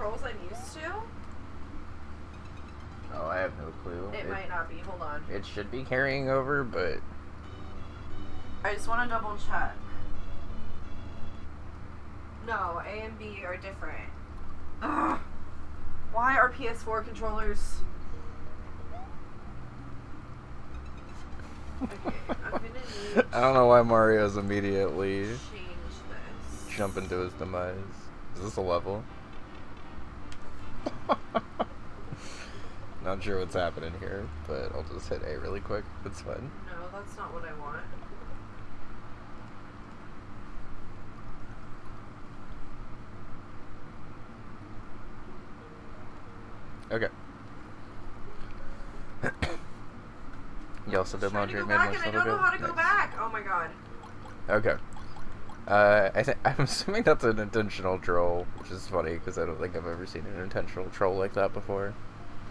controls I'm used to? Oh, I have no clue. It might not be. Hold on. It should be carrying over, but... I just want to double check. No, A and B are different. Ugh. Why are PS4 controllers... Okay, I'm gonna need I don't know why Mario's immediately change this. jumping to his demise. Is this a level? Not sure what's happening here, but I'll just hit A really quick. It's fine. No, that's not what I want. Okay. You also did laundry and made I don't know how to go Nice. back. Oh my god. Okay. I'm assuming that's an intentional troll, which is funny because I don't think I've ever seen an intentional troll like that before.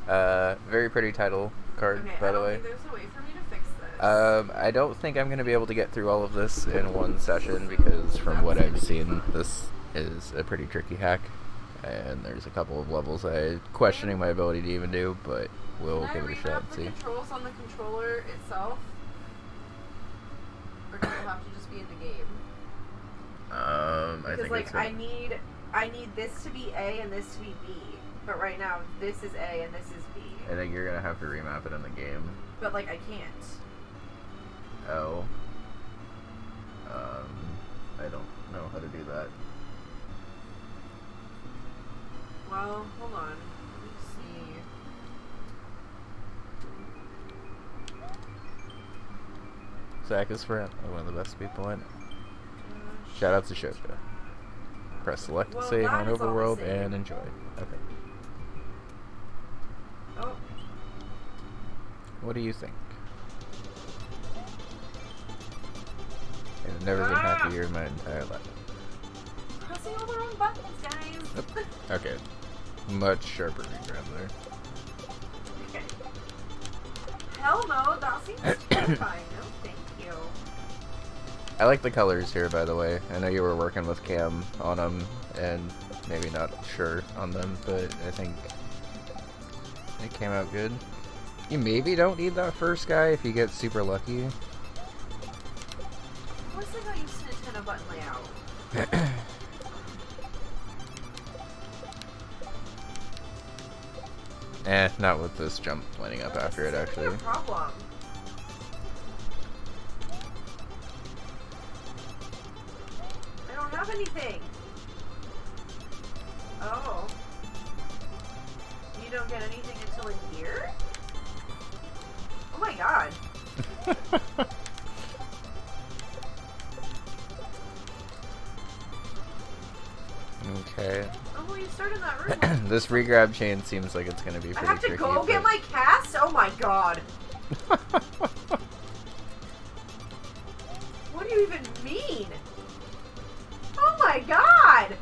Very pretty title card, Okay, by I the don't way. think there's a way for me to fix this. I don't think I'm going to be able to get through all of this in one session because from what I've seen, this is a pretty tricky hack. And there's a couple of levels I'm questioning my ability to even do, but we'll give it a shot and see. Can I remap the controls on the controller itself? Or does it have to just be in the game? I Because think like it's I need this to be A and this to be B. But right now this is A and this is B. I think you're gonna have to remap it in the game. But like I can't. Oh. I don't know how to do that. Well, hold on. Let me see. Zach is friend, one of the best people in it. Shout out to Shovda. Press select to Well, save that on is all the Overworld same. and enjoy. Okay. Oh. What do you think? I've never been happier in my entire life. Pressing all the wrong buttons, guys. Yep. Okay. Much sharper regrab there. Okay. Hell no, that seems terrifying. No, thank you. I like the colors here, by the way. I know you were working with Cam on them, and maybe not sure on them, but I think it came out good. You maybe don't need that first guy if you get super lucky. I was like I used to Nintendo button layout. Not with this jump lining up after it, actually. No problem. I don't have anything. Oh. You don't get anything until in here? Oh my god. Okay. Oh, well, you started in that room. This regrab chain seems like it's gonna be I pretty have to tricky. go get my cast? Oh my god. What do you even mean? Oh my god!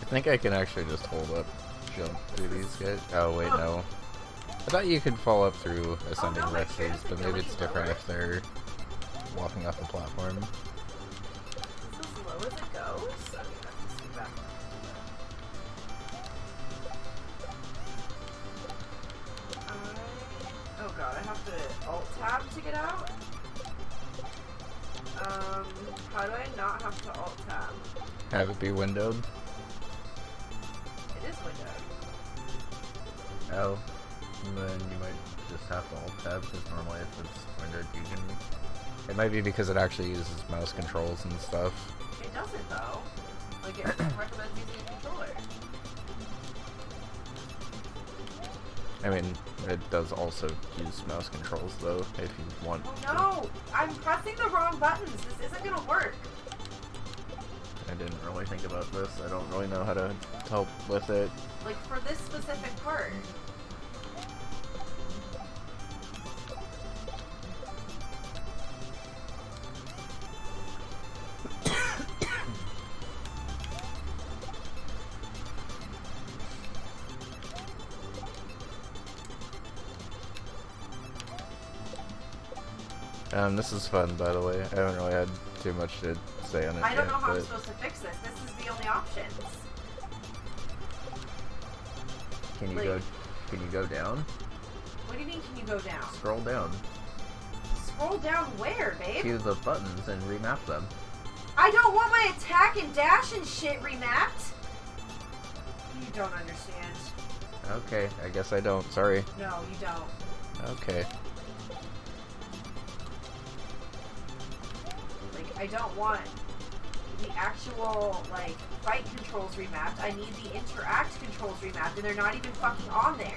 I think I can actually just hold up, jump through these guys. Oh wait, no. I thought you could fall up through ascending no, like, rexes, but maybe it's different lower. if they're walking off the platform. Is this as low as it goes? I mean, I have to see back. Oh god, I have to alt-tab to get out? How do I not have to alt-tab? Have it be windowed. It is windowed. Oh. And then you might just have to alt-tab, because normally if it's windowed you can... It might be because it actually uses mouse controls and stuff. It doesn't though. Like, it just recommends using a controller. I mean, it does also use mouse controls though, if you want. Oh no! I'm pressing the wrong buttons! This isn't gonna work! I didn't really think about this. I don't really know how to help with it. Like, for this specific part. This is fun, by the way. I haven't really had too much to say on it I don't yet, know how I'm but supposed to fix this. This is the only options. can you go down? What do you mean, can you go down? Scroll down. Scroll down where, babe? To the buttons and remap them. I don't want my attack and dash and shit remapped. You don't understand. Okay, I guess I don't. Sorry. No, you don't. Okay. Like, I don't want the actual, like, fight controls remapped. I need the interact controls remapped, and they're not even fucking on there.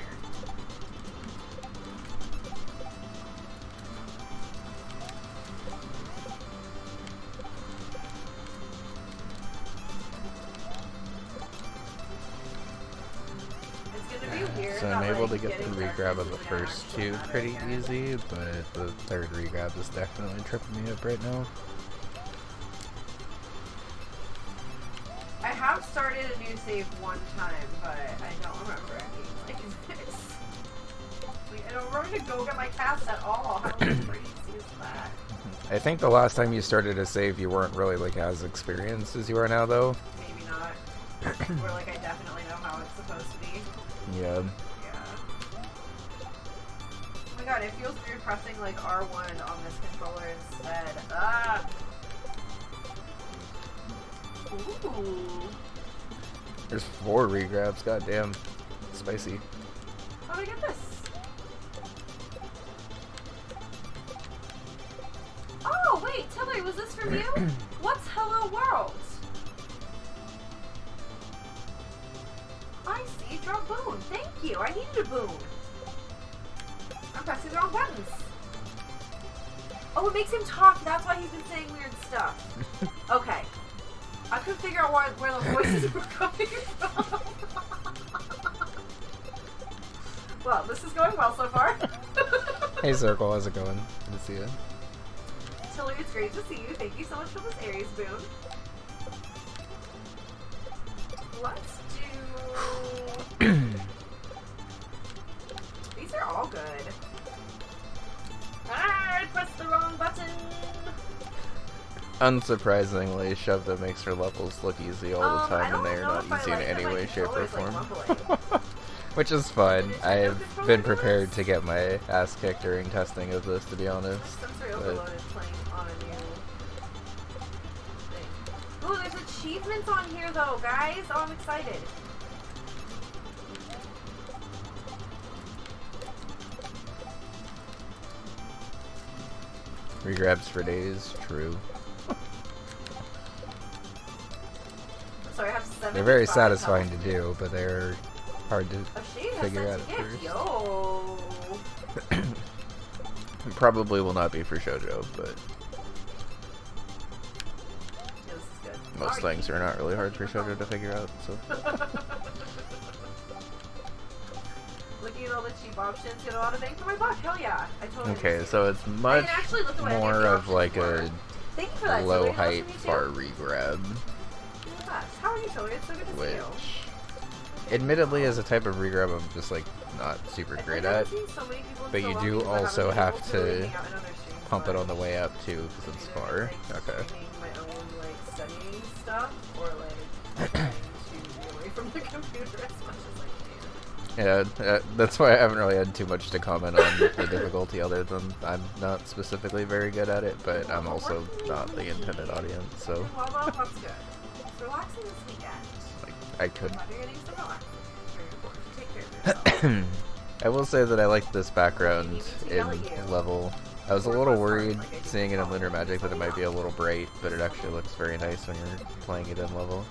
So I'm able to get the regrab of the first two pretty easy, but the third regrab is definitely tripping me up right now. I have started a new save one time, but I don't remember any like this. Like, I don't remember to go get my cast at all. How crazy is that? I think the last time you started a save, you weren't really like as experienced as you are now, though. Maybe not. Or like I definitely know how it's supposed to be. Yeah. Oh my god, it feels weird pressing like R1 on this controller instead. Ah! Ooh. There's 4 regrabs, goddamn. Spicy. How do I get this? Oh, wait, Tiller, was this from you? What's Hello World? I see, drop boon. Thank you, I needed a boon. I'm pressing the wrong buttons. Oh, it makes him talk. That's why he's been saying weird stuff. Okay. I couldn't figure out where the voices were coming from. Well, this is going well so far. Hey, Circle, how's it going? Good to see you. Tiller, it's great to see you. Thank you so much for this Aries boon. Let's do... These are all good. I pressed the wrong button. Unsurprisingly, Shovda makes her levels look easy all the time, and they are not easy in any way, shape, or form. Which is fine. I've been prepared to get my ass kicked during testing of this, to be honest. Sensory overload is playing on a new thing. Ooh, there's achievements on here though, guys. Oh, I'm excited. Regrabs for days, true. Sorry, I have 7. They're very satisfying to do, but they're hard to figure out at gift. first. Yo. Probably will not be for shoujo, but Yeah, this is good. most things are not really hard for shoujo to figure out. So. Looking at all the cheap options, get a lot of bang for my buck. Hell yeah, I totally. Okay, so it's much more of like a low height far regrab. How are you, Tiller? It's so good to see you. Admittedly, as a type of regrab, I'm just like not super great at. But you do also have to pump it on the way up too, because it's far. Okay. My own like studying stuff, or like trying to be away from the computer as much as I can. Yeah, that's why I haven't really had too much to comment on the difficulty, other than I'm not specifically very good at it, but I'm also not the intended audience, so. Well, that's good. It's relaxing this weekend. Like, I could. You're getting some relax. Very important. Take care of yourself. I will say that I like this background in level. I was a little worried seeing it in Lunar Magic that it might be a little bright, but it actually looks very nice when you're playing it in level.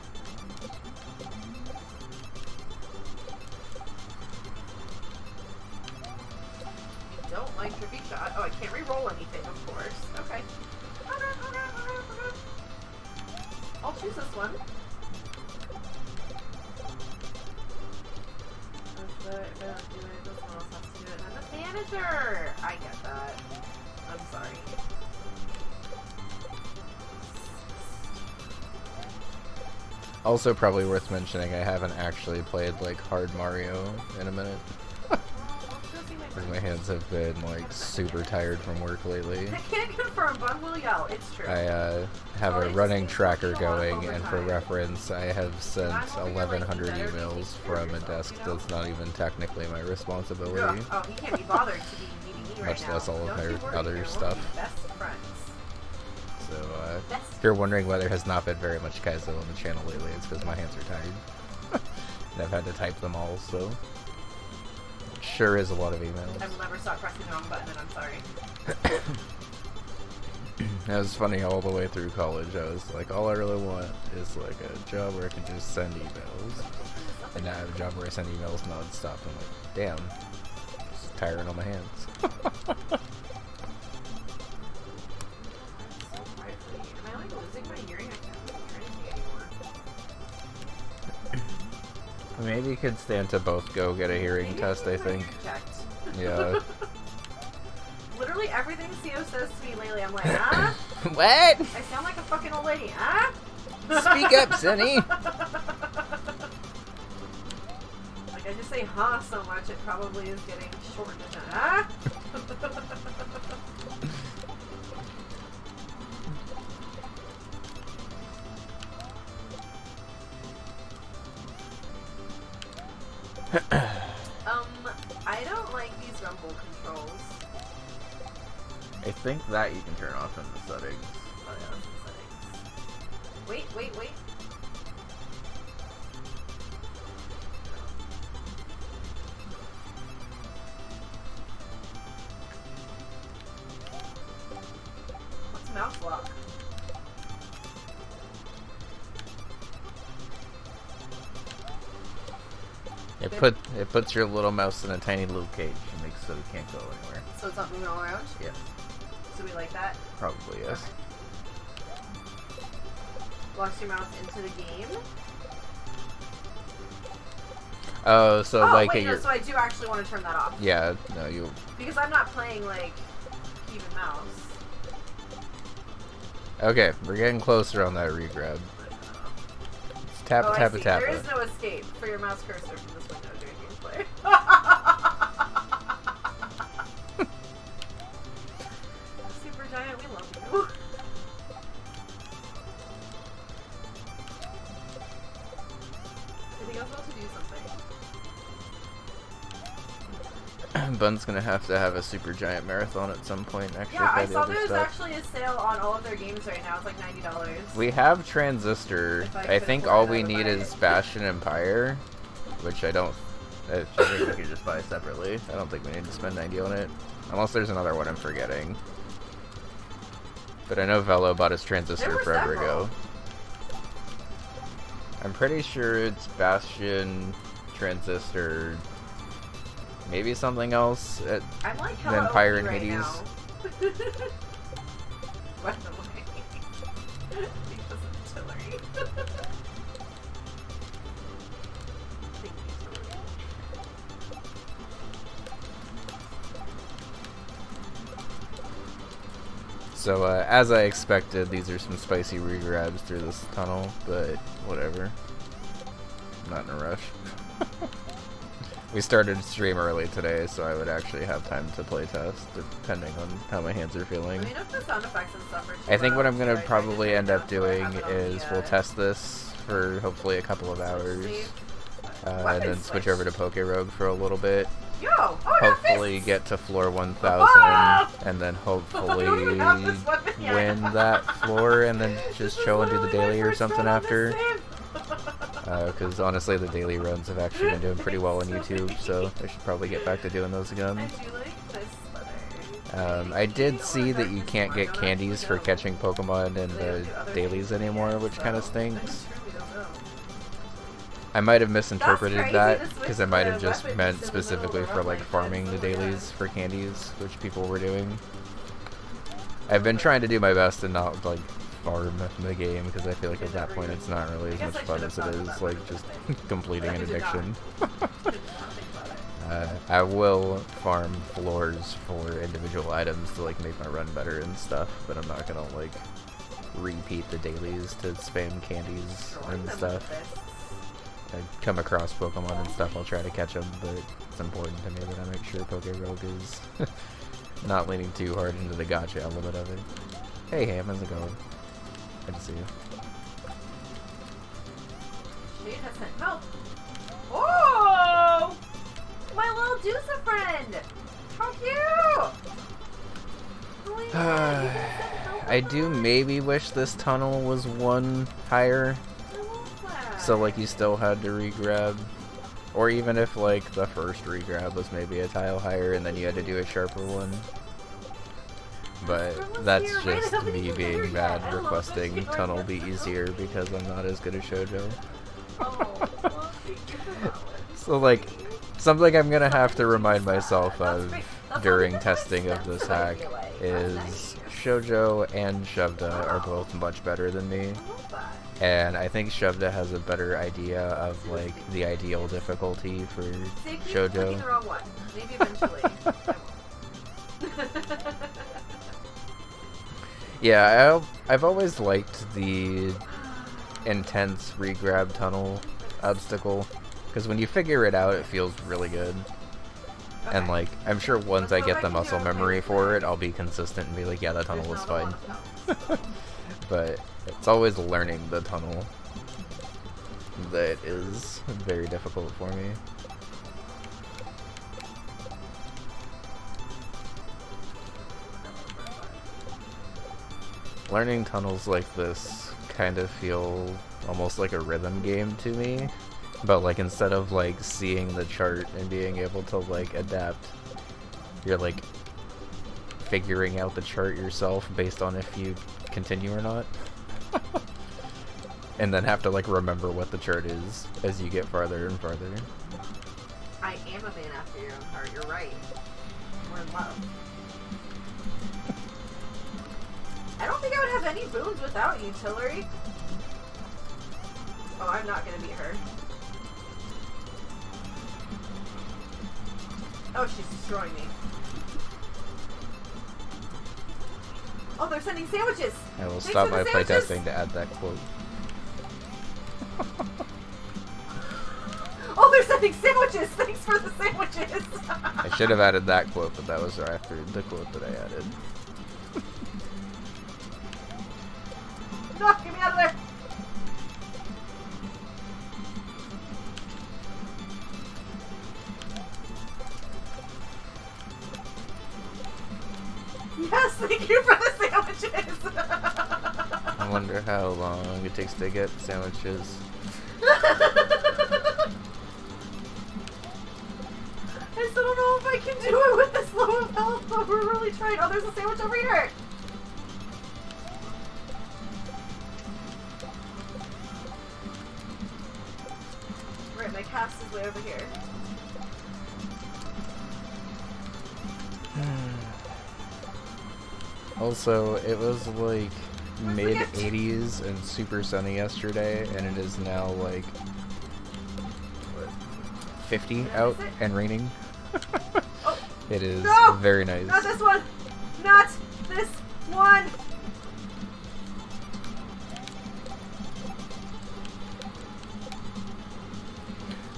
I don't like tricky shot. Oh, I can't re-roll anything, of course. Okay. I'll choose this one. If I don't do it, this one else has to do it. I'm the manager! I get that. I'm sorry. Also probably worth mentioning, I haven't actually played like hard Mario in a minute. My hands have been like super tired from work lately. I can't confirm, but will yell. It's true. I have a running tracker going, and for reference, I have sent 1,100 emails from a desk that's not even technically my responsibility. Oh, he can't be bothered to be meeting me right now. Much less all of my other stuff. Best friends. So, if you're wondering why there has not been very much Kaizo on the channel lately, it's because my hands are tired. And I've had to type them all, so... Sure is a lot of emails. I will never stop pressing the wrong button, and I'm sorry. It was funny all the way through college. I was like, all I really want is like a job where I can just send emails. And now I have a job where I send emails non-stop. I'm like, damn, it's tiring on my hands. Am I like losing my hearing? I can't hear anything anymore. Maybe you could stand to both go get a hearing test, I think. Yeah. Literally everything CO says to me lately, I'm like, huh? What? I sound like a fucking old lady, huh? Speak up, Sonny. Like, I just say huh so much, it probably is getting shortened into huh? I don't like these rumble controls. I think that you can turn off in the settings. Oh yeah, that's in settings. Wait. What's mouse lock? It puts your little mouse in a tiny little cage and makes so it can't go anywhere. So it's not moving all around? Yes. So we like that? Probably, yes. Okay. Locks your mouse into the game? Oh, so like wait, no, so I do actually want to turn that off. Yeah, no, you... Because I'm not playing, like, even mouse. Okay, we're getting closer on that regrab. It's tappa tappa tappa. There is no escape for your mouse cursor from this window during gameplay. Super Giant, we love you. I think I was about to do something. Bun's gonna have to have a Super Giant marathon at some point, actually. Yeah, I the saw other there's stuff. actually a sale on all of their games right now. It's like $90. We have Transistor. I think all we need is Bastion and Pyre, which I don't... I think we could just buy separately. I don't think we need to spend 90 on it. Unless there's another one I'm forgetting. But I know Velo bought his Transistor forever ago. I'm pretty sure it's Bastion, Transistor, maybe something else, I'm like then Pyre and right Hades. now. By the way. Because of Tillery. Thank you, Tillery. So, as I expected, these are some spicy regrabs through this tunnel, but whatever. I'm not in a rush. We started stream early today, so I would actually have time to play test, depending on how my hands are feeling. I mean, if the sound effects and stuff are too I think what loud, I'm going to right, probably end up so I doing have it on is the, we'll test this for hopefully a couple of hours, and then switch over to Poke Rogue for a little bit. Yo! Oh, Hopefully get to floor 1000, and then hopefully win that floor, and then just chill and do the daily or something after. Because honestly, the daily runs have actually been doing pretty well on YouTube, so I should probably get back to doing those again. I did see that you can't get candies for catching Pokemon in the dailies anymore, which kind of stinks. I might have misinterpreted that, because I might have just meant specifically for like farming the dailies for candies, which people were doing. I've been trying to do my best to not like farm the game, because I feel like at that point it's not really as much fun as it is like just completing an addiction. I will farm floors for individual items to like make my run better and stuff, but I'm not gonna like repeat the dailies to spam candies and stuff. I come across Pokemon and stuff, I'll try to catch them, but it's important to me that I make sure Poke Rogue is not leaning too hard into the gotcha element of it. Hey Ham, how's it going? Good to see you. Jade has sent milk. Oh! My little Deusa friend! How cute! Oh my God, you can send milk I with do her? maybe wish this tunnel was one higher, I love that. so like you still had to re-grab. Or even if like the first re-grab was maybe a tile higher and then you had to do a sharper one. But that's just me being bad requesting tunnel be easier because I'm not as good at shoujo. Oh, well, thank you for that one. So like, something I'm gonna have to remind myself of during testing of this hack is shoujo and shovda are both much better than me. I love that. And I think Shovda has a better idea of like the ideal difficulty for See, I keep shoujo. clicking the wrong one. Maybe eventually. I won't. Yeah, I've always liked the intense regrab tunnel obstacle because when you figure it out, it feels really good. And Okay. like, I'm sure once Let's I go get back the to muscle your memory favorite for it, thing. I'll be consistent and be like, yeah, that tunnel was There's not a fine. lot of tunnels. But it's always learning the tunnel that is very difficult for me. Learning tunnels like this kind of feel almost like a rhythm game to me, but like instead of like seeing the chart and being able to like adapt, you're like figuring out the chart yourself based on if you continue or not. And then have to like remember what the chart is as you get farther and farther. I am a man after your own heart. You're right. We're in love. I don't think I would have any boons without you, Tillery. Oh, I'm not gonna beat her. Oh, she's destroying me. Oh, they're sending sandwiches! I will Thanks stop for my the sandwiches! playtesting to add that quote. Oh, they're sending sandwiches! Thanks for the sandwiches! I should have added that quote, but that was after the quote that I added. No, get me out of there! Yes, thank you for the sandwiches! I wonder how long it takes to get sandwiches. I still don't know if I can do it with this low of health, but we're really trying. Oh, there's a sandwich over here! Right, my cast is way over here. Also, it was like mid 80s and super sunny yesterday, and it is now like what, 50 out and raining. Oh, It is no! very nice. Not this one! Not this one!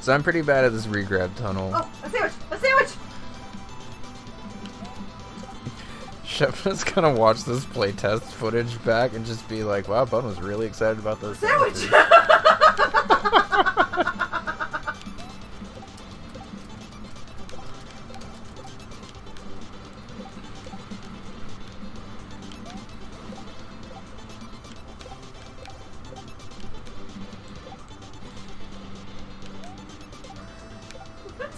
So I'm pretty bad at this regrab tunnel. Oh, a sandwich! A sandwich! Shepna's gonna watch this playtest footage back and just be like, wow, Bun was really excited about those Sandwich! sandwiches."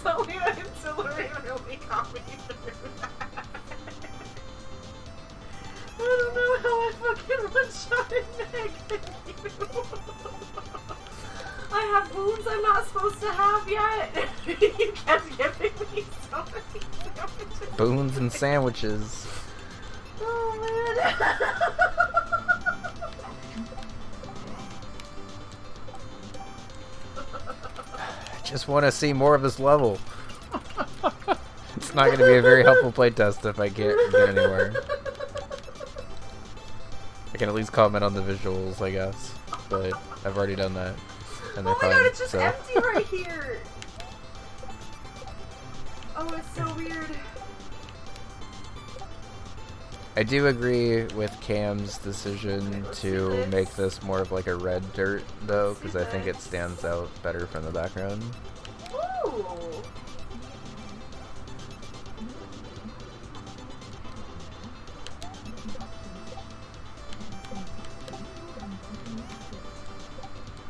Tell me I'm Tillery really got me through that. I don't know how I fucking one-shotted Meg. Thank you. I have wounds I'm not supposed to have yet. You kept giving me so many sandwiches. Boons and sandwiches. Oh man. Just want to see more of this level. It's not going to be a very helpful playtest if I can't get anywhere. I can at least comment on the visuals, I guess. But I've already done that. And they're Oh my fine, god, it's just so. empty right here. Oh, it's so weird. I do agree with Cam's decision to make this more of like a red dirt, though, because I think it stands out better from the background. Ooh.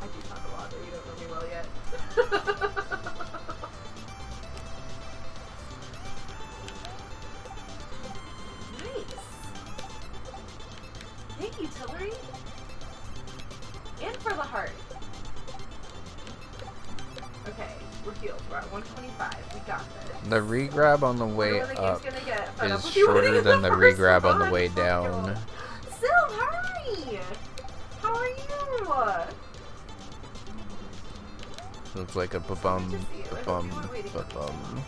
I do talk a lot, but you don't know me well yet. Nice. Thank you, Tillery. And for the heart. Okay, we're healed. We're at 125. We got this. The regrab on the way Wonder when the up game's gonna get fed up is with you shorter winning than the first regrab on the run. way Fuck down. you. Sylv, hi! How are you? So it's like a ba-bum, Good to see you. I hope ba-bum, you weren't waiting for me. ba-bum.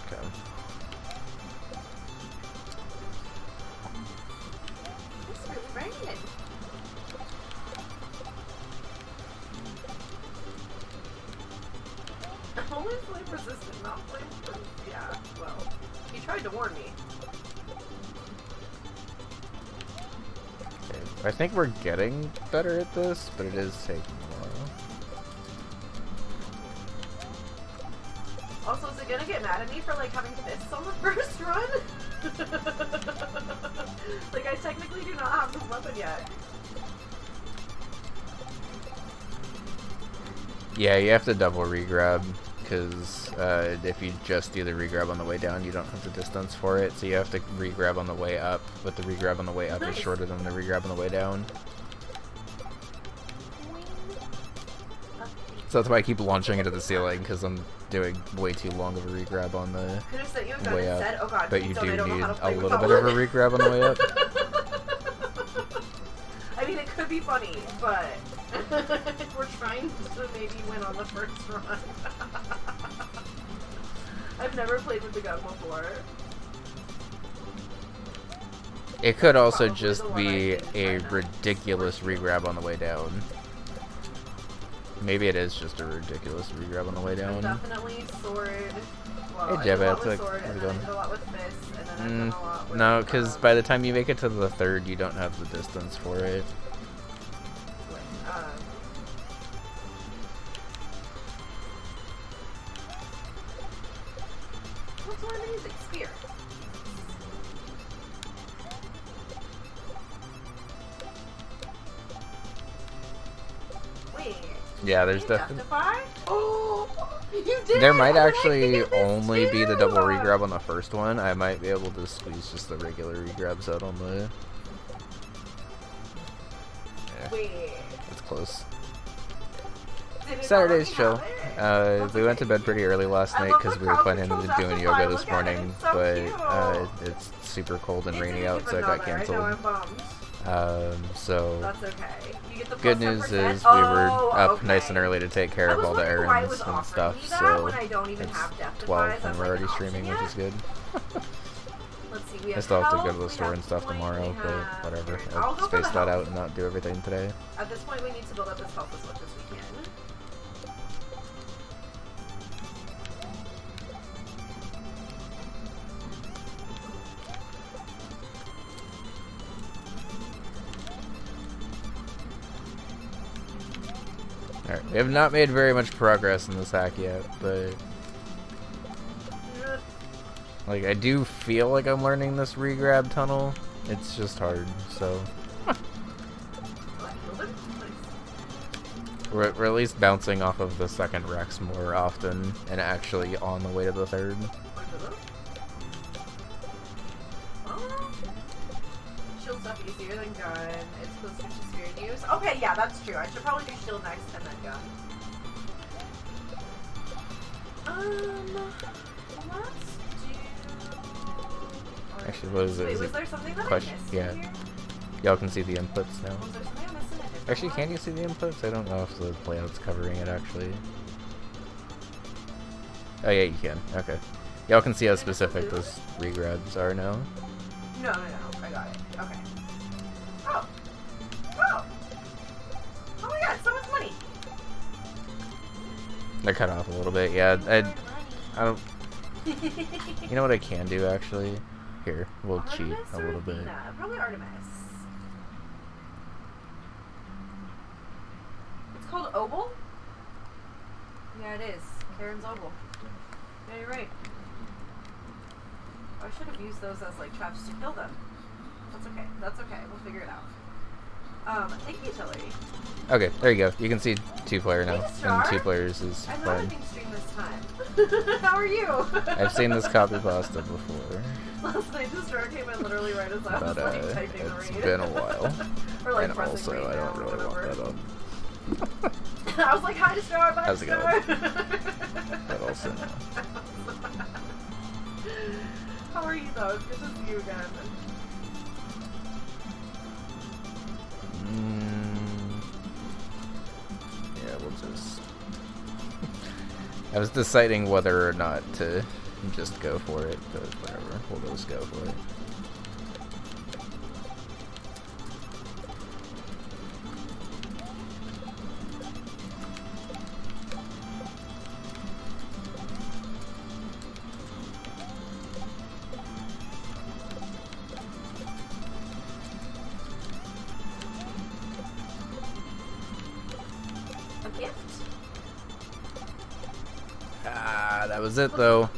Okay. It's really raining. Only flame resistant, not flame proof. Yeah, well, he tried to warn me. Okay. I think we're getting better at this, but it is taking a while. Also, is it gonna get mad at me for like having fists on the first run? Like, I technically do not have this weapon yet. Yeah, you have to double regrab, because if you just do the regrab on the way down, you don't have the distance for it, so you have to regrab on the way up, but the regrab on the way up is shorter than the regrab on the way down. So that's why I keep launching into the ceiling, because I'm doing way too long of a regrab on the Could have sent you a gun way instead. up. Oh god, But you please do don't, I don't know need how to a play with little that bit of a one. regrab on the way up. I mean, it could be funny, but we're trying to maybe win on the first run. I've never played with the gun before. It could also Probably just the one be I think a right now. ridiculous regrab on the way down. Maybe it is just a ridiculous regrab on the way down. Definitely sword. Well, Hey, I did a lot Jebba, with it's sword, how's and it then I going? did a lot with fists, and then I've done a lot with... No, because by the time you make it to the third, you don't have the distance for it. What's one of the music? Spear. Wait. Yeah, there's you definitely... justify? Oh, you did. There might I didn't actually get this only be the double too. regrab on the first one. I might be able to squeeze just the regular regrabs out on the... Yeah, Wait. it's close. Did it Saturday's not chill. let me have it? We went to bed pretty early last I night love because the we were crowd planning control on doing justify. yoga this Look at it, morning, it's so but cute. it's super cold and It's rainy gonna out, give so it got another. I know, canceled. I'm bummed. So That's okay. You get the good plus news 10%? is we were Oh, up okay. nice and early to take care I of was all the wondering why it errands was and offering stuff, me that so when I don't even it's have Death 12 Defies and as, we're like, already an streaming, option which is good. Let's see, we I have still have to go to health, the we store have and stuff point, tomorrow, we but have- whatever. I'll I'll go for the space that out health. and not do everything today. At this point, we need to build up this health as much as we can. Alright, we have not made very much progress in this hack yet, but... Like, I do feel like I'm learning this regrab tunnel. It's just hard, so... We're at least bouncing off of the second Rex more often, and actually on the way to the third. Shield stuff easier than gun. It's closer to spear use. Okay, yeah, that's true. I should probably do shield next and then gun. Let's do... Actually, what is it? Wait, Is was it there something that question? I missed Yeah. in here? Y'all can see the inputs now. Was there something I missed in a different Actually, one? can you see the inputs? I don't know if the layout's covering it, actually. Oh, yeah, you can. Okay. Y'all can see how specific those regrabs are now. No. I got it. Okay. Oh. Oh. Oh my god, so much money. They're cut off a little bit. Yeah, I don't. You know what I can do actually? Here, we'll cheat a little bit. Probably Artemis. It's called Obel? Yeah, it is. Karen's Obel. Yeah, you're right. I should have used those as like traps to kill them. That's okay. That's okay. We'll figure it out. Thank you, Tillery. Okay, there you go. You can see 2-player now. Star. And 2 players is I'm fine. not having stream this time. How are you? I've seen this copy pasta before. Last night the star came in literally right as I was like typing the it's read. been a while. Or like And pressing also, read I now don't or really want whatever. that up. I was like, hi to Star, bye How's to it Star. But also, no. How are you though? It's good to see you again. Yeah, we'll just... I was deciding whether or not to just go for it, but whatever. We'll just go for it. Ah, that was it though.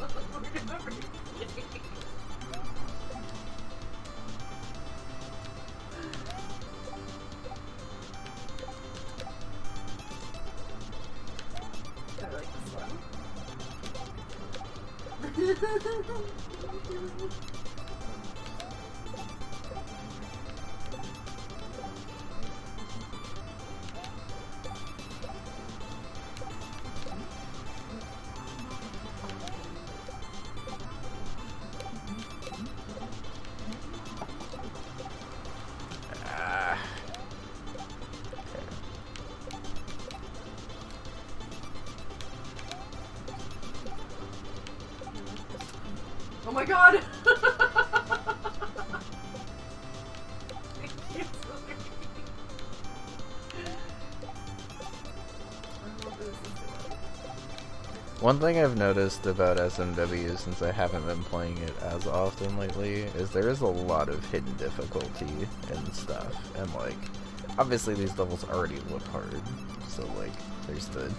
Oh my god! One thing I've noticed about SMW since I haven't been playing it as often lately is there is a lot of hidden difficulty and stuff, and like, obviously these levels already look hard, so like, there's the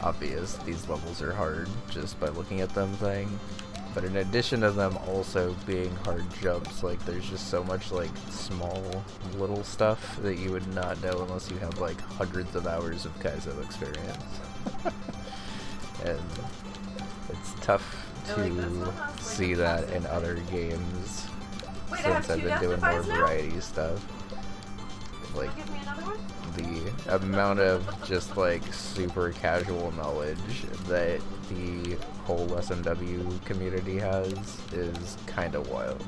obvious these levels are hard just by looking at them thing, but in addition to them also being hard jumps, like there's just so much like small little stuff that you would not know unless you have like hundreds of hours of Kaizo experience. And it's tough to see that in other games since I've been doing more variety stuff. Like, the amount of just like super casual knowledge that the whole SMW community has is kind of wild.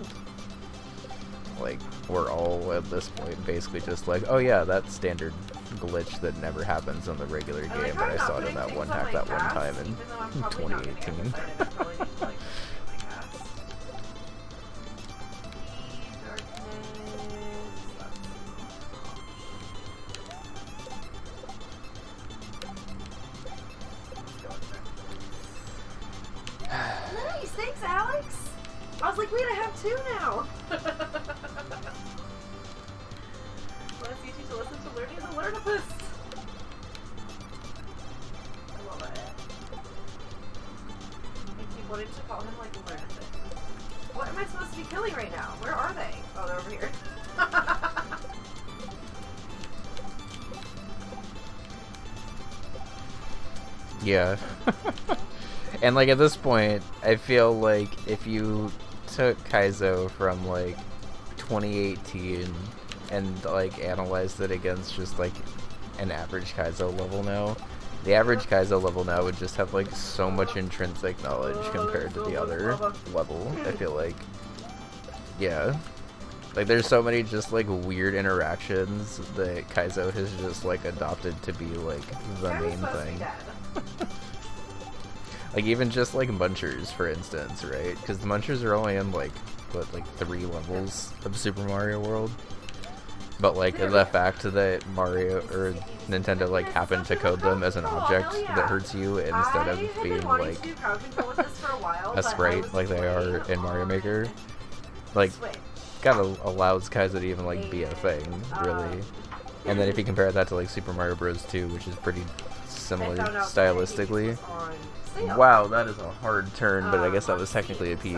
Like, we're all at this point basically just like, oh yeah, that's standard glitch that never happens in the regular game, but I saw it in that one hack that one time in 2018. Nice, thanks, Alex. I was like, wait, I have 2 now. Let's teach you to listen to Learning the Learnopus. I love it. I keep wanting to call him like a Learnopus. What am I supposed to be killing right now? Where are they? Oh, they're over here. Yeah. And like at this point, I feel like if you took Kaizo from like 2018 and like analyzed it against just like an average Kaizo level now, the average Kaizo level now would just have like so much intrinsic knowledge compared to the other level, I feel like. Yeah. Like there's so many just like weird interactions that Kaizo has just like adopted to be like the main thing. Like even just like Munchers, for instance, right? Because the Munchers are only in like, what, like 3 levels of Super Mario World? But like the fact that Mario or Nintendo like happened to code them as an object that hurts you instead of being like a sprite like they are in Mario Maker, like kind of allows Kaizo to even like be a thing, really. And then if you compare that to like Super Mario Bros. 2, which is pretty similar stylistically. Wow, that is a hard turn, but I guess that was technically a P.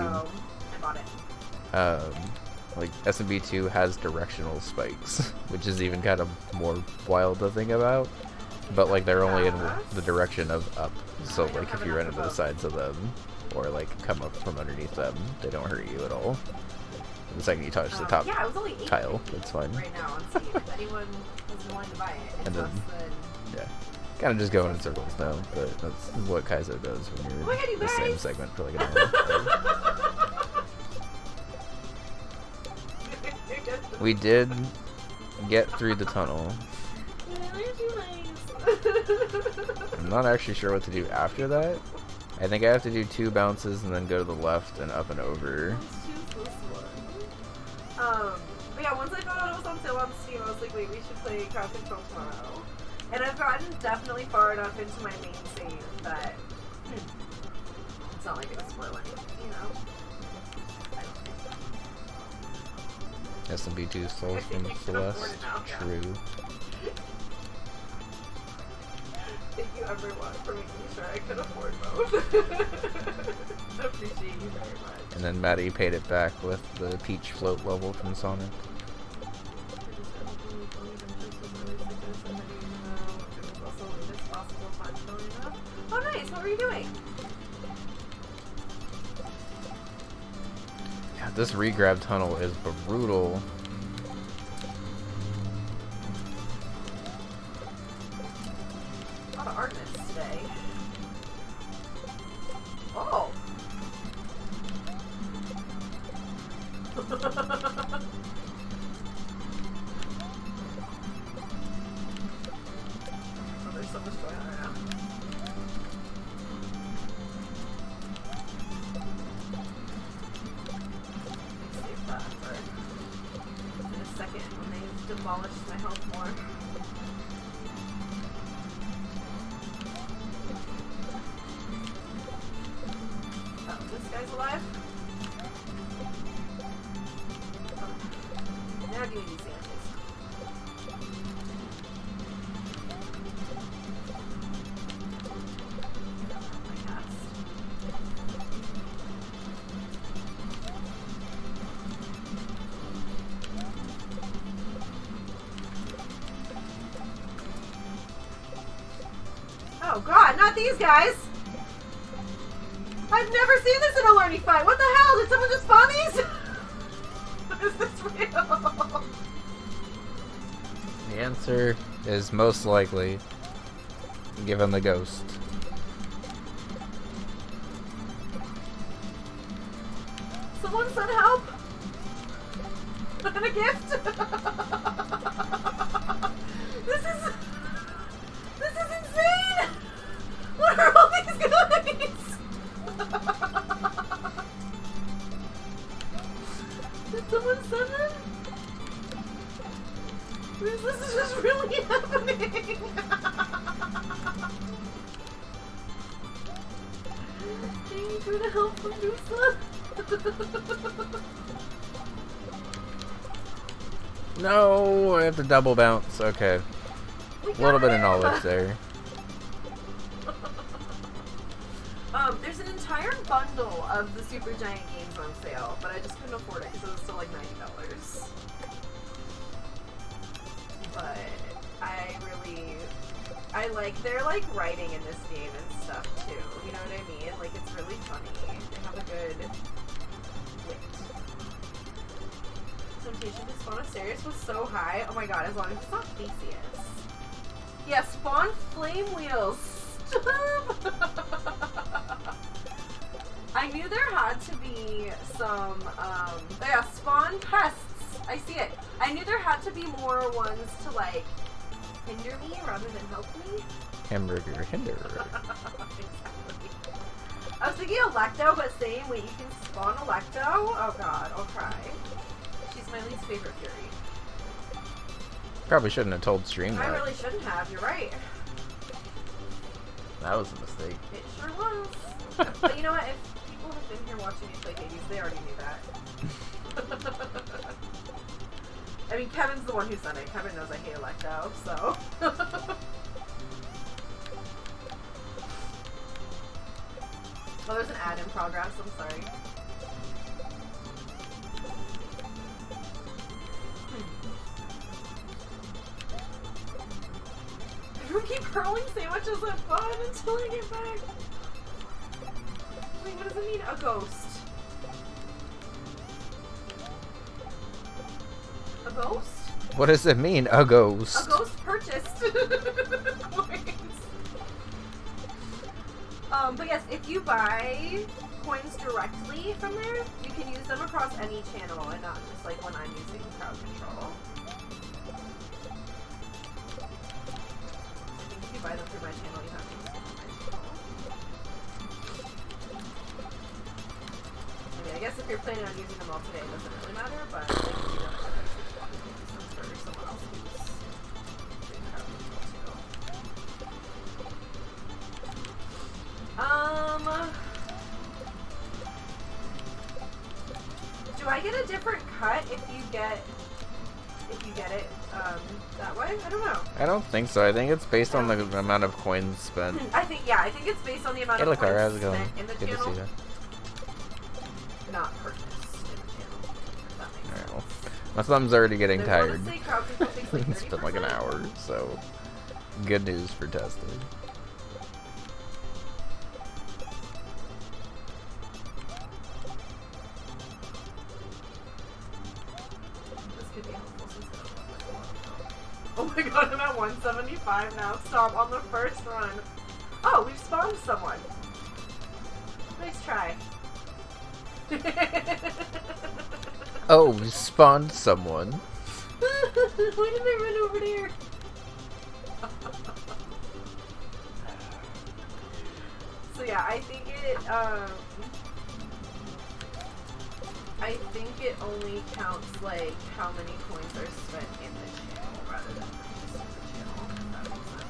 Like SMB2 has directional spikes, which is even kind of more wild to think about. But like they're only in the direction of up, so like if you run into the sides of them or like come up from underneath them, they don't hurt you at all. The second you touch the top tile, it's fine. Right now on Steam, if anyone is willing to buy it, it's and then, less than... yeah, kind of just going in circles now, but that's what Kaizo does when you're in the same segment for like an hour. We did get through the tunnel. I'm not actually sure what to do after that. I think I have to do 2 bounces and then go to the left and up and over. But yeah, once I found out it was on sale on Steam, I was like, wait, we should play Crowd Control tomorrow. And I've gotten definitely far enough into my main save that it's not like it was spoiling, you know? SMB2 Souls from Celeste. True. Thank you everyone for making sure I could afford both. I appreciate you very much. And then Maddie paid it back with the Peach float level from Sonic. Oh nice, what were you doing? Yeah, this regrab tunnel is brutal. A lot of artists today. Oh! Oh, there's so much going on right now. Save that for in a second when they've demolished my health more. Oh, this guy's alive? Oh. Now give me these answers. Oh god, not these guys! I've never seen this in a learning fight! What the hell? Did someone just spawn these? Is this real? The answer is most likely given the ghost. Someone send help! And a gift? This is insane! What are all these guys? Did someone send them? This is just really happening! Thank you for the help from Musa. No, I have to double bounce. Okay. A little bit of knowledge there. There's an entire bundle of the Super Giant games on sale, but I just couldn't afford it because it was still like $90. But I like their like writing in this game and stuff too. You know what I mean? Like it's really funny. They have a good wit. Temptation to spawn Asterius was so high. Oh my god, as long as it's not Theseus. Yeah, spawn flame wheels. I knew there had to be some, yeah, spawn pests. I see it. I knew there had to be more ones to, like, hinder me rather than help me. Hamburger hinder. Exactly. I was thinking Electo, but saying, wait, you can spawn Electo? Oh god, I'll cry. She's my least favorite Fury. Probably shouldn't have told Stream that. I really shouldn't have. You're right. That was a mistake. It sure was. But you know what? If people have been here watching me play Hades, they already knew that. I mean, Kevin's the one who said it. Kevin knows I hate Electo, so. Oh, there's an ad in progress. I'm sorry. Everyone keep hurling sandwiches at fun until I get back. Wait, what does it mean? A ghost. A ghost? What does it mean, a ghost? A ghost purchased. Coins. But yes, if you buy coins directly from there, you can use them across any channel and not just like when I'm using crowd control. I think if you buy them through my channel, you have to use them through my channel. I mean, I guess if you're planning on using them all today, it doesn't really matter, but like, if you don't have to use them for someone else who's doing crowd control too. Do I get a different cut if you get it that way? I don't know. I don't think so. I think it's based on the amount of coins spent. I think it's based on the amount of coins how's it going? spent in the Good channel. to see you. Not purchased in the channel. If that makes Alright, well, sense. my thumb's already getting I wanna tired. say crowd control takes like It's been like an 30%. hour, so good news for testing. This could be helpful since I don't have like a lot of time. Oh my god, I'm at 175 now. Stop on the first run. Oh, we've spawned someone. Nice try. Oh, we spawned someone. Why did I run over there? So yeah, I think it only counts like how many coins are spent in the channel rather than purchased in the channel, if that makes sense.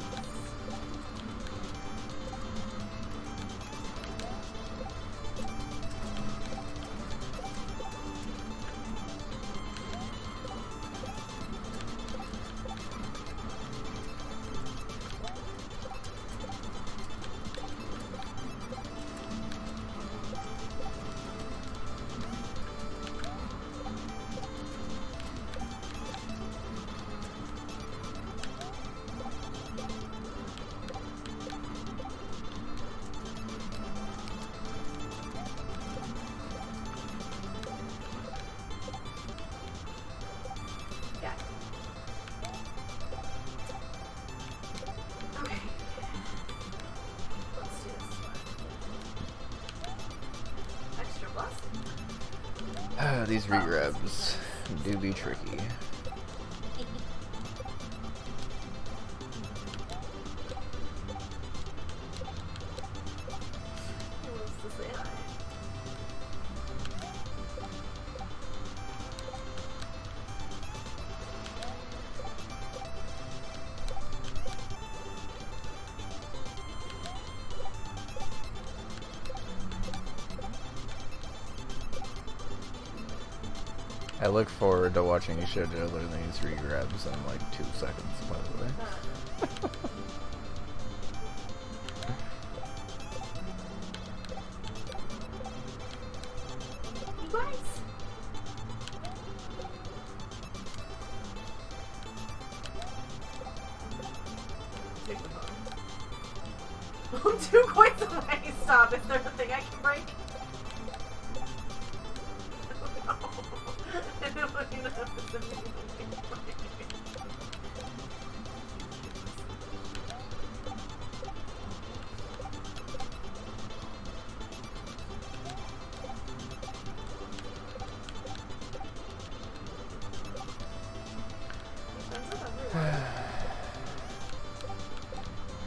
These regrabs do be tricky. Who wants to say hi? I look forward to watching you show Joe learn these regrabs in like 2 seconds, by the way. You guys? Take the phone. I'm 2 coins away. Stop. Is there a thing I can break? Oh, no. I don't want you to have this immediately.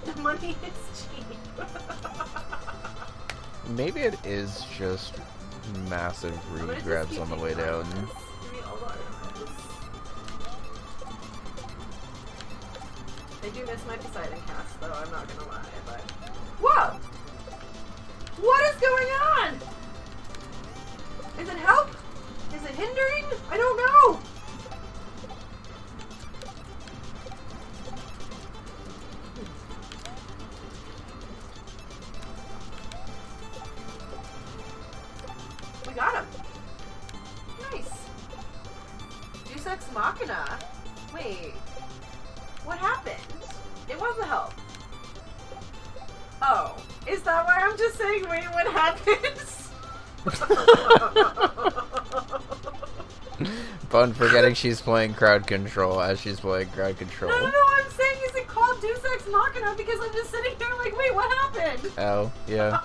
The money is cheap. Maybe it is just massive regrabs on the way down. I do miss my Poseidon cast, though, I'm not gonna lie, but... Whoa! What is going on? Is it help? Is it hindering? I don't know! We got him. Nice. Deus Ex Machina. Wait. What happened? It was a help. Oh. Is that why I'm just saying, wait, what happens? Fun forgetting she's playing crowd control as she's playing crowd control. No, I'm saying is it called Deus Ex Machina because I'm just sitting here like, wait, what happened? Oh, yeah.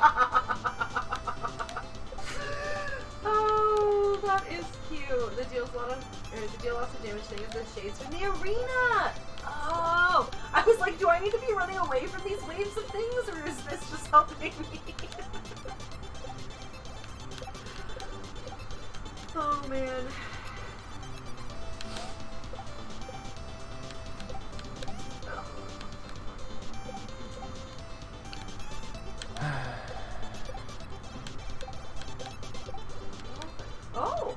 Oh, that is cute. The deal lots of damage thing is the shades from the arena. Oh, I was like, do I need to be running away from these waves of things, or is this just helping me? Oh man. Oh.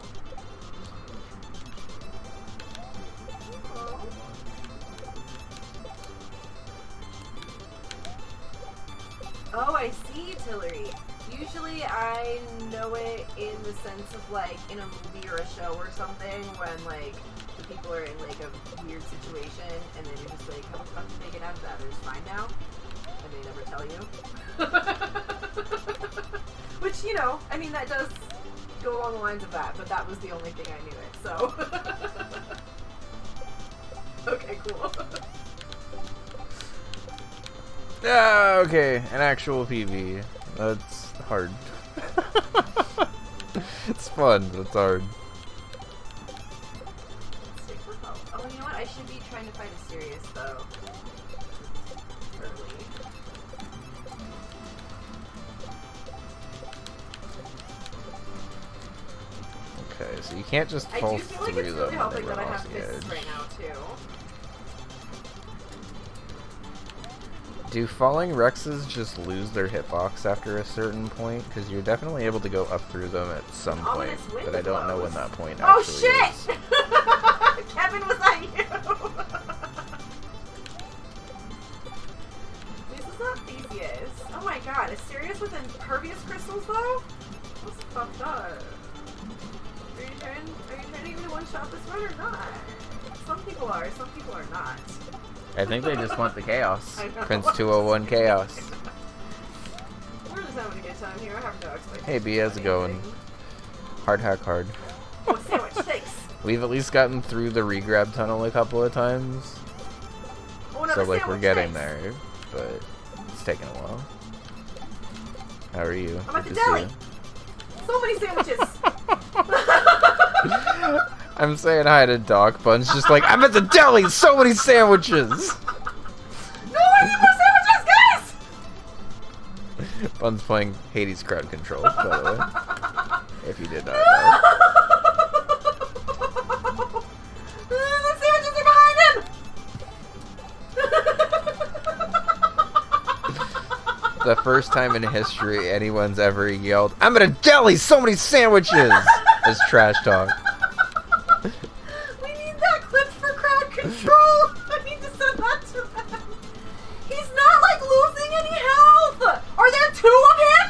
Oh, I see, Tillery. Usually I know it in the sense of like in a movie or a show or something when like the people are in like a weird situation and then you're just like, how the fuck did they get out of that? They're just fine now? And they never tell you. Which, you know, I mean that does go along the lines of that, but that was the only thing I knew it, so. Okay, cool. Ah, okay, an actual PV. That's hard. It's fun, but it's hard. Oh, you know what? I should be trying to fight a serious though. Early. Okay, so you can't just fall I do feel like through it's them really when helping they that I run have off the fists edge. right now too. Do falling Rexes just lose their hitbox after a certain point? Because you're definitely able to go up through them at some point, Ominous wind but I don't know when blows. that point Oh actually shit! is. Kevin, was that you? This is not Theseus. Oh my god, is Sirius with impervious crystals though? That's fucked up. Are you trying to give me one shot this run or not? Some people are not. I think they just want the chaos. I know. Prince 201 chaos. We're just having a good time here. I have no expectations. Hey B, how's it going? Hard hack hard. Oh, sandwich, thanks. We've at least gotten through the regrab tunnel a couple of times. Oh, another So like sandwich, we're getting thanks. there, but it's taking a while. How are you? I'm at Good the to see deli. you. So many sandwiches. I'm saying hi to Doc. Bun's just like, I'm at the deli! So many sandwiches! No, I need more sandwiches, guys! Bun's playing Hades crowd control, by the way. If you did not know. The sandwiches are behind him! The first time in history anyone's ever yelled, I'm at a deli! So many sandwiches! As trash talk. We need that clip for crowd control! I need to send that to them. He's not, like, losing any health! Are there two of him?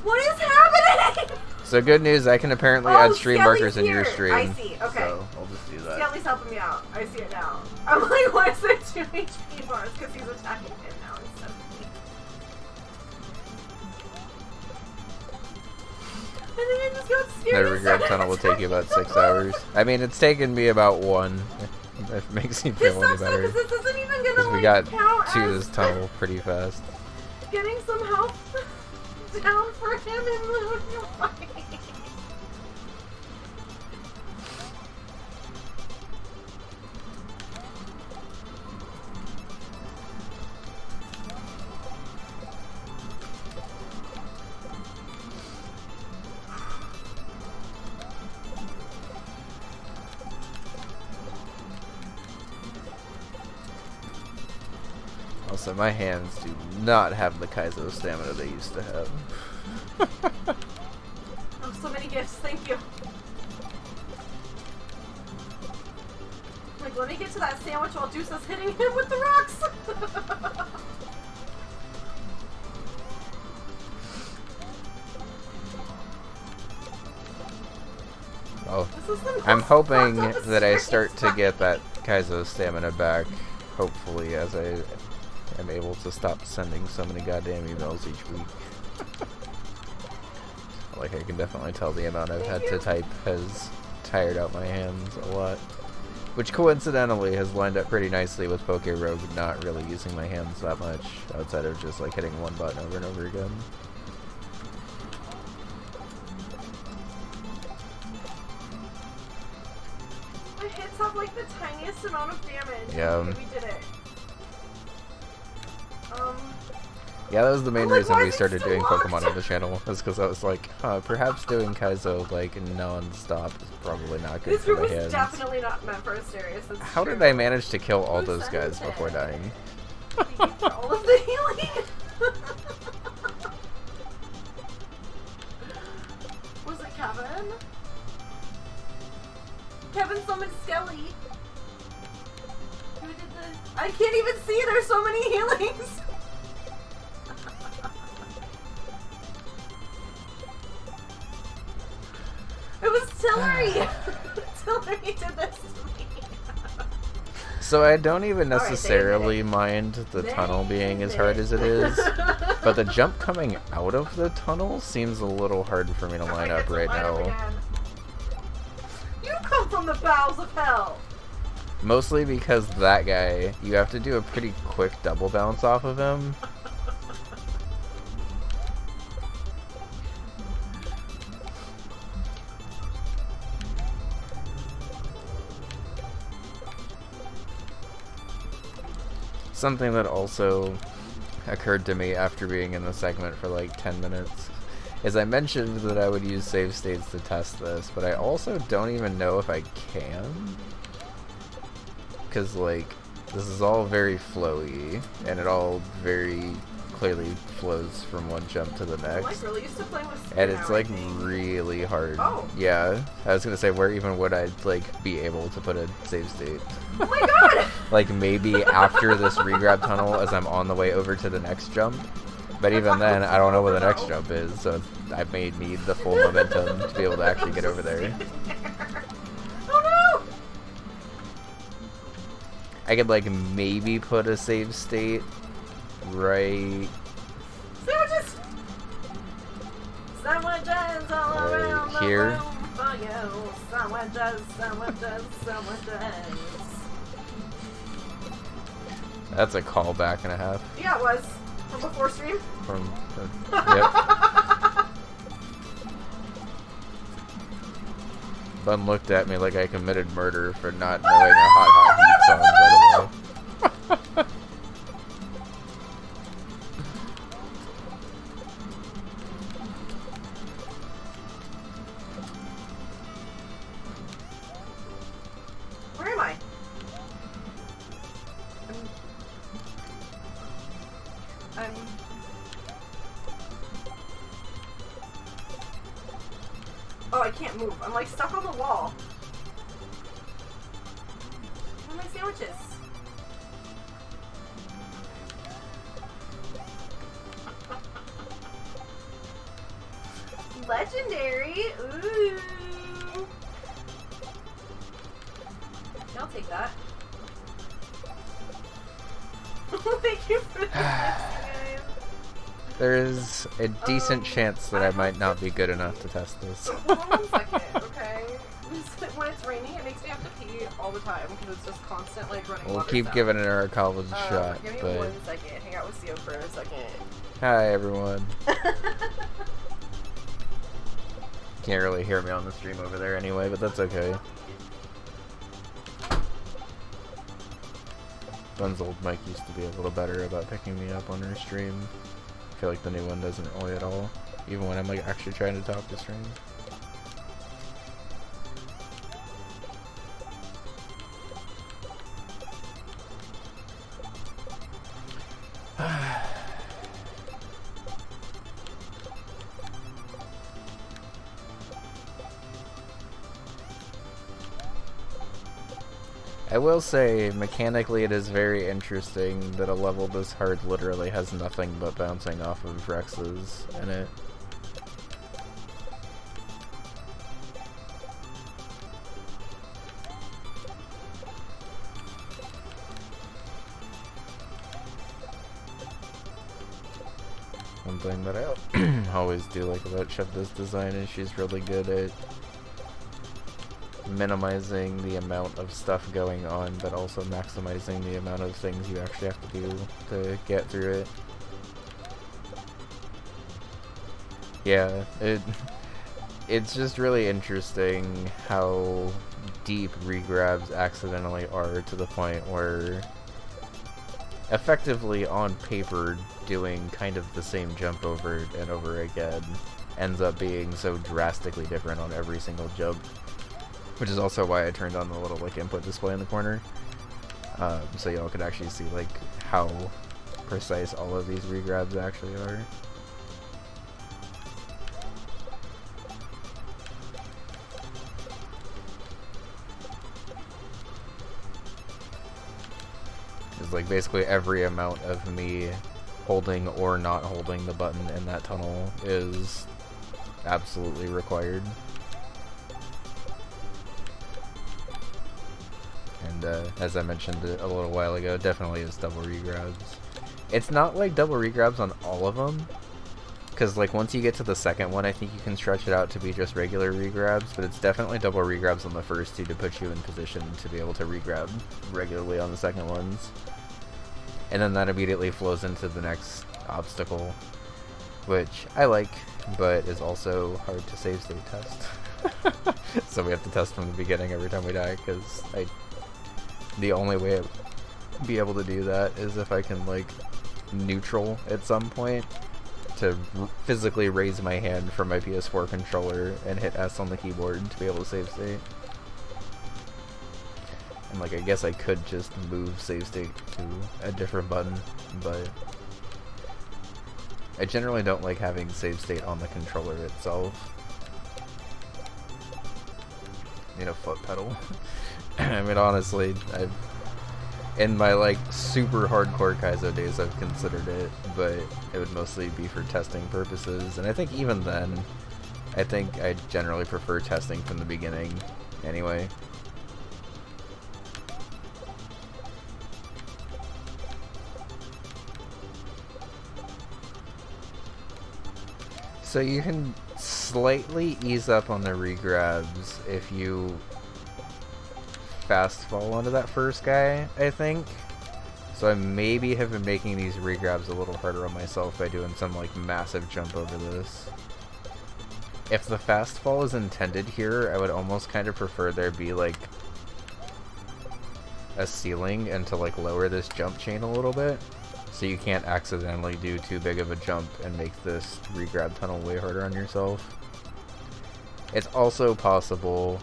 What is happening? So good news, I can apparently Oh, add stream Skelly's markers in your here. stream. I see, okay. So I'll just do that. Skelly's helping me out. I see it now. I'm like, why is there 2 HP bars? Because he's attacking him now instead of me. And then I just got The scared. and regret started tunnel will take you about attacking 6 them. hours. I mean, it's taken me about 1. If it makes you This feel any sucks though, better. because this isn't even Because gonna we like got count to as this tunnel pretty fast. getting some health down for him in the fight. So my hands do not have the Kaizo stamina they used to have. Oh, so many gifts, thank you. Like, let me get to that sandwich while Juice is hitting him with the rocks. Oh, This is the most I'm hoping fucked up that I experience start to get ever. that Kaizo stamina back, hopefully, as I am able to stop sending so many goddamn emails each week. Like, I can definitely tell the amount I've had to type has tired out my hands a lot. Which coincidentally has lined up pretty nicely with Poke Rogue not really using my hands that much, outside of just like hitting one button over and over again. My hits have like the tiniest amount of damage. Yeah. Okay, we did it. Yeah, that was the main I'm like, reason why we is it started still doing locked? Pokemon on the channel, was because I was like, perhaps doing Kaizo like non-stop is probably not good This for room my is hands. definitely not meant for Asterius. That's How true. did I manage to kill all Who those sent guys it? before dying? Thank you for all of the healing. Was it Kevin? Kevin summoned Skelly. Who did the... I can't even see. There's so many healings. It was Tillery. Tillery did this to me. So I don't even Alright, they necessarily admit it. mind the They tunnel being as admit hard it. as it is, but the jump coming out of the tunnel seems a little hard for me to line up right now. You come from the bowels of hell. Mostly because that guy, you have to do a pretty quick double bounce off of him. Something that also occurred to me after being in the segment for like 10 minutes is I mentioned that I would use save states to test this, but I also don't even know if I can. Because, like, this is all very flowy, and it all very clearly flows from one jump to the I'm next. like really used to playing with And Spin it's now, I like think. really hard. Oh. Yeah, I was gonna say, where even would I like be able to put a save state? Oh my god! Like maybe after this regrab tunnel as I'm on the way over to the next jump. But even then, I don't know where the next jump is, so I may need the full momentum to be able to actually get over there. Oh no! I could like maybe put a save state right Sandwiches! Sandwiches all around the here. room for you. Sandwiches, sandwiches, sandwiches. That's a callback and a half Yeah, it was. From before stream. from yep. Bun looked at me like I committed murder for not knowing a hot heat song, by the way. Where am I? I'm... Oh, I can't move. I'm like stuck on the wall. Where are my sandwiches? Legendary. Ooh. I'll take that. Thank you for this, guys. There is a decent chance that I might not be good enough to test this. Hold on 1 second, okay? When it's raining, it makes me have to pee all the time because it's just constant like running We'll water keep sound. giving it our college shot, Give me but 1 second. Hang out with Theo for a second. hi everyone. Can't really hear me on the stream over there anyway, but that's okay. Bun's old mic used to be a little better about picking me up on her stream. I feel like the new one doesn't really at all, even when I'm like actually trying to talk to stream. I will say, mechanically it is very interesting that a level this hard literally has nothing but bouncing off of Rexes in it. One thing that I always do like about Shovda's design is she's really good at minimizing the amount of stuff going on, but also maximizing the amount of things you actually have to do to get through it. Yeah, it's just really interesting how deep regrabs accidentally are, to the point where effectively on paper doing kind of the same jump over and over again ends up being so drastically different on every single jump. Which is also why I turned on the little like input display in the corner, so y'all could actually see like how precise all of these regrabs actually are. It's like basically every amount of me holding or not holding the button in that tunnel is absolutely required. And as I mentioned a little while ago, definitely is double regrabs. It's not like double regrabs on all of them, because like once you get to the second one, I think you can stretch it out to be just regular regrabs, but it's definitely double regrabs on the first two to put you in position to be able to regrab regularly on the second ones. And then that immediately flows into the next obstacle, which I like, but is also hard to save state test. So we have to test from the beginning every time we die, because the only way I'd be able to do that is if I can like neutral at some point to physically raise my hand from my PS4 controller and hit S on the keyboard to be able to save state. And like I guess I could just move save state to a different button, but I generally don't like having save state on the controller itself. Need a foot pedal. I mean, honestly, in my like super hardcore Kaizo days I've considered it, but it would mostly be for testing purposes, and I think even then, I think I generally prefer testing from the beginning anyway. So you can slightly ease up on the regrabs if you fast fall onto that first guy, I think. So I maybe have been making these regrabs a little harder on myself by doing some like massive jump over this. If the fast fall is intended here, I would almost kind of prefer there be like a ceiling and to like lower this jump chain a little bit, so you can't accidentally do too big of a jump and make this regrab tunnel way harder on yourself. It's also possible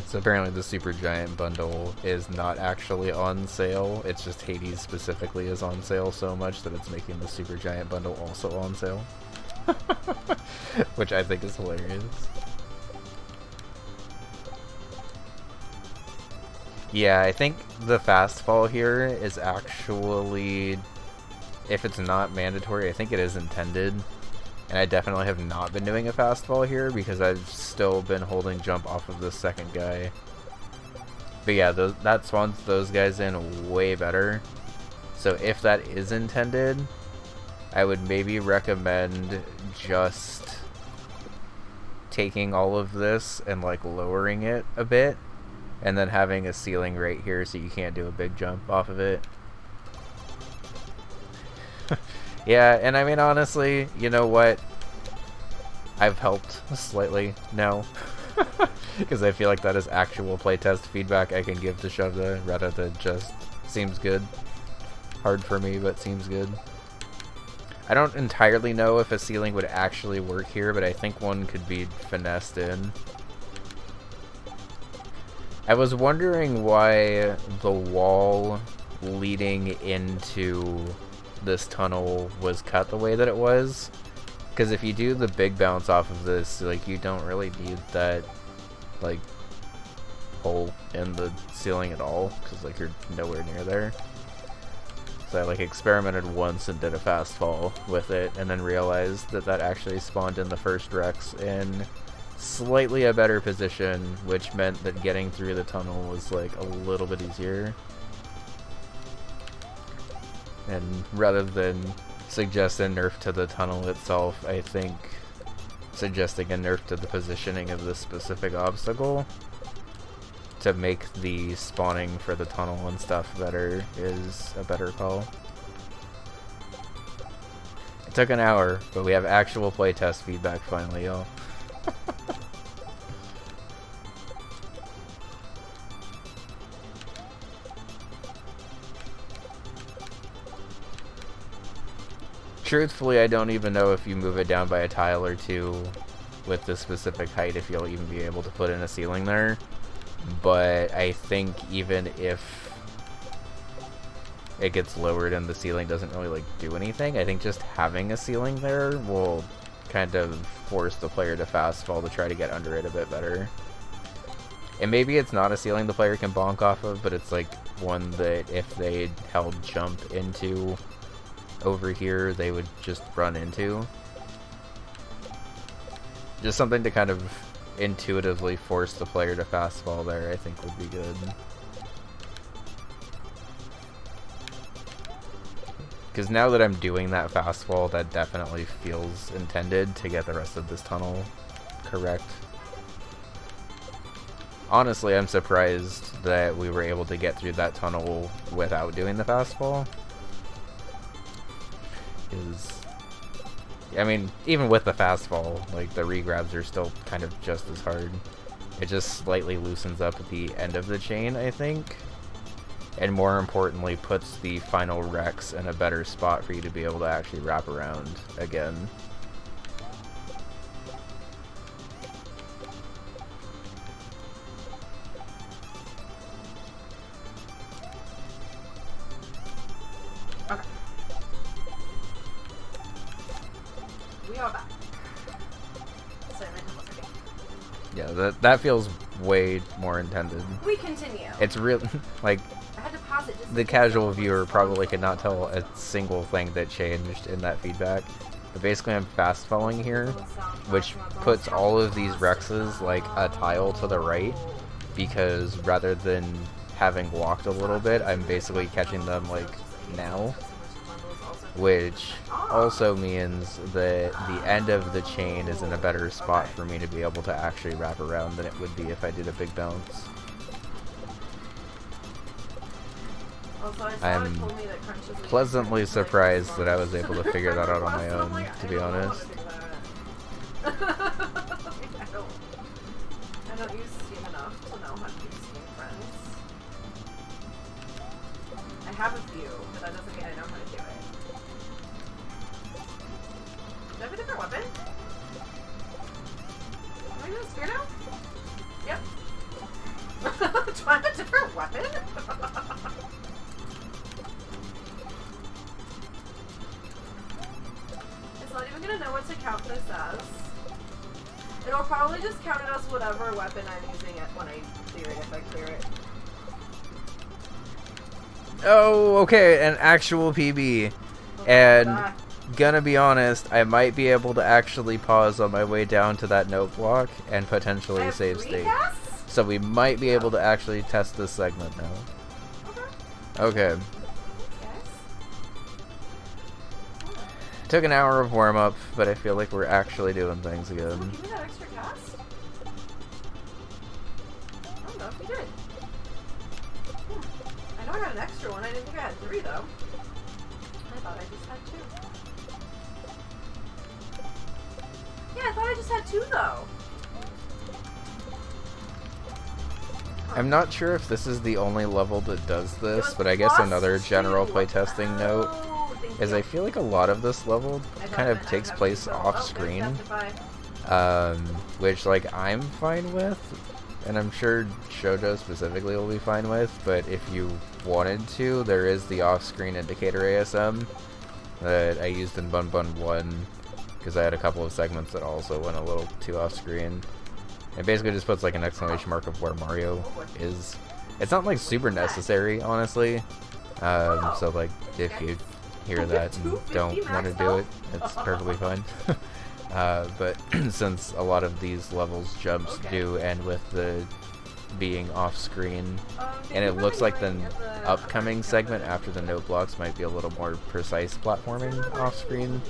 So apparently the Super Giant bundle is not actually on sale, it's just Hades specifically is on sale so much that it's making the Super Giant bundle also on sale. Which I think is hilarious. Yeah, I think the fast fall here is actually, if it's not mandatory, I think it is intended. And I definitely have not been doing a fast fall here because I've still been holding jump off of the second guy. But yeah, that spawns those guys in way better. So if that is intended, I would maybe recommend just taking all of this and like lowering it a bit, and then having a ceiling right here so you can't do a big jump off of it. Yeah, and I mean, honestly, you know what? I've helped slightly now. Because I feel like that is actual playtest feedback I can give to Shovda, rather than just seems good. Hard for me, but seems good. I don't entirely know if a ceiling would actually work here, but I think one could be finessed in. I was wondering why the wall leading into this tunnel was cut the way that it was. Because if you do the big bounce off of this, like, you don't really need that, like, hole in the ceiling at all, because, like, you're nowhere near there. So I, like, experimented once and did a fast fall with it, and then realized that that actually spawned in the first Rex in slightly a better position, which meant that getting through the tunnel was, like, a little bit easier. And rather than suggest a nerf to the tunnel itself, I think suggesting a nerf to the positioning of this specific obstacle to make the spawning for the tunnel and stuff better is a better call. It took an hour, but we have actual playtest feedback finally, y'all. Truthfully, I don't even know if you move it down by a tile or two with this specific height if you'll even be able to put in a ceiling there. But I think even if it gets lowered and the ceiling doesn't really, like, do anything, I think just having a ceiling there will kind of force the player to fast fall to try to get under it a bit better. And maybe it's not a ceiling the player can bonk off of, but it's, like, one that if they held jump into over here, they would just run into. Just something to kind of intuitively force the player to fast fall there, I think would be good. Because now that I'm doing that fast fall, that definitely feels intended to get the rest of this tunnel correct. Honestly, I'm surprised that we were able to get through that tunnel without doing the fast fall. I mean, even with the fast fall, like, the regrabs are still kind of just as hard. It just slightly loosens up at the end of the chain, I think. And more importantly, puts the final Rex in a better spot for you to be able to actually wrap around again. Okay. We are back. Yeah, that feels way more intended. We continue. It's real, like, I had to pause it just the casual viewer probably could not tell a single thing that changed in that feedback. But basically I'm fast falling here, which puts all of these Rexes like a tile to the right, because rather than having walked a little bit, I'm basically catching them like now. Which also means that the end of the chain is in a better spot for me to be able to actually wrap around than it would be if I did a big bounce. I'm pleasantly surprised that I was able to figure that out on my own, to be honest. I don't use Steam enough to know how to use Steam Friends. I have a few, but that doesn't mean I know how to do it. Do I have a different weapon? Am I using a spear now? Yep. Do I have a different weapon? It's not even gonna know what to count this as. It'll probably just count it as whatever weapon I'm using it when I clear it, if I clear it. Oh, okay, an actual PB. And gonna be honest, I might be able to actually pause on my way down to that note block and potentially save state. So we might be able to actually test this segment now. Okay. Took an hour of warm-up, but I feel like we're actually doing things again. Someone give me that extra cast? I don't know if you did. I know I got an extra one. I didn't think I had 3, though. I thought I just had 2. Yeah, I thought I just had 2, though. I'm not sure if this is the only level that does this, but I guess another general playtesting note Thank is you. I feel like a lot of this level kind of takes place off screen, which like I'm fine with, and I'm sure Shoujo specifically will be fine with. But if you wanted to, there is the off-screen indicator ASM that I used in Bun Bun 1 because I had a couple of segments that also went a little too off-screen. It basically just puts like an exclamation mark of where Mario is. It's not like super necessary, honestly. So like if you hear that and don't want to do it, it's perfectly fine. But since a lot of these levels jumps do end with the being off screen, and it looks like the upcoming segment after the note blocks might be a little more precise platforming off screen.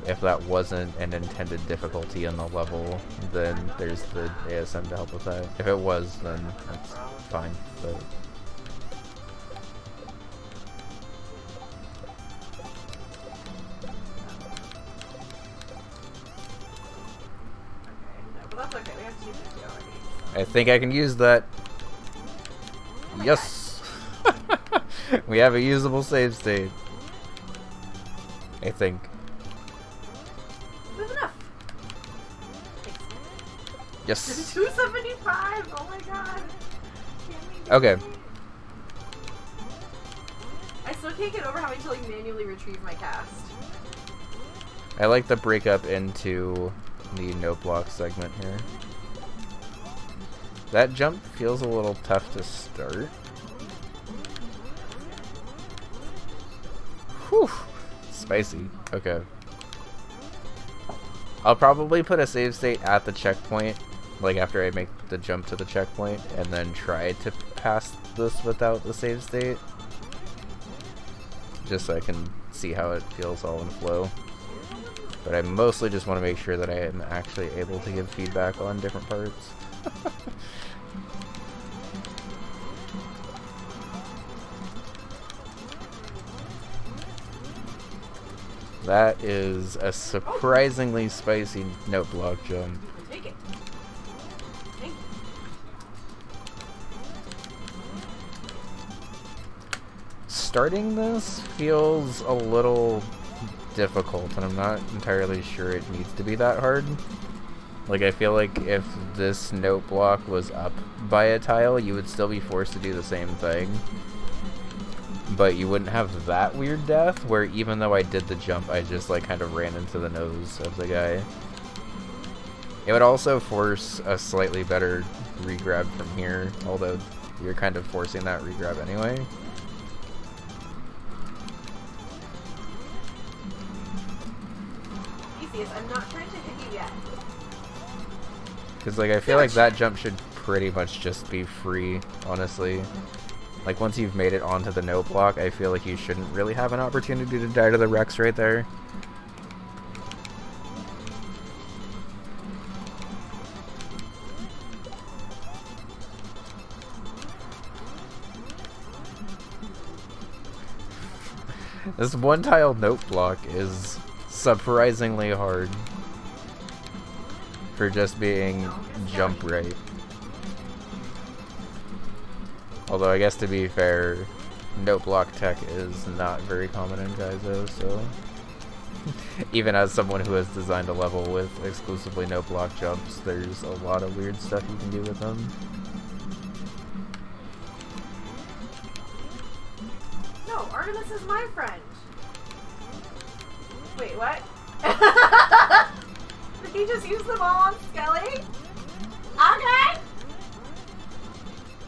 If that wasn't an intended difficulty in the level, then there's the ASM to help with that. If it was, then that's fine. But that's okay. We have 250 already. I think I can use that. Yes! We have a usable save state. I think. That's enough. Yes. 275. Oh my god. Okay. I still can't get over having to like manually retrieve my cast. I like the breakup into the note block segment here. That jump feels a little tough to start. Whew. Spicy. Okay. I'll probably put a save state at the checkpoint, like after I make the jump to the checkpoint, and then try to pass this without the save state. Just so I can see how it feels all in flow. But I mostly just want to make sure that I am actually able to give feedback on different parts. That is a surprisingly spicy note block jump. Take it. Thank you. Starting this feels a little difficult, and I'm not entirely sure it needs to be that hard. Like, I feel like if this note block was up by a tile, you would still be forced to do the same thing. But you wouldn't have that weird death, where even though I did the jump, I just, like, kind of ran into the nose of the guy. It would also force a slightly better regrab from here, although you're kind of forcing that regrab anyway. I'm not trying to hit you yet. Because, like, I feel like that jump should pretty much just be free, honestly. Like, once you've made it onto the note block, I feel like you shouldn't really have an opportunity to die to the Rex right there. This one-tile note block is surprisingly hard for just being jump right. Although I guess to be fair, note block tech is not very common in Gaizo, so even as someone who has designed a level with exclusively note block jumps, there's a lot of weird stuff you can do with them. No, Artemis is my friend. Wait, what? Did he just use them all on Skelly? Okay.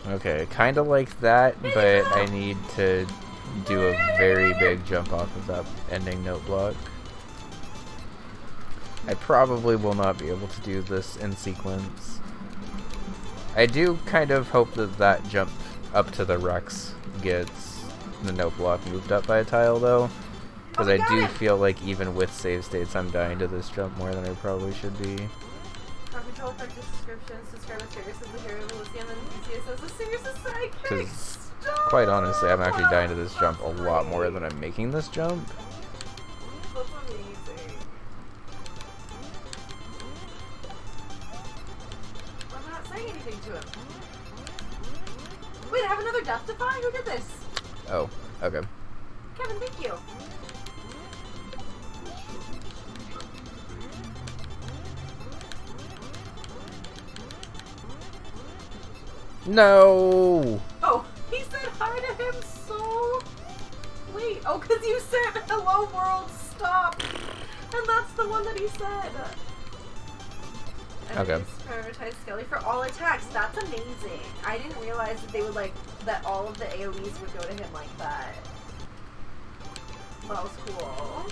Okay, kind of like that, but I need to do a very big jump off of that ending note block. I probably will not be able to do this in sequence. I do kind of hope that that jump up to the Rex gets the note block moved up by a tile, though. Because I do feel like even with save states, I'm dying to this jump more than I probably should be. Control effective descriptions, describe a Sirius as the hero of Lucian, and Theseus as a Sirius sidekick. Because, quite honestly, I'm actually dying to this jump a lot more than I'm making this jump. That's amazing. I'm not saying anything to him. Wait, I have another Death Defy? Who did this? Oh, okay. Kevin, thank you. No! Oh, he said hi to him, so... Wait, oh, because you said, hello world, stop. And that's the one that he said. And Okay. prioritize Skelly for all attacks. That's amazing. I didn't realize that they would like, that all of the AoEs would go to him like that. That was cool.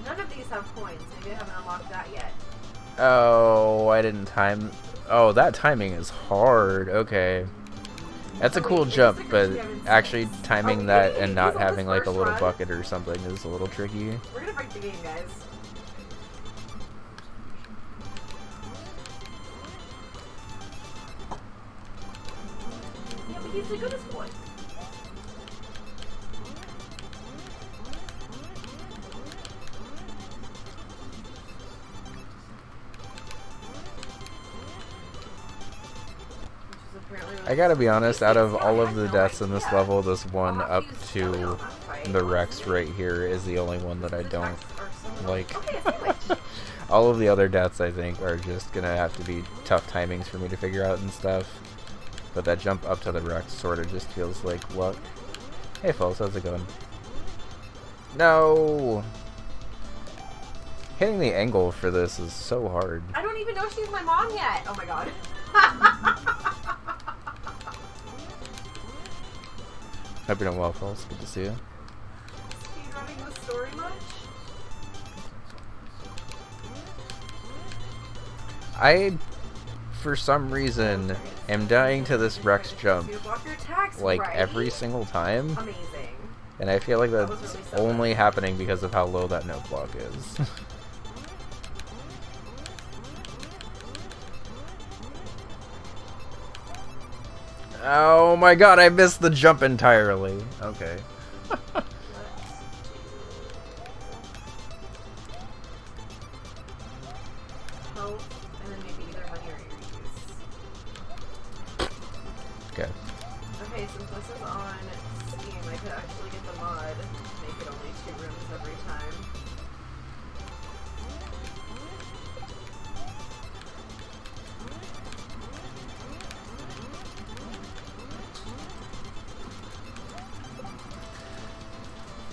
None of these have coins. Maybe I haven't unlocked that yet. Oh, I didn't time... Oh, that timing is hard. Okay. That's a cool jump, but actually timing that and not having like a little bucket or something is a little tricky. We're gonna break the game, guys. Yeah, but he's the goodest boy. I gotta be honest, out of all of the deaths in this level, this one up to the Rex right here is the only one that I don't like. All of the other deaths, I think, are just gonna have to be tough timings for me to figure out and stuff. But that jump up to the Rex sort of just feels like, what? Hey folks, how's it going? No! Hitting the angle for this is so hard. I don't even know she's my mom yet! Oh my god. Hope you're doing well, folks. Good to see you. She's running the story much? I, for some reason, am dying to this Rex jump like every single time. Amazing. And I feel like that's only happening because of how low that note block is. Oh my god, I missed the jump entirely. Okay. Okay. Okay, since this is on Steam, I could actually get the mod to make it only 2 rooms every time.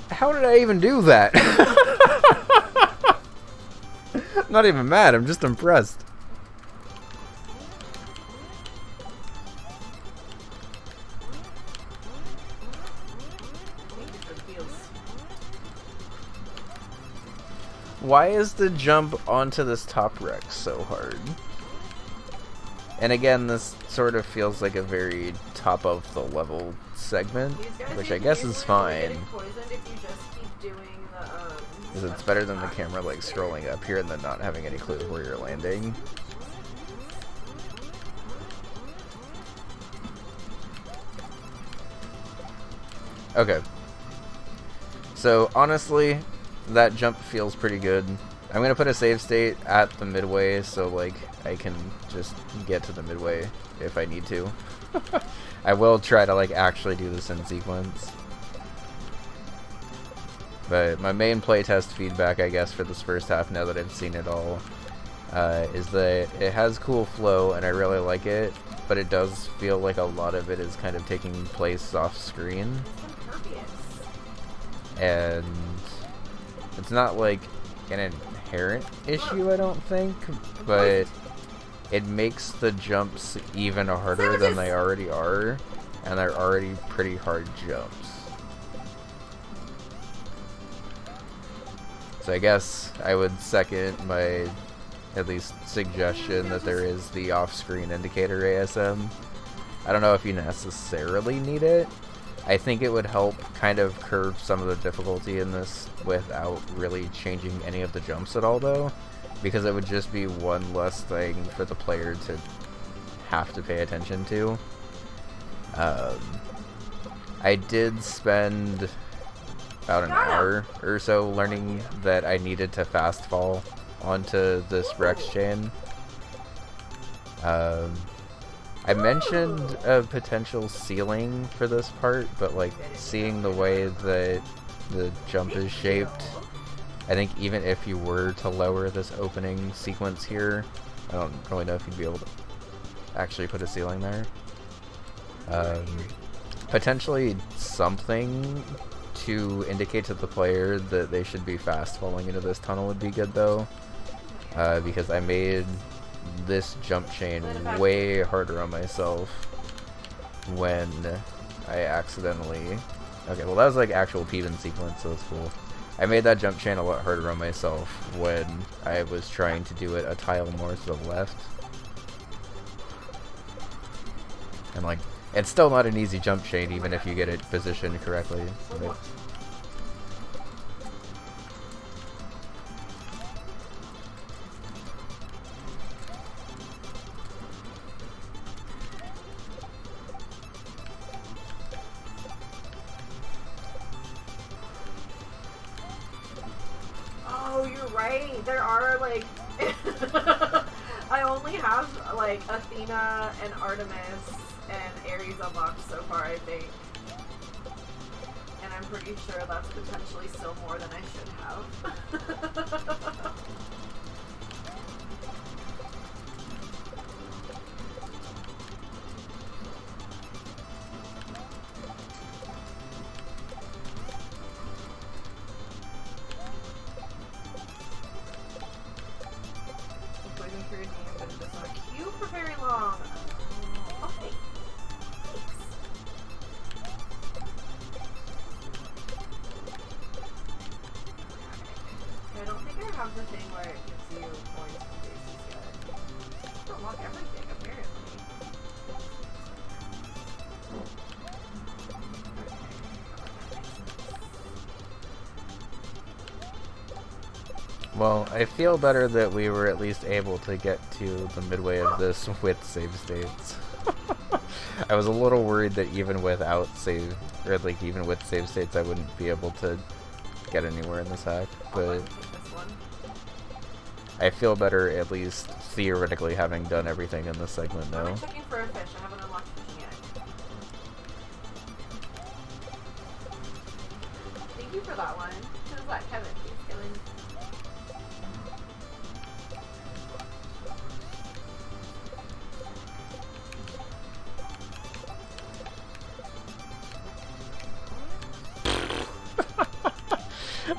How did I even do that? I'm not even mad, I'm just impressed. Why is the jump onto this top Rex so hard? And again, this sort of feels like a very top of the level segment, which I guess is fine. Because it's better than the camera like scrolling up here and then not having any clue where you're landing. Okay. So honestly, that jump feels pretty good. I'm gonna put a save state at the midway so like I can just get to the midway if I need to. I will try to like actually do this in sequence. But my main playtest feedback, I guess, for this first half, now that I've seen it all, is that it has cool flow and I really like it, but it does feel like a lot of it is kind of taking place off screen. And it's not like an inherent issue, I don't think, but it makes the jumps even harder than they already are, and they're already pretty hard jumps. So I guess I would second my, at least, suggestion that there is the off-screen indicator ASM. I don't know if you necessarily need it. I think it would help kind of curb some of the difficulty in this without really changing any of the jumps at all, though, because it would just be one less thing for the player to have to pay attention to. I did spend about an hour or so learning that I needed to fast fall onto this Rex chain. I mentioned a potential ceiling for this part, but like seeing the way that the jump is shaped, I think even if you were to lower this opening sequence here, I don't really know if you'd be able to actually put a ceiling there. Potentially something to indicate to the player that they should be fast falling into this tunnel would be good though, because I made this jump chain way harder on myself when I accidentally... Okay, well that was like actual peven sequence, so it's cool. I made that jump chain a lot harder on myself when I was trying to do it a tile more to the left. And like, it's still not an easy jump chain even if you get it positioned correctly. Right? Oh, you're right. There are like I only have like Athena and Artemis and Ares unlocked so far, I think. And I'm pretty sure that's potentially still more than I should have. Waiting for your name, but it does not queue for very long. Okay. Thanks. I don't think I have the thing where it gives you points for bases yet. I can unlock everything, apparently. Well, I feel better that we were at least able to get to the midway of this with save states. I was a little worried that even without save, or like even with save states, I wouldn't be able to get anywhere in this hack, but I feel better at least theoretically having done everything in this segment now. I'm checking for a fish. I haven't unlocked fishing yet. Thank you for that one. Who's that? Kevin. Thanks, Kevin.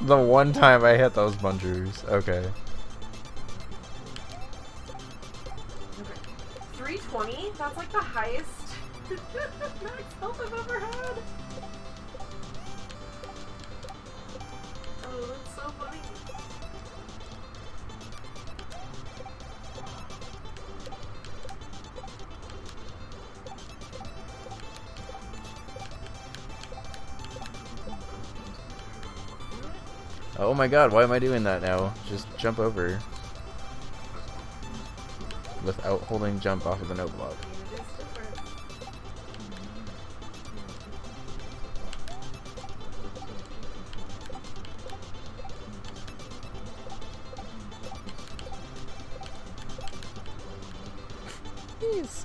The one time I hit those bungers. Okay. 320? That's like the highest max health I've ever had. Oh, that's so funny. Oh my god, why am I doing that now? Just jump over. Without holding jump off of the note block. It is different. Yes.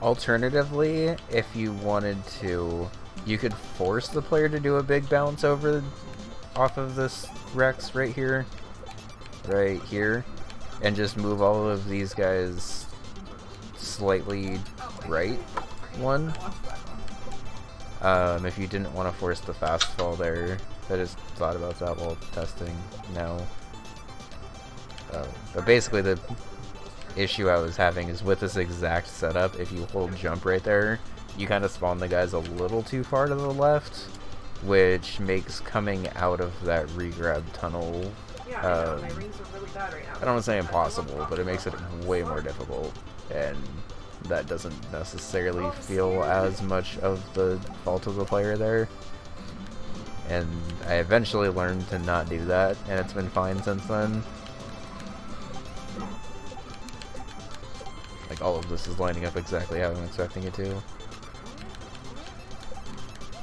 Alternatively, if you wanted to, you could force the player to do a big bounce over off of this Rex right here, and just move all of these guys slightly right one. If you didn't want to force the fast fall there, I just thought about that while testing now. But basically the issue I was having is with this exact setup, if you hold jump right there, you kind of spawn the guys a little too far to the left, which makes coming out of that regrab tunnel, Yeah, I know. My rings are really bad right now. I don't want to say impossible, but it makes it way more difficult, and that doesn't necessarily feel as much of the fault of the player there. And I eventually learned to not do that, and it's been fine since then. Like, all of this is lining up exactly how I'm expecting it to.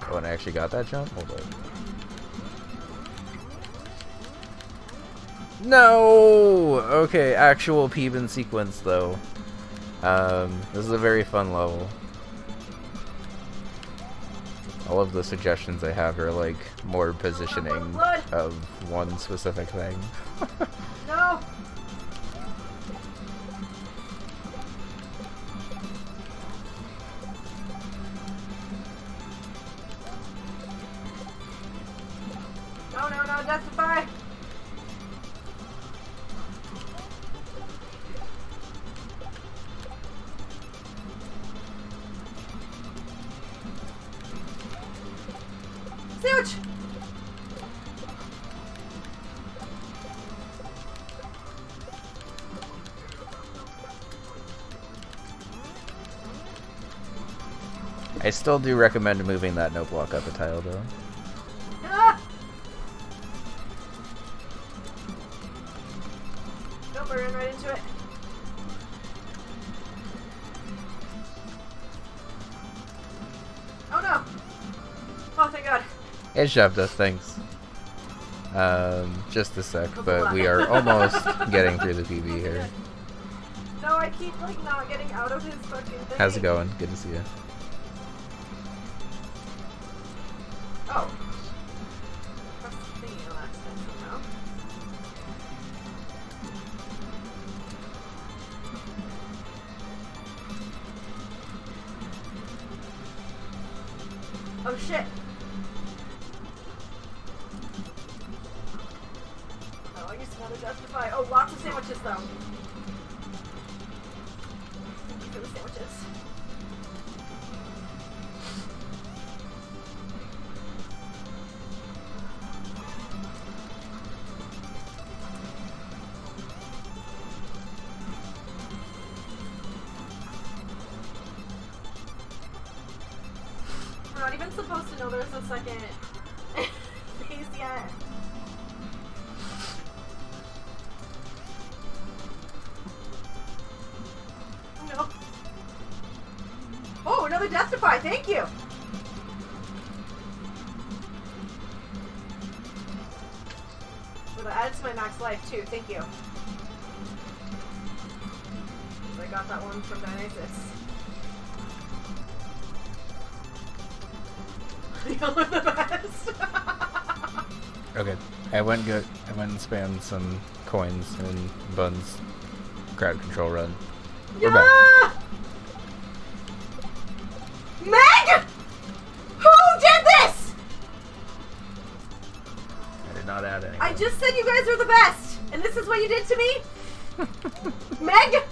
Oh, and I actually got that jump? Hold up. No! Okay, actual Peeben sequence, though. This is a very fun level. All of the suggestions I have are, like, more positioning of one specific thing. No! No, no, no, justify! Sandwich! I still do recommend moving that note block up a tile, though. Ah! Nope, we're in right into it. Oh no! Oh, thank God. It shoved us, thanks. Just a sec, but we are almost getting through the PB here. No, I keep, like, not getting out of his fucking thing. How's it going? Good to see you. Oh. Press the thingy on accident somehow. Oh shit. Oh, I used to know to justify. Oh, lots of sandwiches though. Thank you for the sandwiches. We're not even supposed to know there's a second phase yet. No. Oh, another Deathify, thank you! But I added to my max life too, thank you. I got that one from Dionysus. Y'all are the best. Okay, I went and spammed some coins and Bun's crowd control run. We're back. Meg! Who did this? I did not add any. I just said you guys are the best, and this is what you did to me? Meg?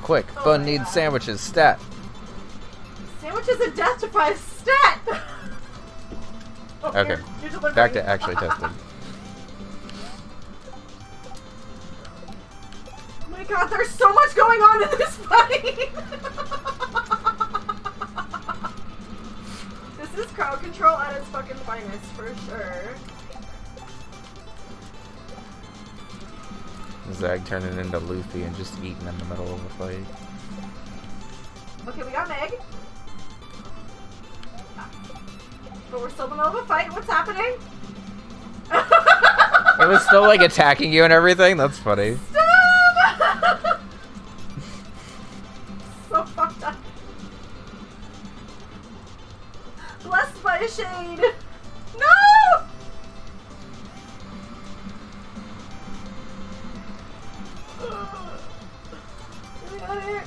Quick, Oh Bun my needs God. sandwiches, stat. Sandwiches and Deathify stat! Oh, Okay, you're delivering. back to actually testing. Oh my God, there's so much going on in this fight! This is crowd control at its fucking finest, for sure. Zag turning into Luffy and just eating in the middle of a fight. Okay, we got Meg. But we're still in the middle of a fight. What's happening? It was still like attacking you and everything? That's funny. Stop! So fucked up. Blessed by a shade. No! Get me out of here.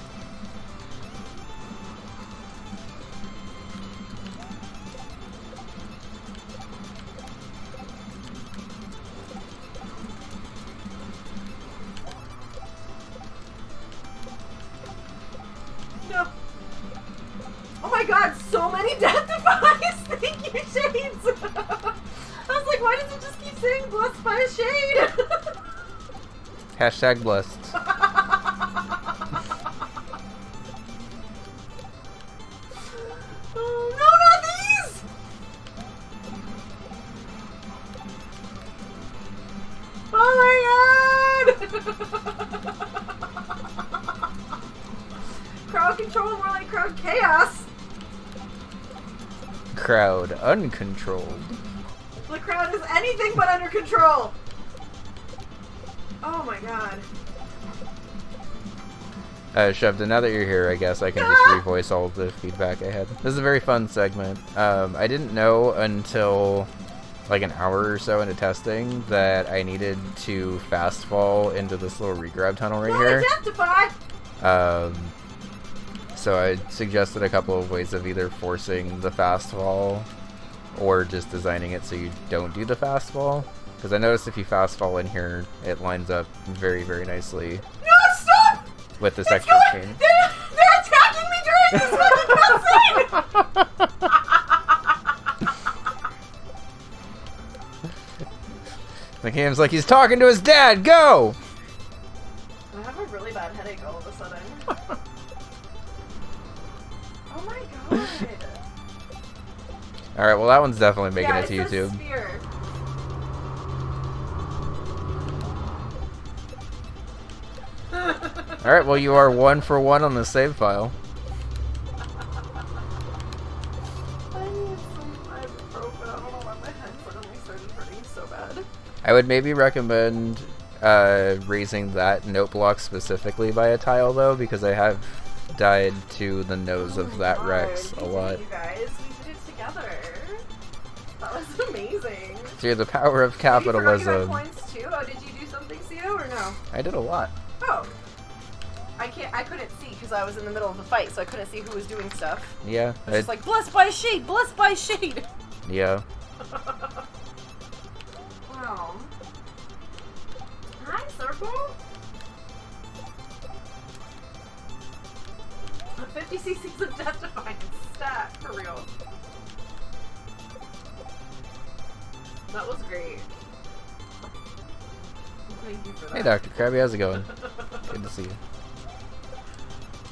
No. Oh my God, so many death defies! Thank you, Shades! I was like, why does it just keep saying blessed by a shade? Hashtag blessed. Oh, no, not these! Oh my god! Crowd control, more like crowd chaos. Crowd uncontrolled. The crowd is anything but under control. Oh my god. Shovda, now that you're here, I guess I can just revoice all of the feedback I had. This is a very fun segment. I didn't know until like an hour or so into testing that I needed to fast fall into this little regrab tunnel right here. So I suggested a couple of ways of either forcing the fast fall or just designing it so you don't do the fast fall. Because I noticed if you fast fall in here, it lines up very, very nicely. No, stop! With this extra chain. They're attacking me during this fucking cutscene! The game's like, he's talking to his dad, go! I have a really bad headache all of a sudden. Oh my god. Alright, well that one's definitely making it to it's YouTube. A sphere. Alright, well you are 1 for 1 on the save file. I need some ibuprofen. I don't know why my head suddenly started hurting so bad. I would maybe recommend raising that note block specifically by a tile though, because I have died to the nose of that Rex a lot. You guys, we did it together. That was amazing. Through the power of capitalism. Did you points too? Oh, did you do something, Cito, or no? I did a lot. Oh. I couldn't see because I was in the middle of the fight, so I couldn't see who was doing stuff. Yeah. It's just like, blessed by shade, blessed by shade. Yeah. Wow. Hi, Circle. 50 cc's of death defying stat, for real. That was great. Thank you for that. Hey Dr. Krabby, how's it going? Good to see you.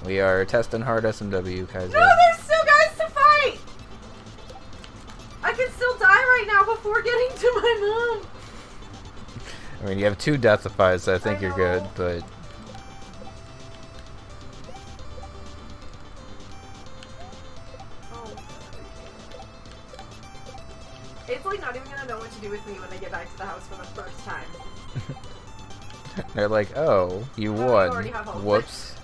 We are testing hard SMW, Kaiser. No, there's still guys to fight! I could still die right now before getting to my mom! I mean, you have 2 deathifies, so I think you're good, but... Oh, it's like not even gonna know what to do with me when I get back to the house for the first time. They're like, oh, you Oh, won. you already have all Whoops.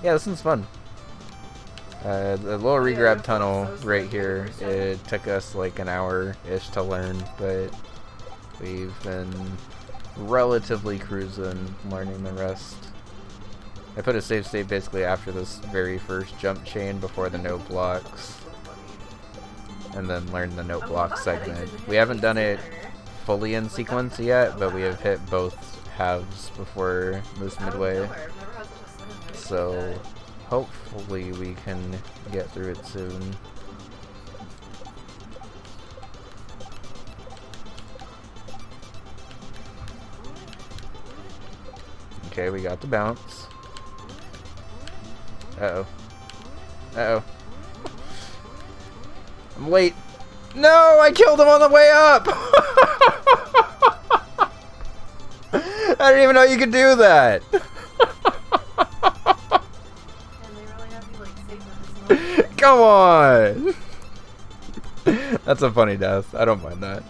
Yeah, this one's fun. The little regrab tunnel right here, it took us like an hour-ish to learn, but we've been relatively cruising, learning the rest. I put a save state basically after this very first jump chain before the note blocks, and then learned the note block segment. We haven't done it fully in sequence yet, but we have hit both halves before this midway. So hopefully we can get through it soon. Okay, we got the bounce. Uh-oh. Uh-oh. I'm late. No, I killed him on the way up! I didn't even know you could do that! Come on! That's a funny death. I don't mind that.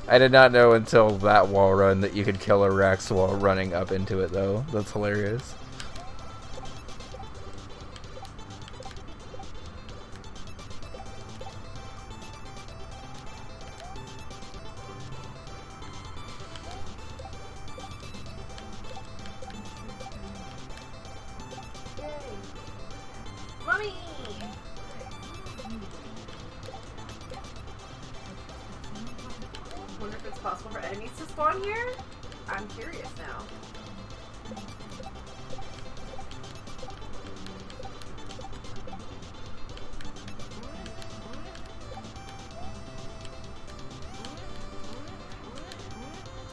I did not know until that wall run that you could kill a Rex while running up into it, though. That's hilarious. Mommy! Wonder if it's possible for enemies to spawn here? I'm curious now.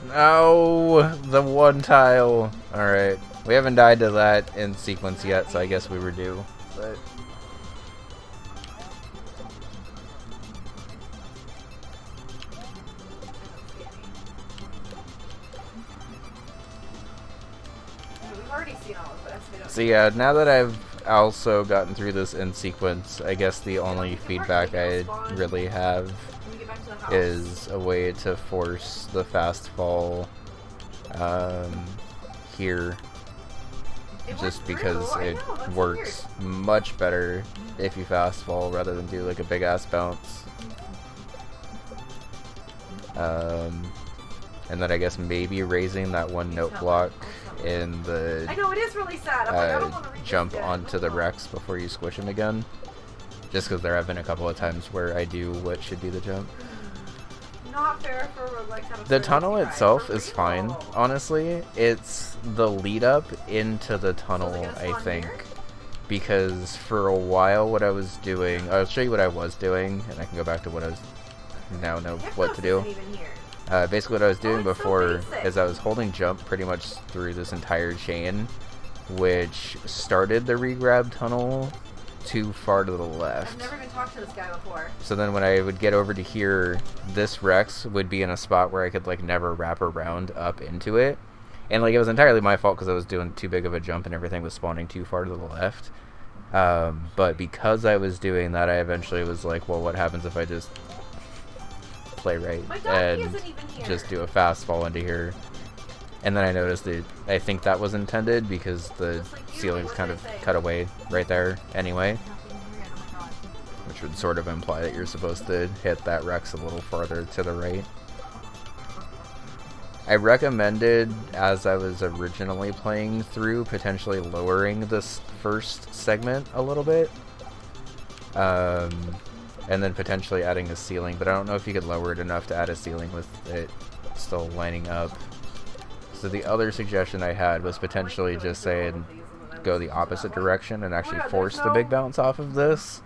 No, the one tile. Alright. We haven't died to that in sequence yet, so I guess we were due. But We've already seen all of this. so yeah, now that I've also gotten through this in sequence, I guess the only feedback I really have is a way to force the fast fall here, just because it works much better if you fast fall rather than do like a big ass bounce. And then I guess maybe raising that one note block in the I know it is really sad. I don't want to jump onto the Rex before you squish him again, just because there have been a couple of times where I do what should be the jump. Not fair for like kind of the tunnel itself is fine, honestly. It's the lead up into the tunnel, I think, because for a while what I was doing, I'll show you what I was doing, and I can go back to what I was now know what to do. Basically what I was doing before is I was holding jump pretty much through this entire chain, which started the regrab tunnel too far to the left. I've never even talked to this guy before. So then when I would get over to here, this Rex would be in a spot where I could like never wrap around up into it. And like it was entirely my fault because I was doing too big of a jump and everything was spawning too far to the left. But because I was doing that, I eventually was like, well, what happens if I just play right and just do a fast fall into here? And then I noticed that I think that was intended because the ceiling's kind of cut away right there anyway, which would sort of imply that you're supposed to hit that Rex a little farther to the right. I recommended, as I was originally playing through, potentially lowering this first segment a little bit, and then potentially adding a ceiling, but I don't know if you could lower it enough to add a ceiling with it still lining up. So the other suggestion I had was potentially just saying go the opposite direction and actually force the big bounce off of this,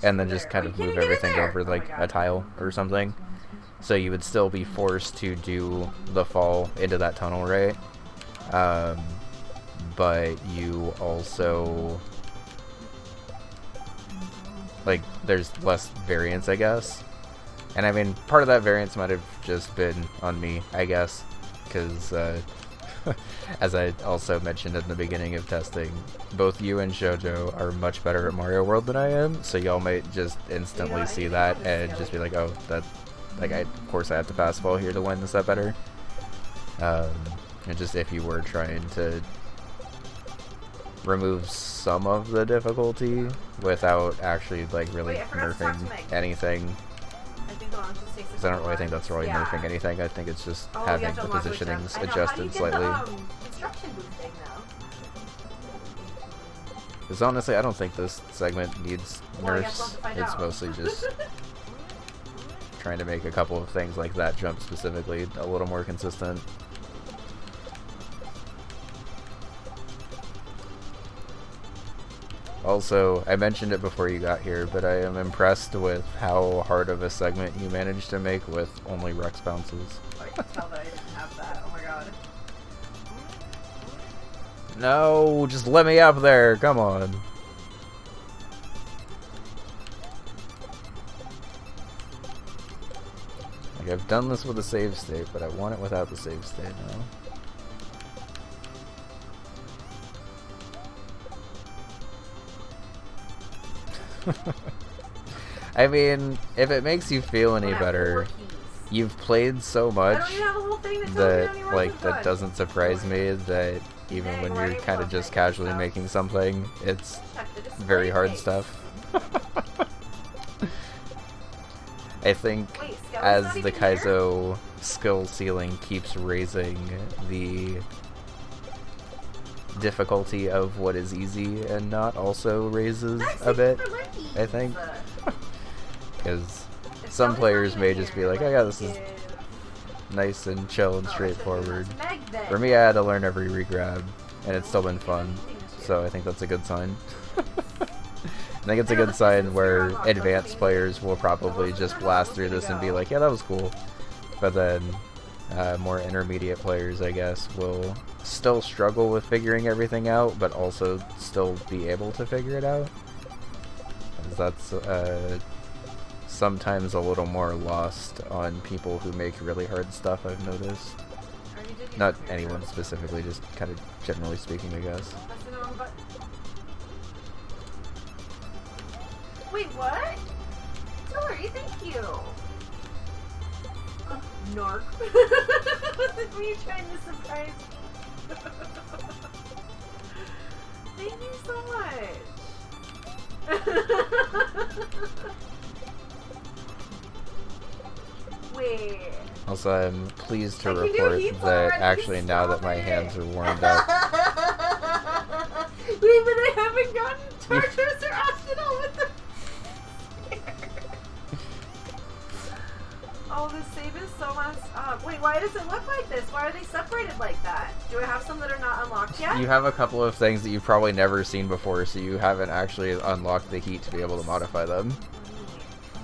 and then just kind of move everything over like a tile or something. So you would still be forced to do the fall into that tunnel, right? But you also, like, there's less variance, I guess. And I mean, part of that variance might have just been on me, I guess, because as I also mentioned in the beginning of testing, both you and Shoujo are much better at Mario World than I am, so y'all might just instantly see that and just be like, oh, that, like, of course I have to fast fall here to win, is that better? And just if you were trying to remove some of the difficulty without actually, like, really nerfing anything. Because I don't really think that's really nerfing anything. I think it's just having the positionings adjusted slightly. Because honestly, I don't think this segment needs nerfs. It's mostly just trying to make a couple of things like that jump specifically a little more consistent. Also, I mentioned it before you got here, but I am impressed with how hard of a segment you managed to make with only Rex bounces. I can tell that I didn't have that. Oh my god. No, just let me up there. Come on. Like, I've done this with a save state, but I want it without the save state now. I mean, if it makes you feel any better, you've played so much that, like, that doesn't surprise me that even when you're kind of just casually making something, it's very hard stuff. I think as the Kaizo skill ceiling keeps raising, the difficulty of what is easy and not also raises a bit, I think. Because some players may just be like, oh yeah, this is nice and chill and straightforward. For me, I had to learn every regrab, and it's still been fun, so I think that's a good sign. I think it's a good sign where advanced players will probably just blast through this and be like, yeah, that was cool. But then more intermediate players, I guess, will still struggle with figuring everything out, but also still be able to figure it out. 'Cause that's sometimes a little more lost on people who make really hard stuff, I've noticed. Not anyone specifically, just kind of generally speaking, I guess. That's the wrong button. Wait, what? Hillary, thank you. Narc. Were you trying to surprise me? Thank you so much. Wait. Also, I'm pleased to report that actually now that my hands are warmed up. Wait, but I haven't gotten Tartarus or Optional with the... Oh, this save is so messed up. Wait, why does it look like this? Why are they separated like that? Do I have some that are not unlocked yet? You have a couple of things that you've probably never seen before, so you haven't actually unlocked the heat to be able to modify them.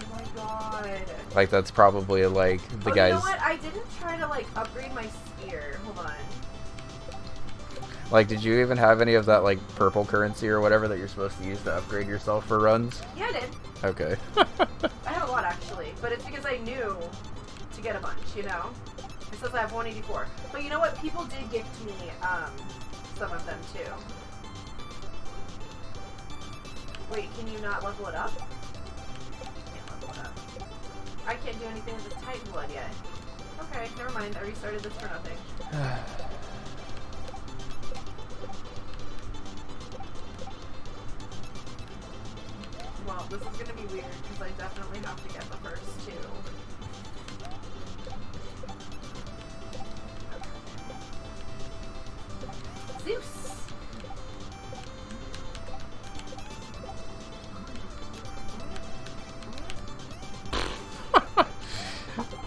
Oh my god. Like, that's probably, like, the guys... You know what? I didn't try to, like, upgrade my spear. Hold on. Like, did you even have any of that, like, purple currency or whatever that you're supposed to use to upgrade yourself for runs? Yeah, I did. Okay. I have a lot, actually. But it's because I knew to get a bunch, you know? It says I have 184. But you know what? People did gift me, some of them, too. Wait, can you not level it up? You can't level it up. I can't do anything with this Titan blood yet. Okay, never mind. I restarted this for nothing. Well, this is gonna be weird because I definitely have to get the first two. Zeus!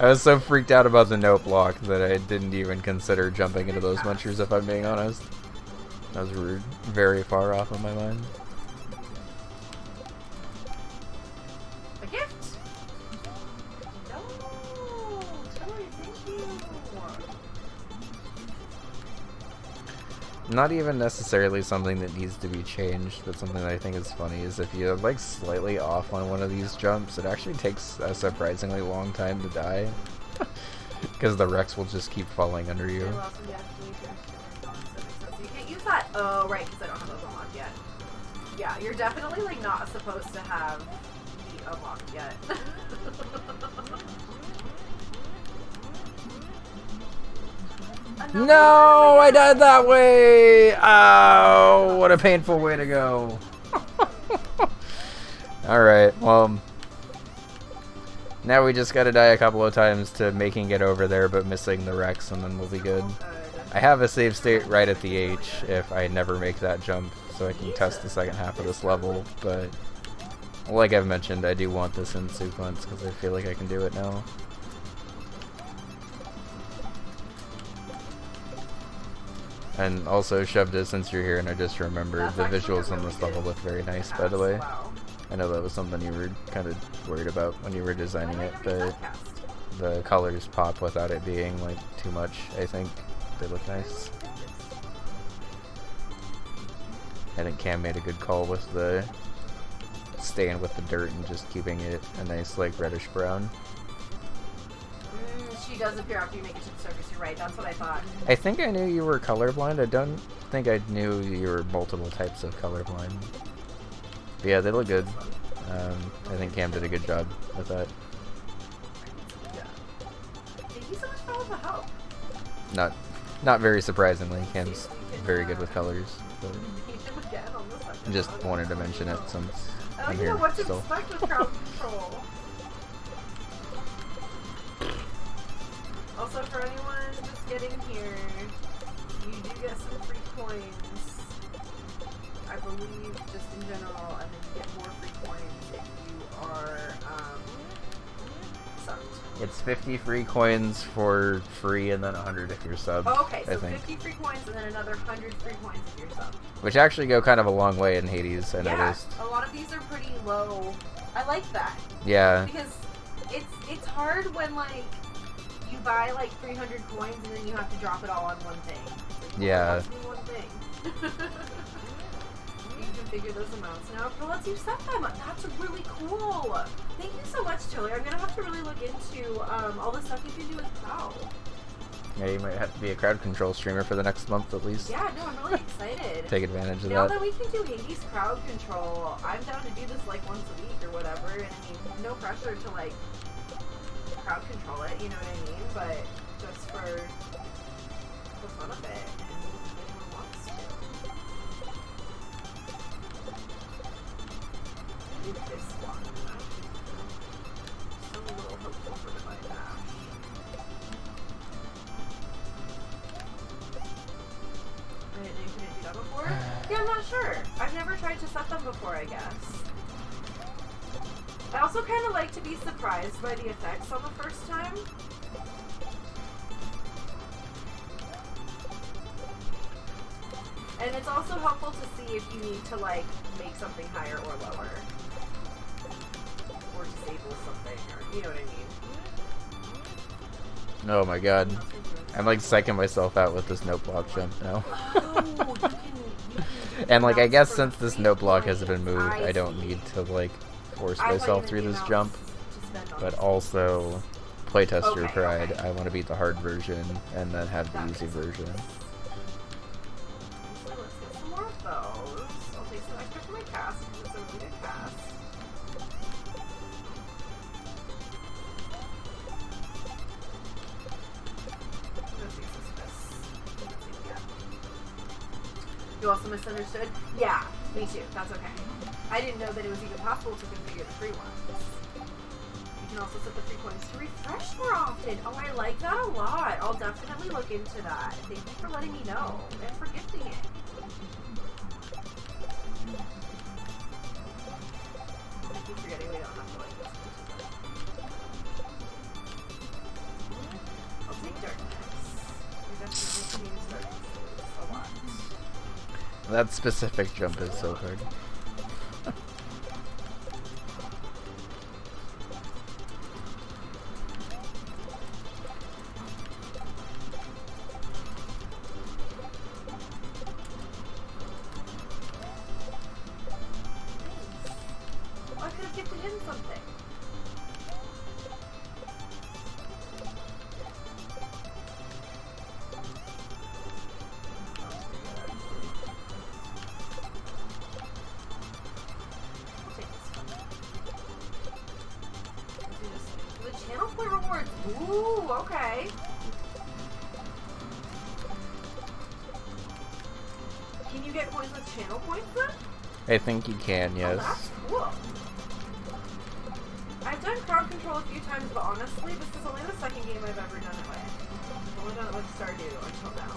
I was so freaked out about the note block that I didn't even consider jumping into those munchers, if I'm being honest. That was rude. Very far off of my mind. A gift! No! Tilly, thank you! Not even necessarily something that needs to be changed, but something that I think is funny is if you're like slightly off on one of these jumps, it actually takes a surprisingly long time to die. Because the wrecks will just keep falling under you. You can't use that. Oh, right, because I don't have those unlocked yet. Yeah, you're definitely like not supposed to have the unlocked yet. No, I died that way! Oh, what a painful way to go. Alright, well, now we just gotta die a couple of times to making it over there, but missing the wrecks, and then we'll be good. I have a save state right at the H if I never make that jump, so I can test the second half of this level, but like I've mentioned, I do want this in sequence because I feel like I can do it now. And also, Shovda, since you're here and I just remembered, the visuals on this level look very nice, by the way. Wow. I know that was something you were kind of worried about when you were designing it, but the colors pop without it being, like, too much, I think. They look nice. I think Cam made a good call with the staying with the dirt and just keeping it a nice, like, reddish brown. She does appear after you make it to the surface, you're right, that's what I thought. I think I knew you were colorblind. I don't think I knew you were multiple types of colorblind. But yeah, they look good. I think Cam did a good job with that. Yeah. Thank you so much for all the help. Not very surprisingly, Cam's very good with colors. But I just wanted to mention it since I'm here I don't know what to still. expect with crowd control. Also, for anyone just getting here, you do get some free coins, I believe, just in general, and then you get more free coins if you are subbed. It's 50 free coins for free and then 100 if you're subbed. Oh, okay, so I think. 50 free coins and then another 100 free coins if you're subbed. Which actually go kind of a long way in Hades, I noticed. A lot of these are pretty low. I like that. Yeah. Because it's hard when, like, you buy like 300 coins and then you have to drop it all on one thing. Yeah. One thing. You can figure those amounts now. It lets you set them. That's really cool. Thank you so much, Tiller. I'm gonna have to really look into all the stuff you can do with Pow. Yeah, you might have to be a crowd control streamer for the next month at least. Yeah, no, I'm really excited. Take advantage of now that. Now that we can do Hades crowd control, I'm down to do this like once a week or whatever. And I mean, no pressure to like crowd control it, you know what I mean? But just for the fun of it, and if anyone wants to. Do this one. Still a little hopeful for Divine Dash. You couldn't do that before? Yeah, I'm not sure. I've never tried to set them before, I guess. I also kind of like to be surprised by the effects on the first time. And it's also helpful to see if you need to, like, make something higher or lower. Or disable something, or, you know what I mean? Oh my god. I'm like psyching myself out with this note block jump now. Oh, you can And like I guess since this note block has been moved, I don't need to like force myself through this jump. But also, playtester pride, I want to beat the hard version and then have the easy version. So let's get some more of those. I'll take some extra for my cast, because it's a really good cast. You also misunderstood? Yeah, me too. That's okay. I didn't know that it was even possible to configure the free ones. You can also set the free coins to refresh more often. Oh, I like that a lot. I'll definitely look into that. Thank you for letting me know and for gifting it. I keep forgetting we don't have to like listen to that. I'll take darkness. We definitely can use darkness a lot. That specific jump is so hard. I could have gifted him something. I'll take this one. Let's do this. The channel point rewards. Ooh, okay. Can you get coins with channel points then? I think you can, yes. Oh, that's cool. I've done crowd control a few times, but honestly, this is only the second game I've ever done it with. I've only done it with Stardew until now.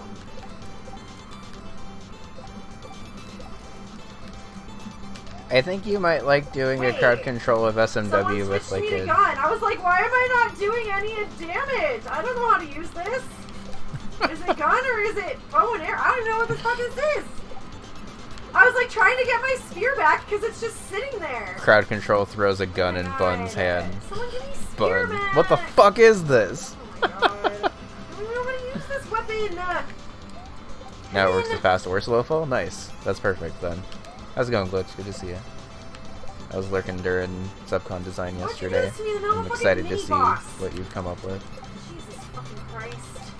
I think you might like doing a crowd control of SMW with like a gun. I was like, why am I not doing any damage? I don't know how to use this. Is it gun or is it bow and arrow? I don't know what the fuck is this. I was like trying to get my spear back because it's just sitting there. Crowd control throws a gun in Bun's hand. Someone give me spear Bun. back. What the fuck is this? Oh my god. I don't know how to use this weapon. Now it works as fast or slow fall? Nice. That's perfect then. How's it going, Glitch? Good to see you. I was lurking during Subcon design yesterday. I'm excited to see what you've come up with. Jesus fucking Christ.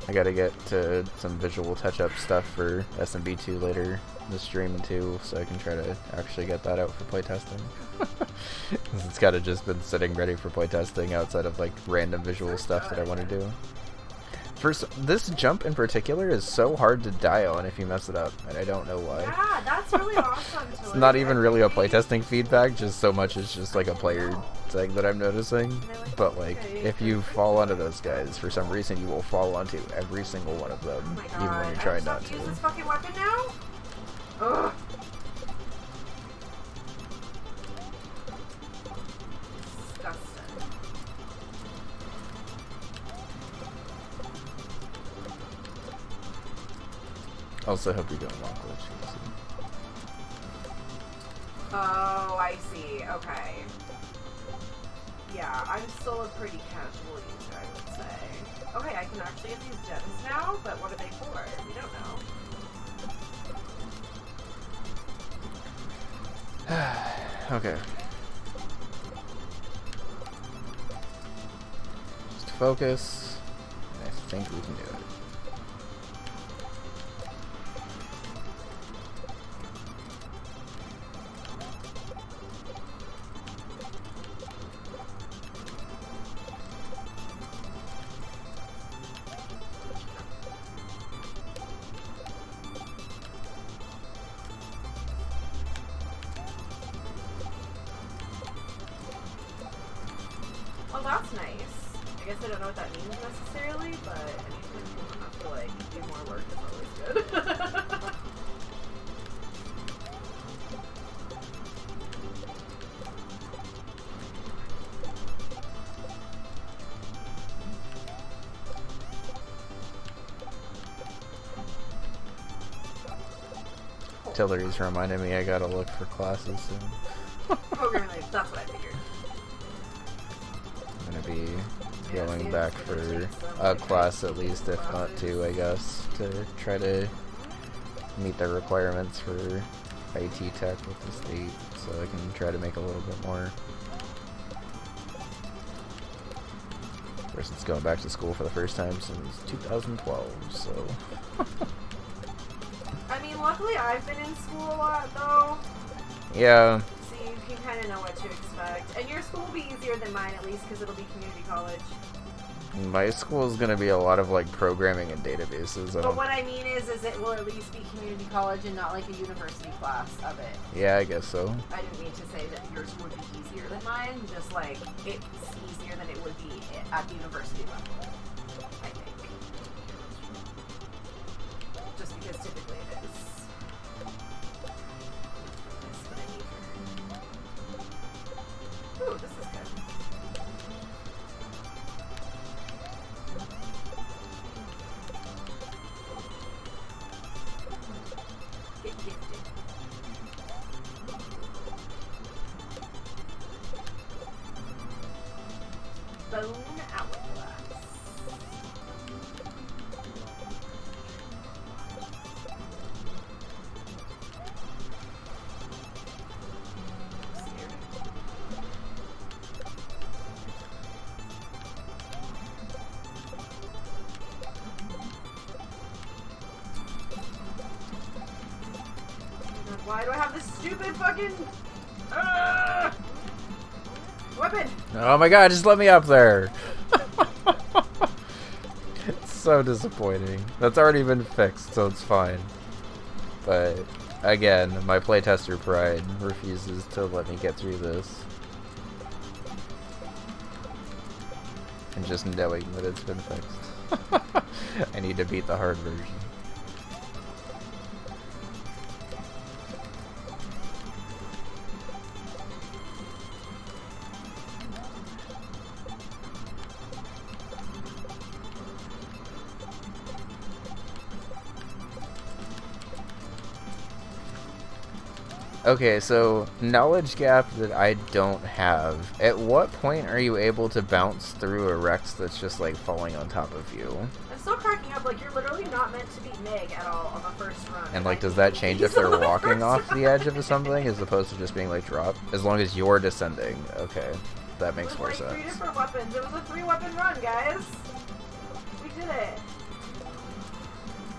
I gotta get to some visual touch-up stuff for SMB2 later this stream too, so I can try to actually get that out for playtesting. It's gotta just been sitting ready for playtesting outside of like random visual stuff that I want to do. This jump in particular is so hard to die on if you mess it up, and I don't know why. Yeah, that's really awesome. It's not even really a playtesting feedback, just so much as just like a player thing that I'm noticing. But like, if you fall onto those guys, for some reason you will fall onto every single one of them, even when you're trying not to. Use this fucking weapon now? Ugh. Also, hope you're doing long glitch. Oh, I see. Okay. Yeah, I'm still a pretty casual user, I would say. Okay, I can actually get these gems now, but what are they for? We don't know. Okay. Just focus. I think we can do it. Well, that's nice. I guess I don't know what that means necessarily, but anytime you don't have to, like, do more work is always good. Tillery's reminded me I gotta look for classes soon. Programming language, that's what I figured. I'm gonna be going back for a class at least, if not two, I guess, to try to meet the requirements for IT tech with the state, so I can try to make a little bit more. Of course, it's going back to school for the first time since 2012, so... I mean, luckily I've been in school a lot, though. Yeah. So you can kind of know what to expect. And your school will be easier than mine, at least, because it'll be community college. My school is gonna be a lot of, like, programming and databases. But what I mean is it will at least be community college and not like a university class of it. Yeah, I guess so. I didn't mean to say that yours would be easier than mine, just like, it's easier than it would be at the university level, I think. Just because typically it is. That's what I need here. Ooh, this is good. Get gifted. Bone hourglass. Why do I have this stupid fucking weapon? Oh my god, just let me up there! It's so disappointing. That's already been fixed, so it's fine. But, again, my playtester pride refuses to let me get through this. And just knowing that it's been fixed. I need to beat the hard version. Okay, so knowledge gap that I don't have. At what point are you able to bounce through a Rex that's just like falling on top of you? I'm still cracking up, like you're literally not meant to beat Meg at all on the first run. And like, does that change if they're walking off the edge of something as opposed to just being like dropped? As long as you're descending. Okay, that makes more like sense. 3 different weapons. It was a 3-weapon run, guys. We did it.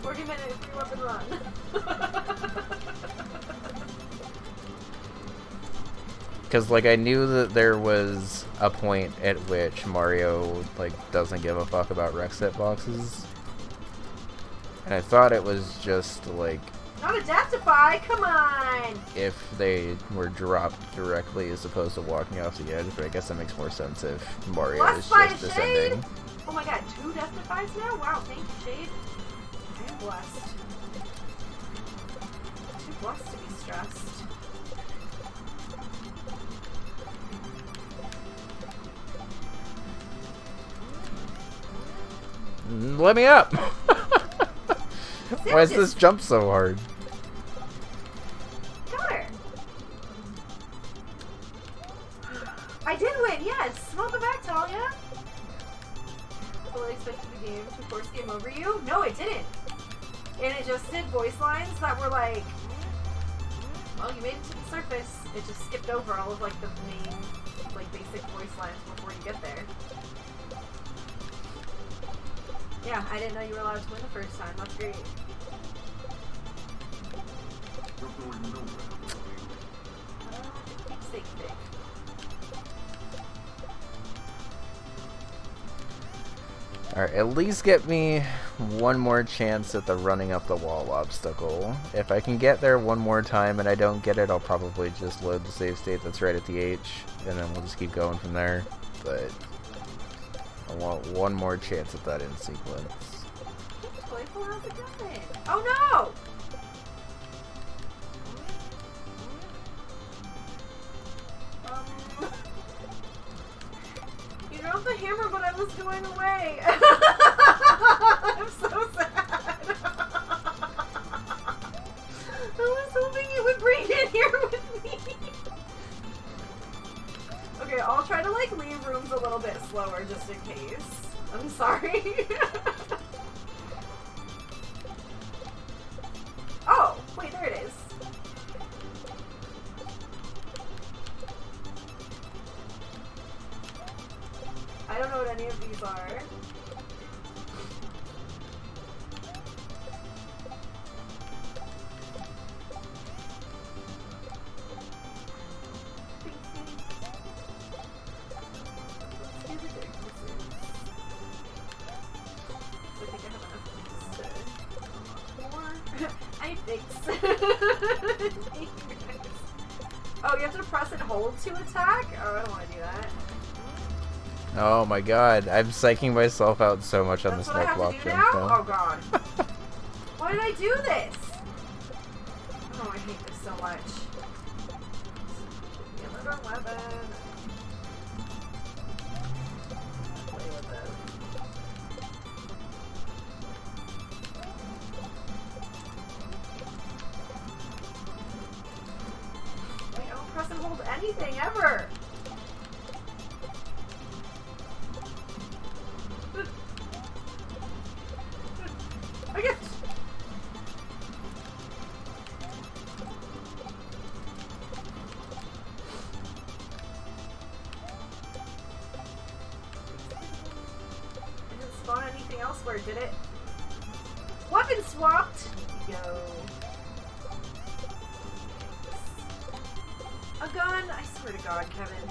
40-minute 3-weapon run. Because, like, I knew that there was a point at which Mario, like, doesn't give a fuck about Rex hitboxes. And I thought it was just, like... Not a deathify, come on! If they were dropped directly as opposed to walking off the edge, but I guess that makes more sense if Mario is just descending. Shade? Oh my god, 2 deathifies now? Wow, thank you, Shade. I am blessed. Too blessed to be stressed. Let me up! Why is this jump so hard? Got her. I did win, yes! Welcome back, Talia! Fully expected the game to force game over you? No, it didn't! And it just did voice lines that were like, well, you made it to the surface. It just skipped over all of like the main, like basic voice lines before you get there. Yeah, I didn't know you were allowed to win the first time. That's great. Keepsake thing. Alright, at least get me one more chance at the running up the wall obstacle. If I can get there one more time and I don't get it, I'll probably just load the save state that's right at the H, and then we'll just keep going from there. But I want one more chance at that in sequence. Playful, how's it going? Oh no! You dropped the hammer, but I was going away. I'm so sad. I was hoping you would bring it here with me. Okay, I'll try to like leave rooms a little bit slower just in case. I'm sorry. Oh, wait, there it is. I don't know what any of these are. Oh, you have to press and hold to attack? Oh, I don't want to do that. Oh my god, I'm psyching myself out so much on That's this what I neck have block to do jump. now? Oh god. Why did I do this? Oh, I hate this so much. Another weapon. Play with this. I don't press and hold anything ever. I guess. Didn't spawn anything elsewhere, did it? Weapon swapped. Yo. A gun? I swear to God, Kevin.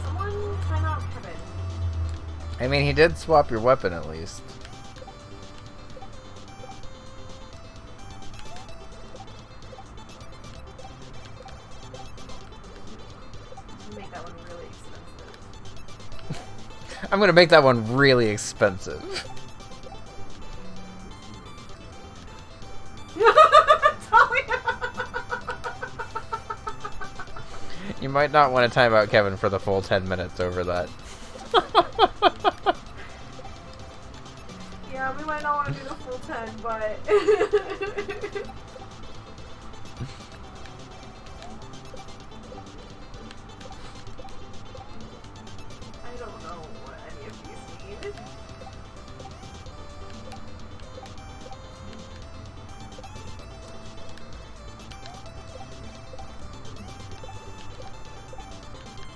Someone time out Kevin. I mean, he did swap your weapon at least. Make that one really expensive. I'm gonna make that one really expensive. You might not want to time out Kevin for the full 10 minutes over that. Yeah, we might not want to do the full 10, but... I don't know what any of these need.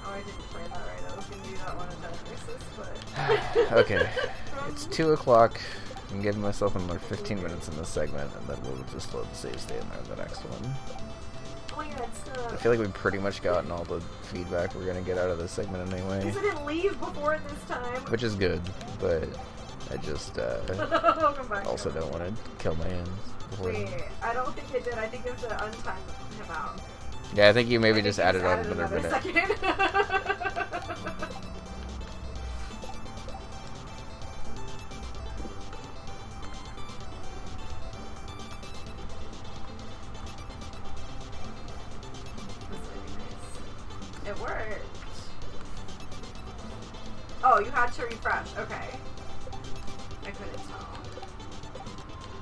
Oh, I didn't plan that right. I was going to do that one and then but... Okay, it's 2 o'clock. I'm giving myself another 15 minutes in this segment, and then we'll just load the save state in there the next one. Oh my god, stop. I feel like we've pretty much gotten all the feedback we're gonna get out of this segment anyway. Because I didn't leave before this time. Which is good, but I just Welcome back. also don't want to kill my hands before. Wait, I don't think it did. I think it was to untime him out. Yeah, I think you maybe I think just you added on another minute. second. It worked. Oh, you had to refresh. Okay. I couldn't tell.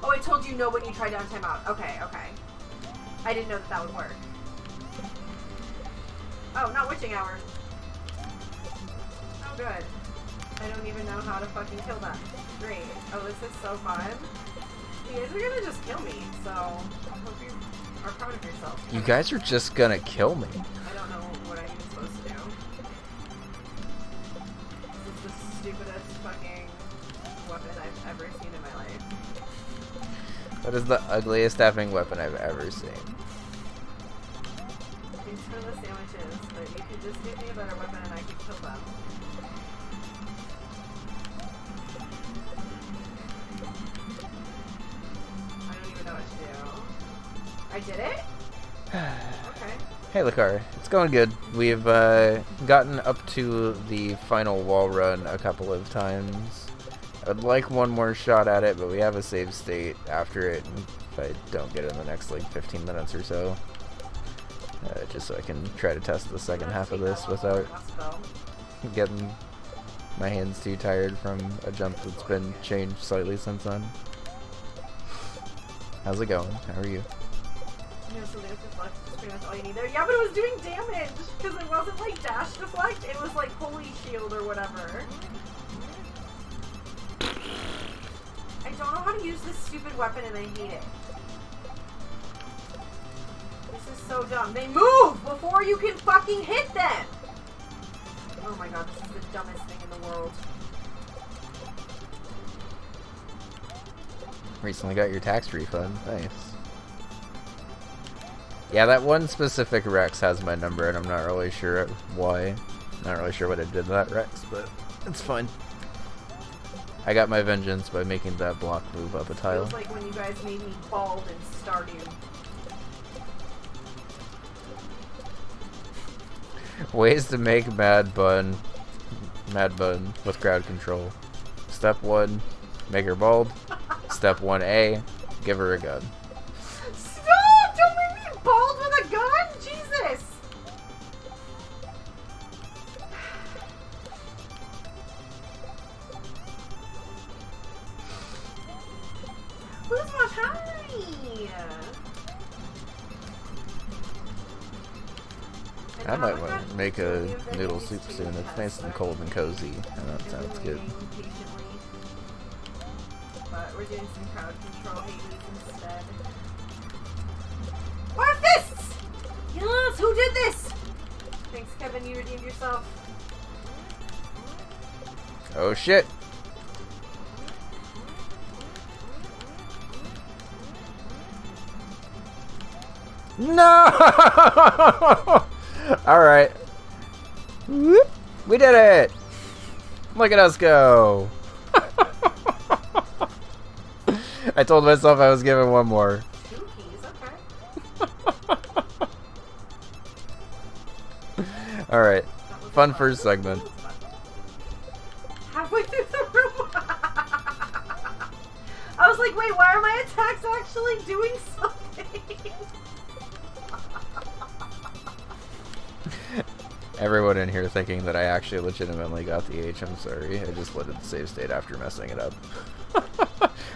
Oh, I told you no when you tried to untime out. Okay, okay. I didn't know that that would work. Oh, not witching hour. Oh, good. I don't even know how to fucking kill them. Great. Oh, this is so fun. You guys are gonna just kill me, so I hope you are proud of yourself. You guys are just gonna kill me. I don't know what I'm even supposed to do. This is the stupidest fucking weapon I've ever seen in my life. That is the ugliest effing weapon I've ever seen. Thanks for the sandwiches, but you could just give me a better weapon and I could kill them. I don't even know what to do. I did it? Okay. Hey, Lakar. It's going good. We've gotten up to the final wall run a couple of times. I'd like one more shot at it, but we have a save state after it, and if I don't get it in the next, like, 15 minutes or so. Just so I can try to test the second half of this without getting my hands too tired from a jump that's been changed slightly since then. How's it going? How are you? No, so there's deflect, is pretty much all you need there. Yeah, but it was doing damage, because it wasn't like dash deflect, it was like holy shield or whatever. I don't know how to use this stupid weapon and I hate it. This is so dumb. They move before you can fucking hit them! Oh my god, this is the dumbest thing in the world. Recently got your tax refund. Nice. Yeah, that one specific Rex has my number, and I'm not really sure why. Not really sure what it did to that Rex, but it's fine. I got my vengeance by making that block move up a tile. Feels like when you guys made me bald in Stardew. Ways to make Mad Bun with crowd control. Step 1, make her bald. Step 1A, give her a gun. Stop! Don't make me bald with a gun! Jesus! Who's my high? I might want to make a noodle soup soon. It's nice and cold and cozy, and that sounds good. But we're doing some crowd control Hades instead. What fists? Yes, who did this? Thanks, Kevin, you redeemed yourself. Oh shit! No! Alright. Whoop. We did it! Look at us go! I told myself I was giving one more. 2 keys, okay. Alright. Fun first segment. Halfway through the room. I was like, wait, why are my attacks actually doing something? Everyone in here thinking that I actually legitimately got the H. I'm sorry. I just loaded the save state after messing it up.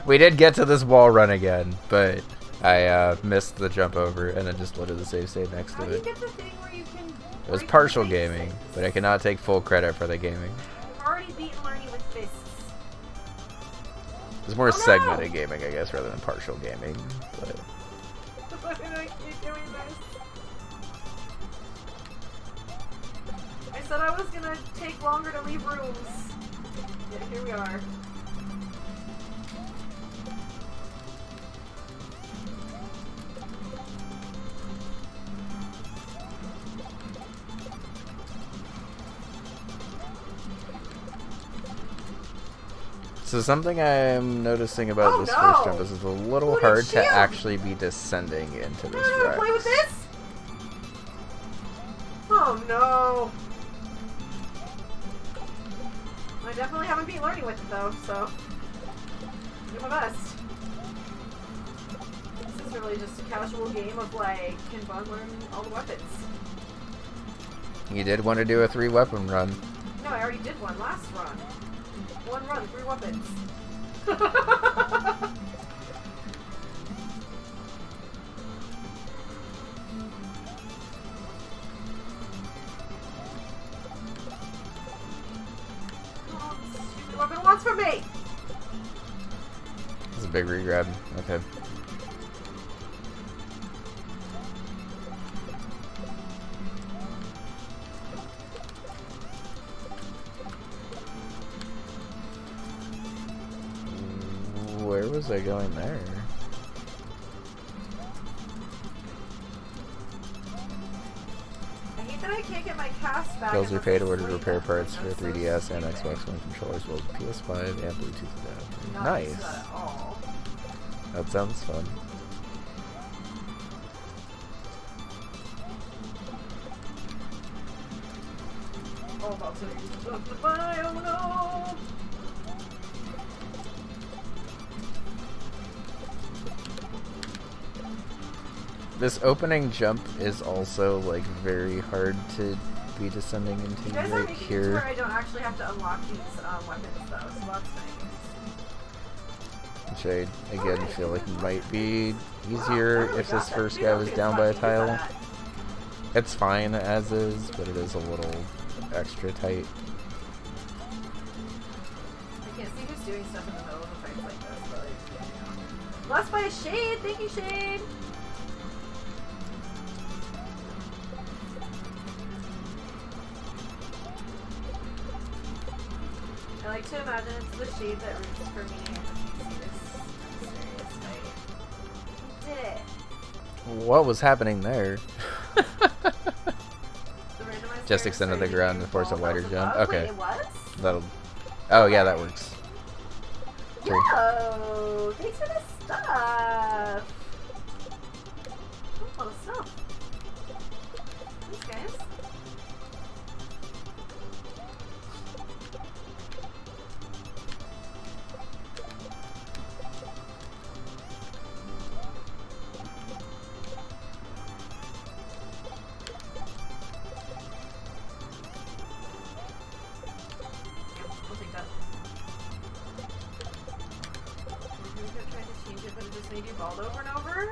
We did get to this wall run again, but I missed the jump over and then just loaded the save state next to it. Get the thing where you can It was partial gaming, but I cannot take full credit for the gaming. I've already beaten Lernie with fists. It's more segmented gaming, I guess, rather than partial gaming. But Why do I keep doing this? I said I was gonna take longer to leave rooms. Yeah, here we are. so something I'm noticing about this first jump is it's a little hard to actually be descending into this No, Rex. play with this? Oh no. I definitely haven't been learning with it though, so do my best. This is really just a casual game of like, can Bun learn all the weapons? You did want to do a 3-weapon run. No, I already did one last run. 1 run, 3 weapons. from me! It's a big regrab. Okay. Where was I going there? I hate that I can't get my cast back. Bills are paid order to repair parts for 3DS and Xbox One controllers, as well as PS5 and Bluetooth adapter. Not Nice. at all. That sounds fun. Oh, about to use the buy, oh no! This opening jump is also like very hard to be descending into You guys are right making it to here. where I don't actually have to unlock these weapons though, so that's nice. Which I again Alright. feel like might be easier Wow, I if got this that. first Dude, guy I'm was gonna down by a fucking use tile. that. It's fine as is, but it is a little extra tight. I can't see who's doing stuff in the middle of a fight like this, but like, you know. Blessed by a shade! Thank you, Shade! I like to imagine it's the shade that roots for me and see this mysterious fight. Did it! What was happening there? The randomized Just fire extended the started ground getting and forced a ball wider felt jump. above. Okay. Wait, it was? That'll. Oh yeah, that works. Sure. Yo! Thanks for the stuff! Oh, a lot of stuff. Thanks, guys. We'll take that. You kept trying to change it, but it just made you bald over and over?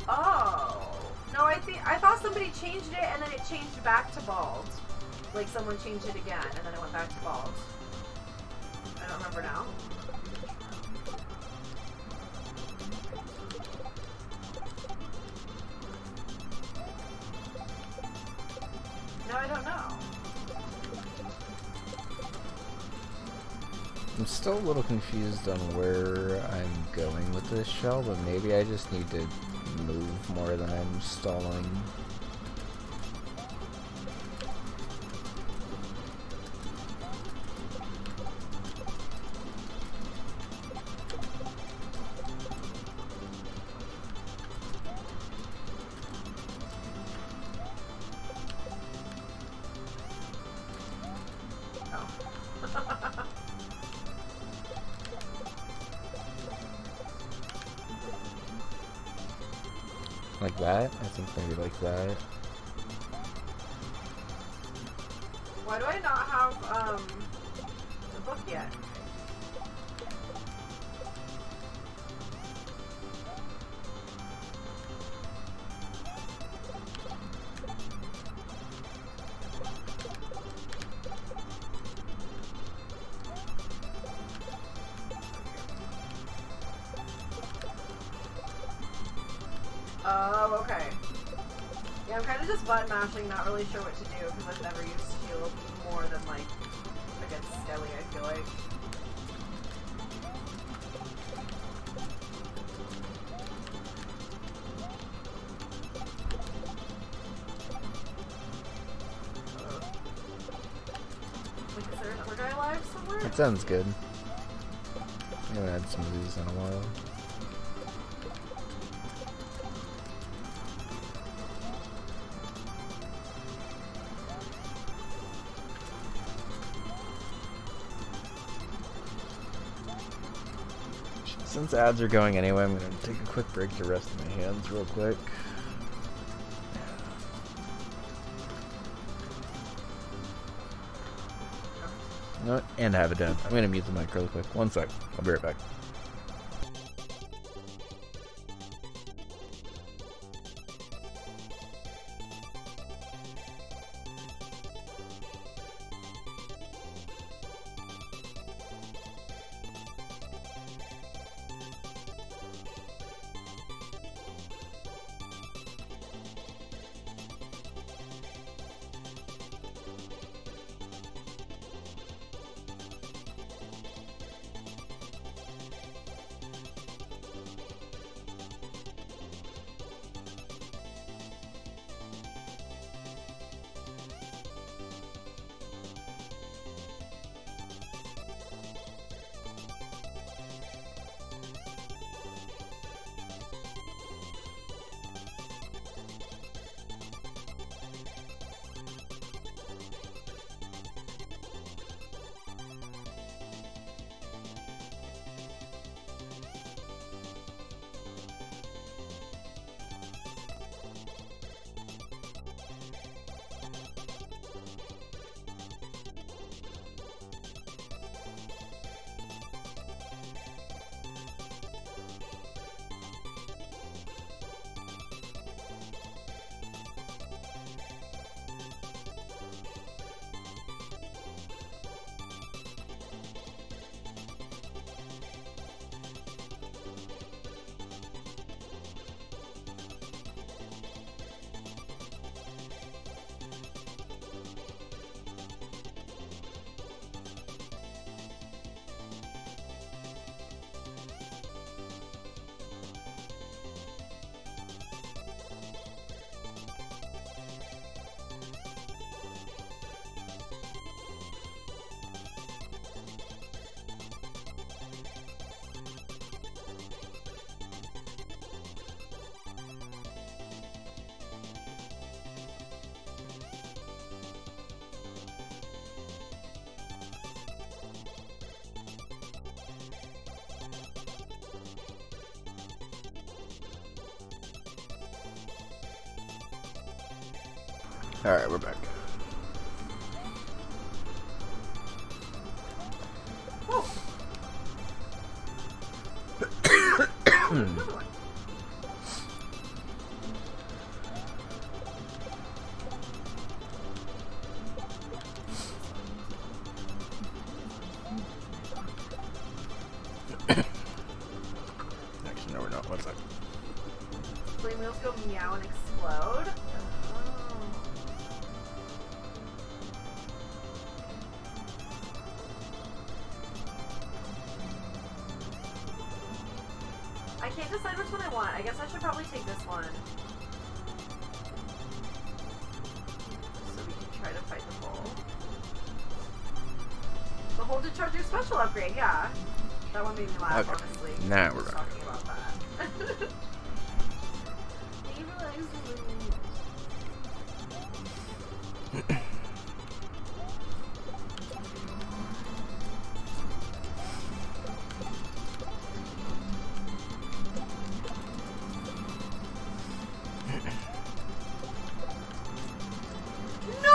Oh. No, I thought somebody changed it and then it changed back to bald. Like someone changed it again and then it went back to bald. I don't remember now. No, I don't know. I'm still a little confused on where I'm going with this shell, but maybe I just need to move more than I'm stalling. Oh. Like that? I think maybe like that. Why do I not have the book yet? Oh, okay. Yeah, I'm kind of just button mashing, not really sure what to do because I've never used shield more than like against Skelly, I feel like. Like, is there another guy alive somewhere? That sounds good. I haven't had some of these in a while. Since ads are going anyway, I'm gonna take a quick break to rest my hands real quick. No, and have it done. I'm gonna mute the mic really quick. One sec. I'll be right back. Alright, we're back. Oh. Another one. Actually, no, we're not. One sec. Flame wheels go meow and explode. Oh. I can't decide which one I want. I guess I should probably take this one. So we can try to fight the bull. The hold to charge your special upgrade, yeah. That one made me laugh, Okay. honestly. Now we're Just back. talking about that. He realized no!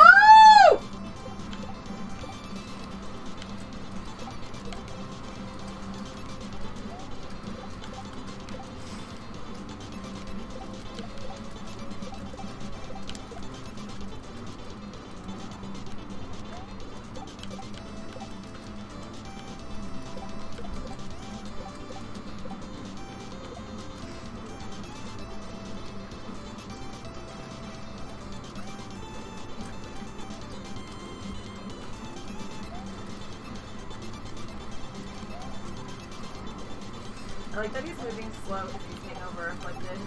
I like that he's moving slow because he's being over-afflicted.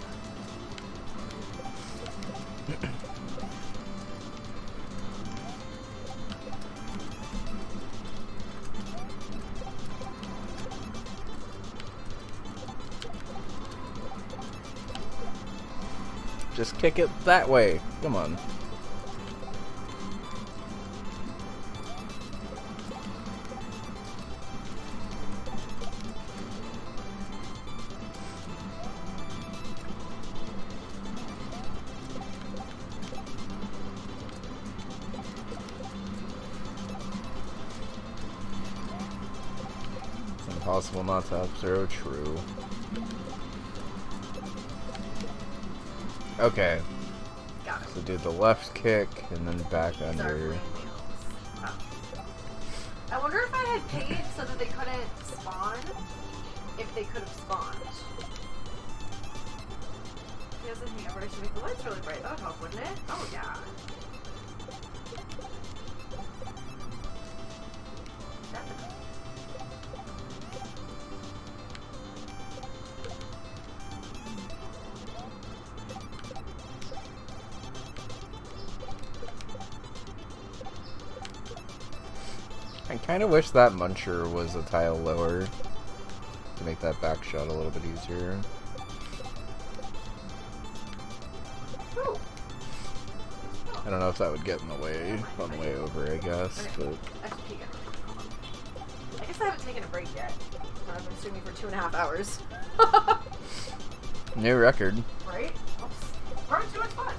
Just kick it that way. Come on. It's impossible not to have zero true. Okay. Got it. So do the left kick and then back These are under. flame wheels. Oh. I wonder if I had paid so that they couldn't spawn, if they could have spawned. He has a hammer. I should make the lights really bright. That would help, wouldn't it? Oh, yeah. Definitely. I kind of wish that muncher was a tile lower to make that back shot a little bit easier. Ooh. I don't know if that would get in the way on the way over, I guess, Okay. but I should peek it. I guess I haven't taken a break yet. I've been streaming for 2.5 hours. new record. Right? Oops. We're having too much fun.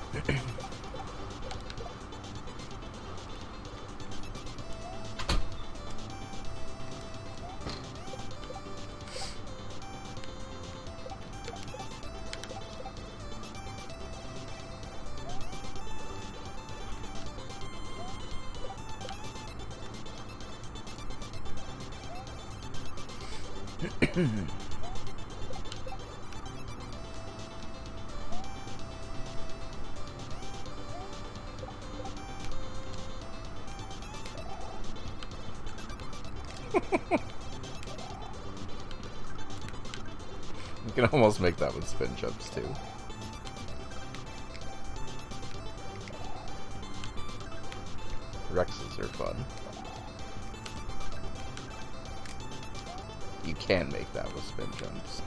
You can almost make that with spin jumps too. Rexes are fun. You can make that with spin jumps.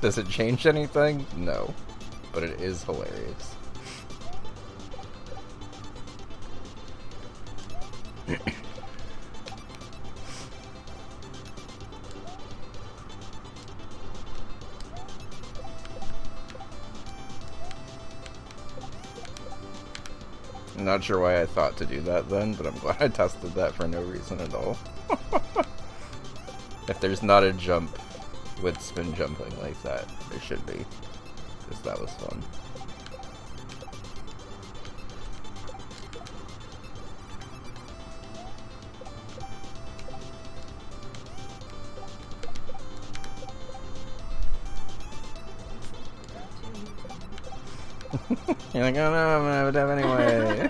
Does it change anything? No. But it is hilarious. I'm not sure why I thought to do that then, but I'm glad I tested that for no reason at all. If there's not a jump with spin jumping like that, there should be. Because that was fun. You're like, oh no, I'm gonna have a dev anyway.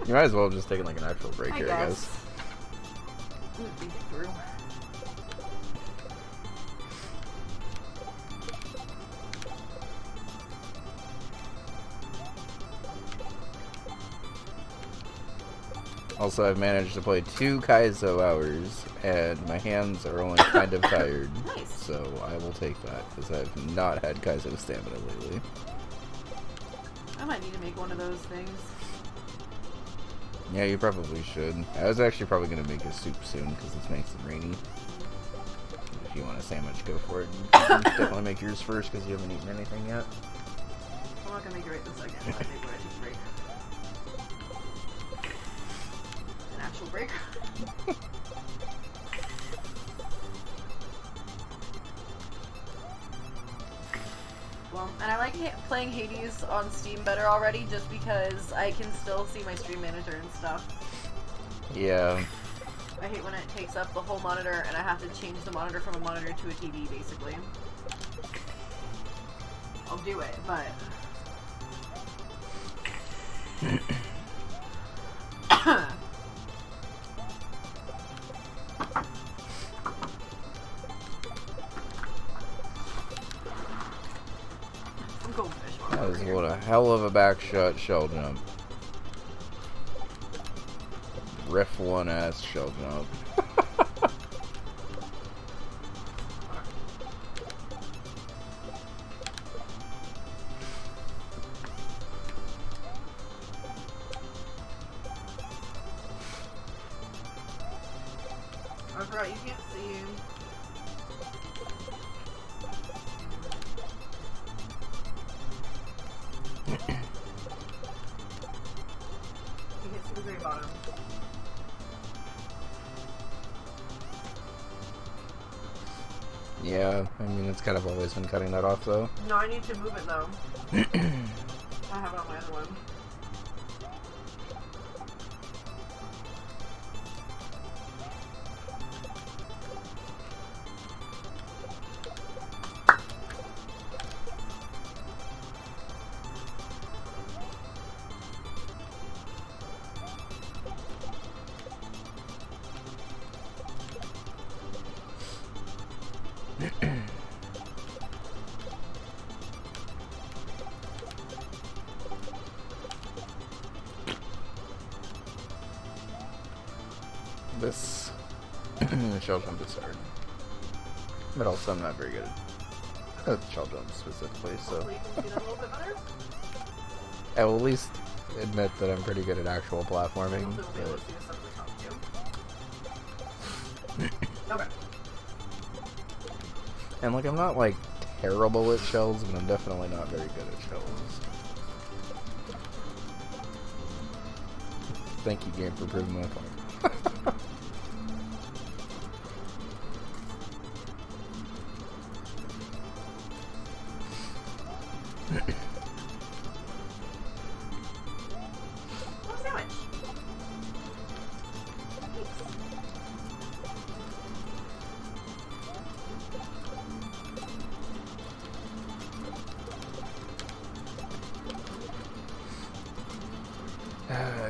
You might as well have just taken like an actual break here, I guess. Think it through. Also, I've managed to play 2 Kaizo hours, and my hands are only kind of tired. Nice. So I will take that, because I've not had Kaizo stamina lately. I might need to make one of those things. Yeah, you probably should. I was actually probably going to make a soup soon, because it's nice and rainy. If you want a sandwich, go for it. You can definitely make yours first, because you haven't eaten anything yet. I'm not going to make it right this second. I think we're going to take a break. An actual break. Well, and I like playing Hades on Steam better already, just because I can still see my stream manager and stuff. Yeah. I hate when it takes up the whole monitor and I have to change the monitor from a monitor to a TV, basically. I'll do it, but... That was what a hell of a backshot shell jump. Riff 1 ass shell jump. I forgot you can't see. You can't see the very bottom. Yeah, I mean, it's kind of always been cutting that off, though. No, I need to move it, though. I have it on my other one. This shell jump is hard. But also I'm not very good at shell jumps specifically, so Hopefully you can see that a little bit better. I will at least admit that I'm pretty good at actual platforming. Hopefully we'll be able to see the stuff at the top, too. Okay. And like, I'm not like terrible at shells, but I'm definitely not very good at shells. Thank you, game, for proving my point. Oh, sandwich.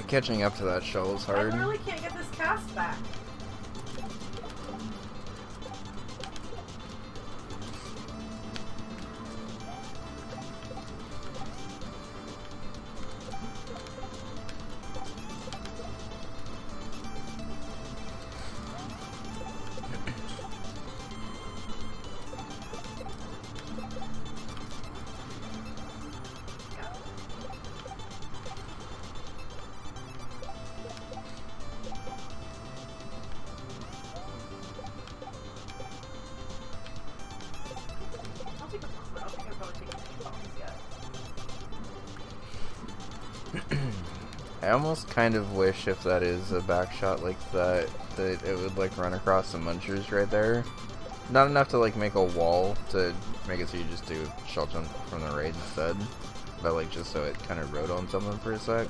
Catching up to that shell is I hard. literally can't get this cast back. I'll take a pump, but I don't think I've probably taken any pumps yet. I almost kind of wish if that is a back shot like that, that it would like run across the munchers right there. Not enough to like make a wall to make it so you just do shell jump from the right instead, but like just so it kind of rode on something for a sec.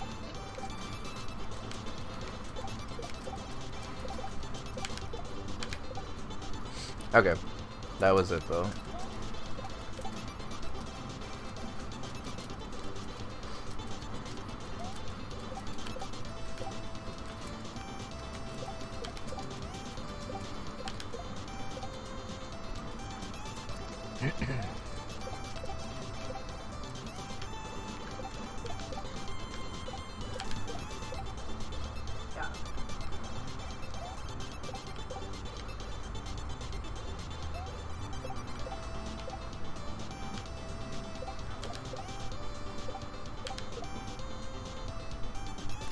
Okay, that was it though.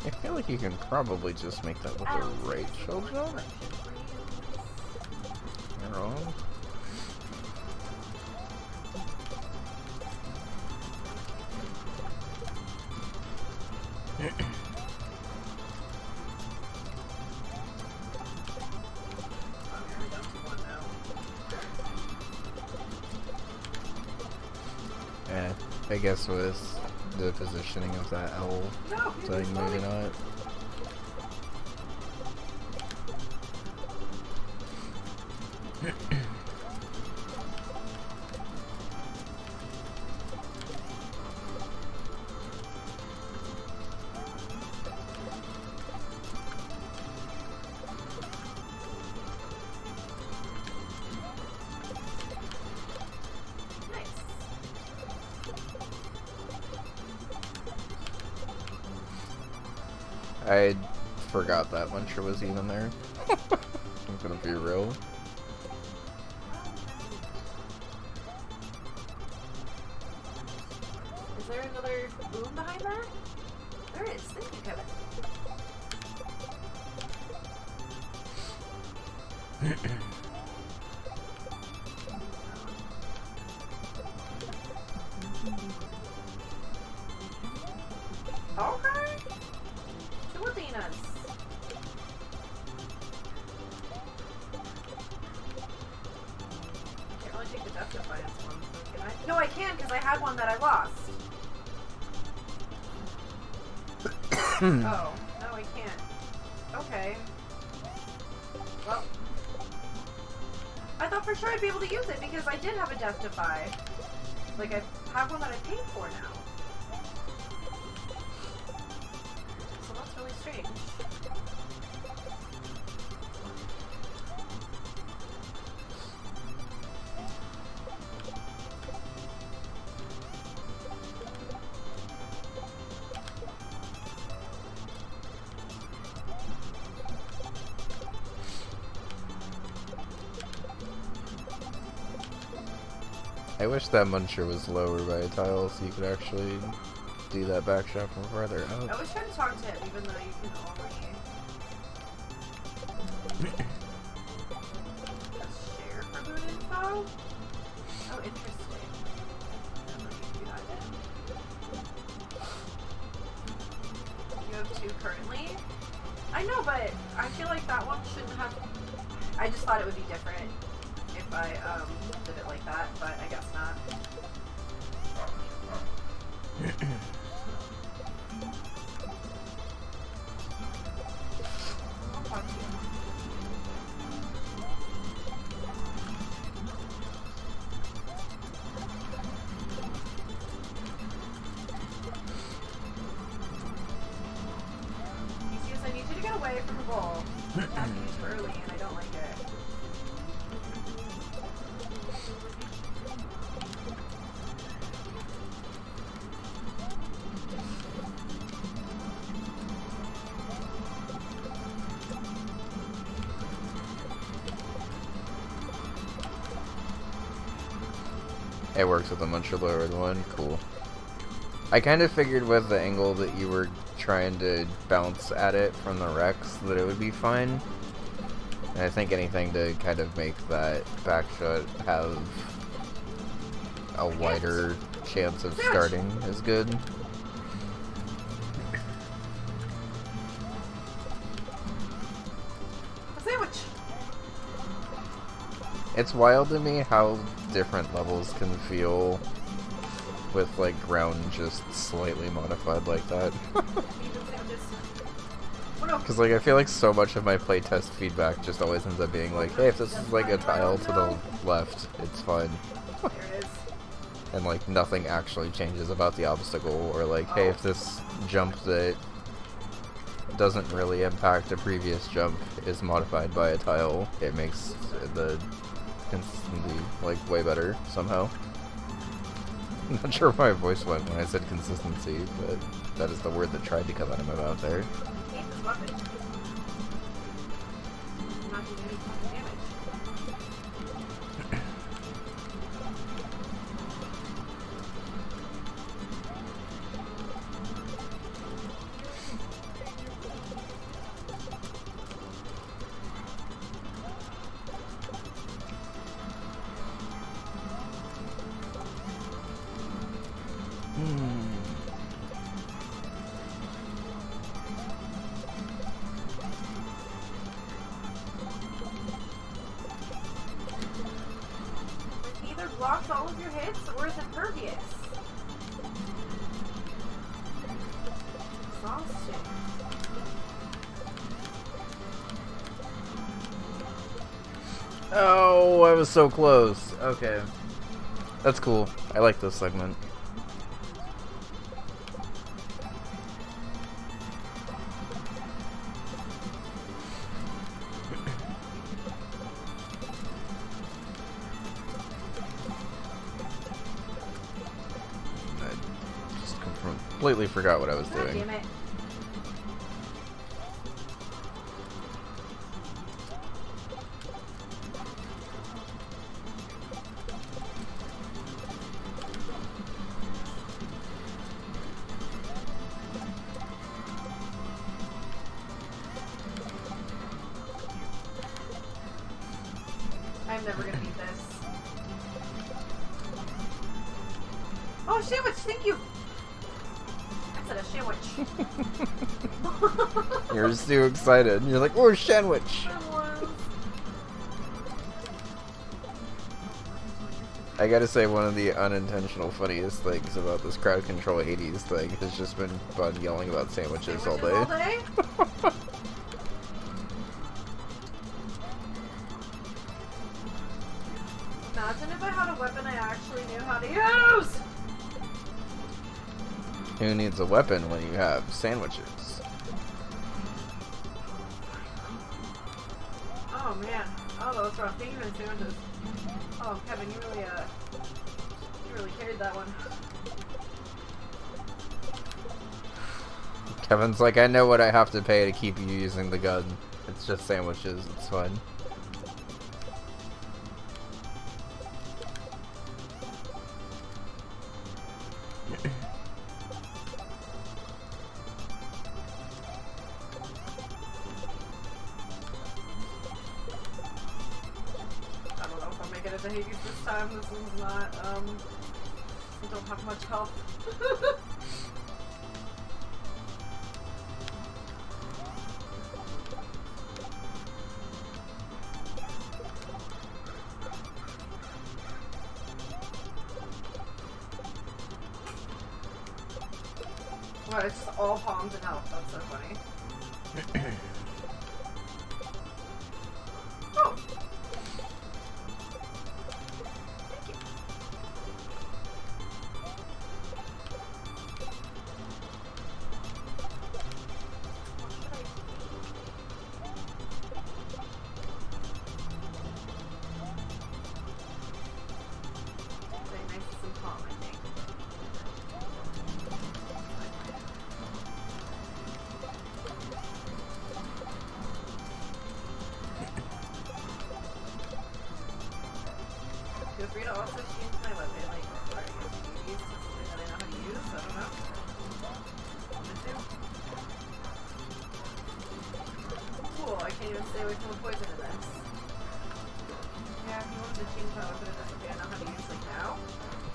I feel like you can probably just make that with a right shell jump. You're wrong. I guess with the positioning of that L thing, maybe not. I forgot that muncher was even there. I'm gonna be real. Is there another boom behind that? There is. Thank you, Kevin. Okay. Filipinas. Can't really take the Death Defiance one, can I? No, I can because I had one that I lost. Oh, no, I can't. Okay. Well, I thought for sure I'd be able to use it because I did have a Death Defy. Like, I have one that I paid for now. So that's really strange. I wish that muncher was lower by a tile so you could actually do that back shot from farther I out. was trying to talk to him even though you can only share for boot info. Oh, interesting. I'm not gonna do that then. You have two currently? I know, but I feel like that one shouldn't have. I just thought it would be different if I did it like that, but I guess not. I'll talk to you. Theseus, I need you to get away from the bowl. You're asking me too early and I don't like it. It works with the muncher lowered one. Cool. I kind of figured with the angle that you were trying to bounce at it from the Rex that it would be fine. And I think anything to kind of make that back shot have a wider chance of starting is good. It's wild to me how different levels can feel with like ground just slightly modified like that. Because like I feel like so much of my playtest feedback just always ends up being like, hey, if this is like a tile to the left, it's fine. There it is. And like nothing actually changes about the obstacle, or like, hey, if this jump that doesn't really impact a previous jump is modified by a tile, it makes the consistency like way better somehow. I'm not sure where my voice went when I said consistency, but that is the word that tried to come out of my mouth there. Hate this weapon. Not doing any fucking damage. It either blocks all of your hits or is impervious. Exhausting. Oh, I was so close. Okay. That's cool. I like this segment. I just completely forgot what I was God doing. damn it. I'm never gonna beat this. Oh, a sandwich! Thank you! I said a sandwich. You're just too excited. You're like, oh, sandwich! I was. I gotta say, one of the unintentional funniest things about this crowd control 80s thing has just been Bud yelling about sandwiches all day. All day? Imagine if I had a weapon I actually knew how to use! Who needs a weapon when you have sandwiches? Oh man. Oh, those rough finger and sandwiches. Oh, Kevin, you really carried that one. Kevin's like, I know what I have to pay to keep you using the gun. It's just sandwiches, it's fine. I don't know if I'll make it into Hades this time. This one's not, I don't have much health. Wow, it's just all palms and health. That's so funny. Oh! Thank you. Very nice and calm, I think. Feel free to also change my weapon, like, or I guess you use something that I know how to use, I don't know. I'm gonna do. Cool, I can't even stay away from the poison in this. Yeah, if you wanted to change my weapon and that's something I know how to use, like, now,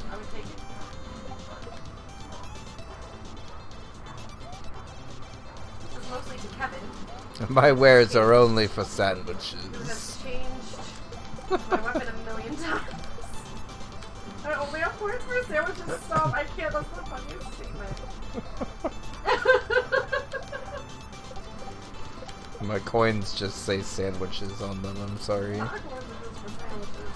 I would take it. This is mostly to Kevin. My wares are only for Who sandwiches. has changed my weapon a million times. I only have points for sandwiches. Stop! I can't. That's the funniest statement. My coins just say sandwiches on them. I'm sorry. Not coins are just for sandwiches.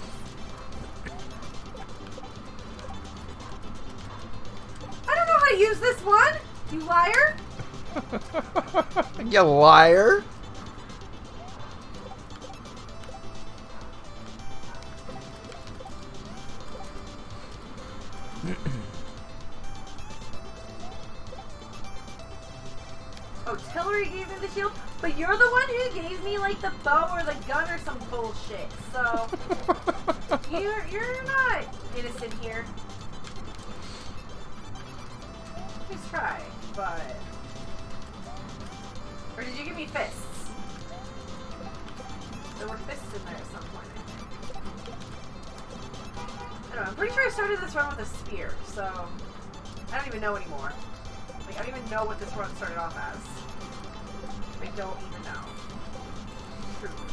I don't know how to use this one. You liar! You liar! Oh, Tillery gave me the shield, but you're the one who gave me like the bow or the gun or some bullshit. So you're not innocent here. Please try, but or did you give me fists? There were fists in there at some point, I think. I don't know. I'm pretty sure I started this run with a spear, so I don't even know anymore. Like, I don't even know what this run started off as. I don't even know. Truly.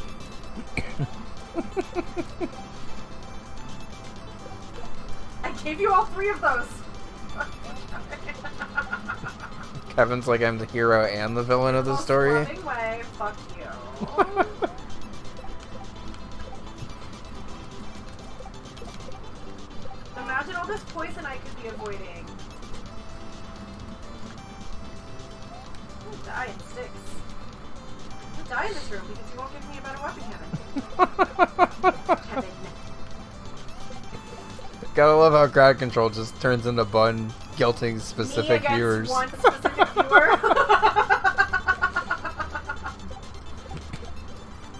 I gave you all 3 of those. Kevin's like, I'm the hero and the villain of the story. Loving way. Fuck you. Imagine all this poison I could be avoiding. I'm gonna die in 6. I'm gonna die in this room because you won't give me a better weapon, Kevin. Gotta love how crowd control just turns into Bun guilting specific viewers. One specific viewer.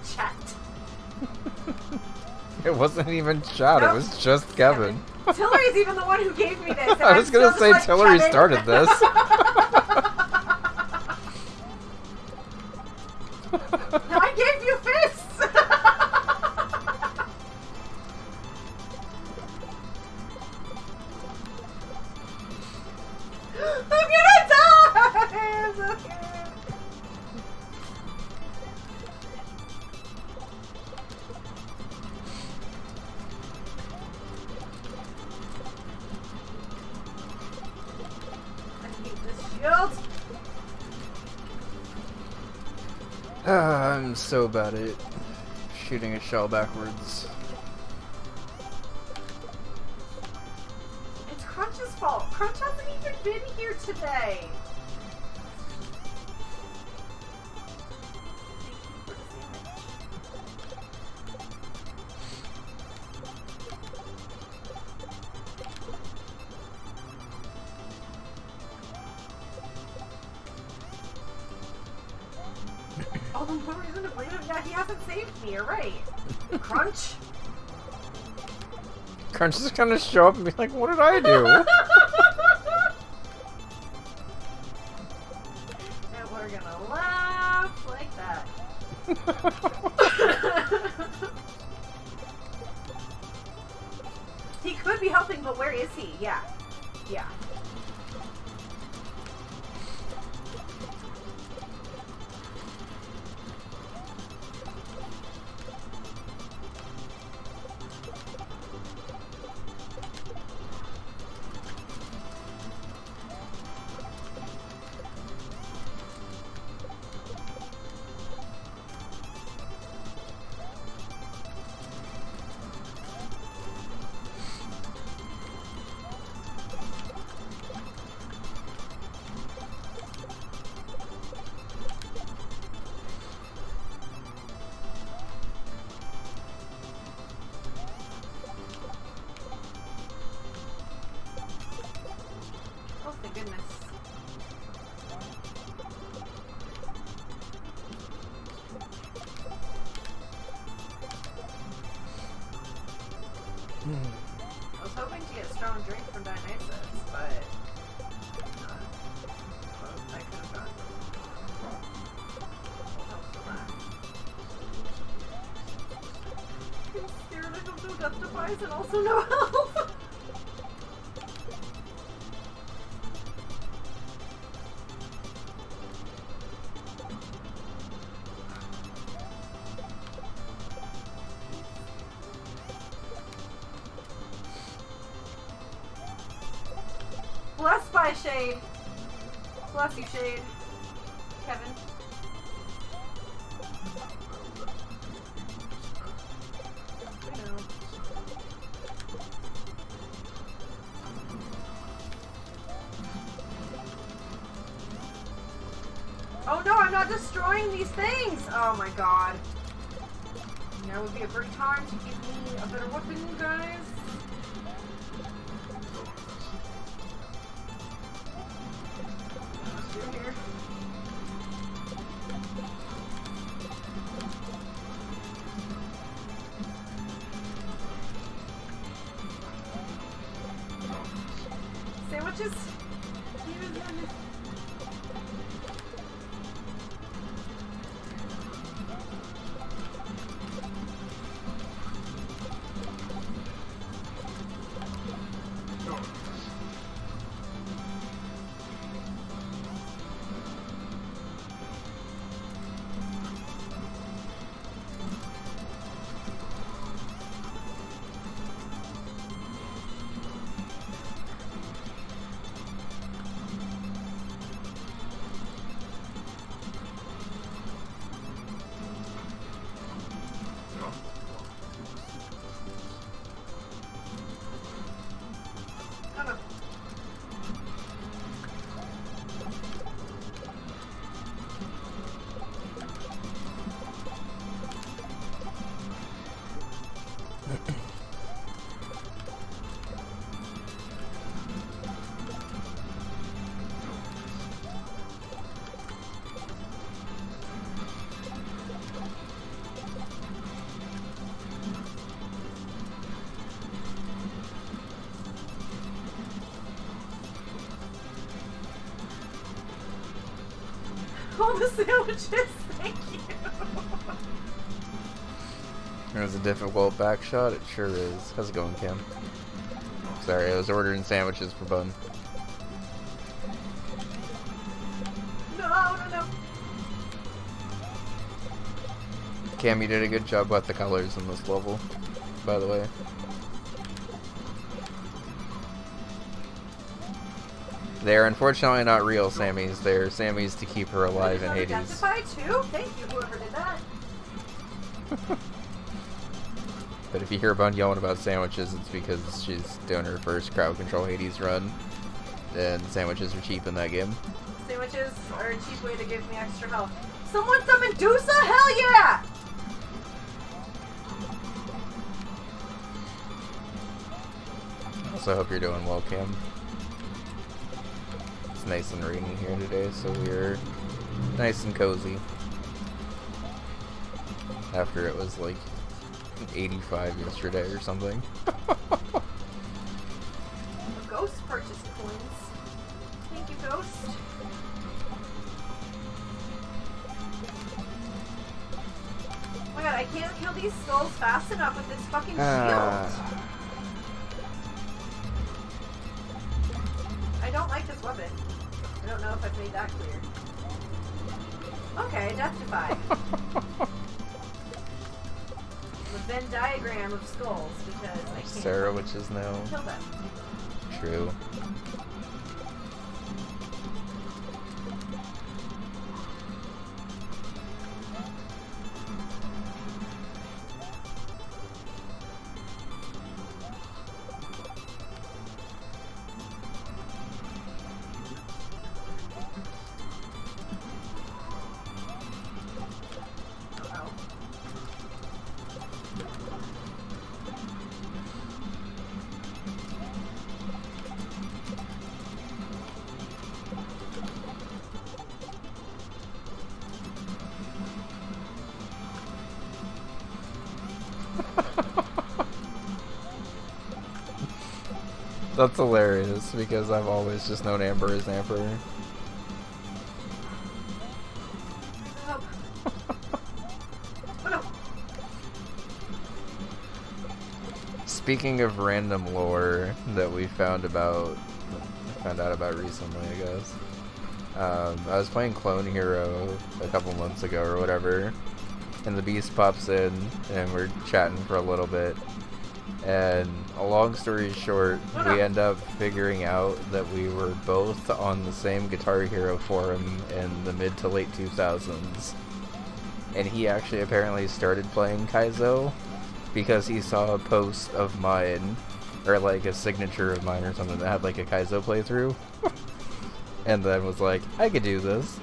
Chat. It wasn't even chat, Nope. it was just Kevin. Tillery's even the one who gave me this. I was gonna say Tillery started this. I gave you fists! I'm gonna die! I'm so scared. I hate this shield. I'm so bad at shooting a shell backwards. It's Crunch's fault. Crunch hasn't even been here today. Oh, the more reason to blame him. Yeah, he hasn't saved me. You're right. Crunch. Crunch is gonna show up and be like, what did I do? And we're gonna laugh like that. He could be helping, but where is he? Yeah. Yeah. Oh, thank goodness. I was hoping to get a strong drink from Dionysus, but I could have gotten help for that. I'm scared I have no death device and also no health. Blessed by Shade. Bless you, Shade. Kevin. I know. Oh no, I'm not destroying these things! Oh my god. Now would be a great time to give me a better weapon, guys. Through here. Sandwiches? All the sandwiches, thank you. It was a difficult back shot, it sure is. How's it going, Cam? Sorry, I was ordering sandwiches for Bun. No. Cam, you did a good job with the colors in this level, by the way. They're unfortunately not real Sammys. They're Sammys to keep her alive in Hades. Identify too? Thank you, whoever did that. But if you hear Bun yelling about sandwiches, it's because she's doing her first crowd control Hades run. And sandwiches are cheap in that game. Sandwiches are a cheap way to give me extra health. Someone summon Medusa? Hell yeah! Also hope you're doing well, Cam. It's nice and rainy here today, so we're nice and cozy. After it was like 85 yesterday or something. A ghost purchased coins. Thank you, Ghost. Oh my god, I can't kill these skulls fast enough with this fucking shield. I don't like this weapon. I don't know if I've made that clear. Okay, Deathify. The Venn diagram of skulls because I can't Sarah, which is now kill them. true. That's hilarious because I've always just known Amber as Amber. Oh. Oh no. Speaking of random lore that we found out about recently, I guess. I was playing Clone Hero a couple months ago or whatever, and the Beast pops in, and we're chatting for a little bit. And a long story short, we end up figuring out that we were both on the same Guitar Hero forum in the mid to late 2000s. And he actually apparently started playing Kaizo because he saw a post of mine, or like a signature of mine or something that had like a Kaizo playthrough. And then was like, I could do this.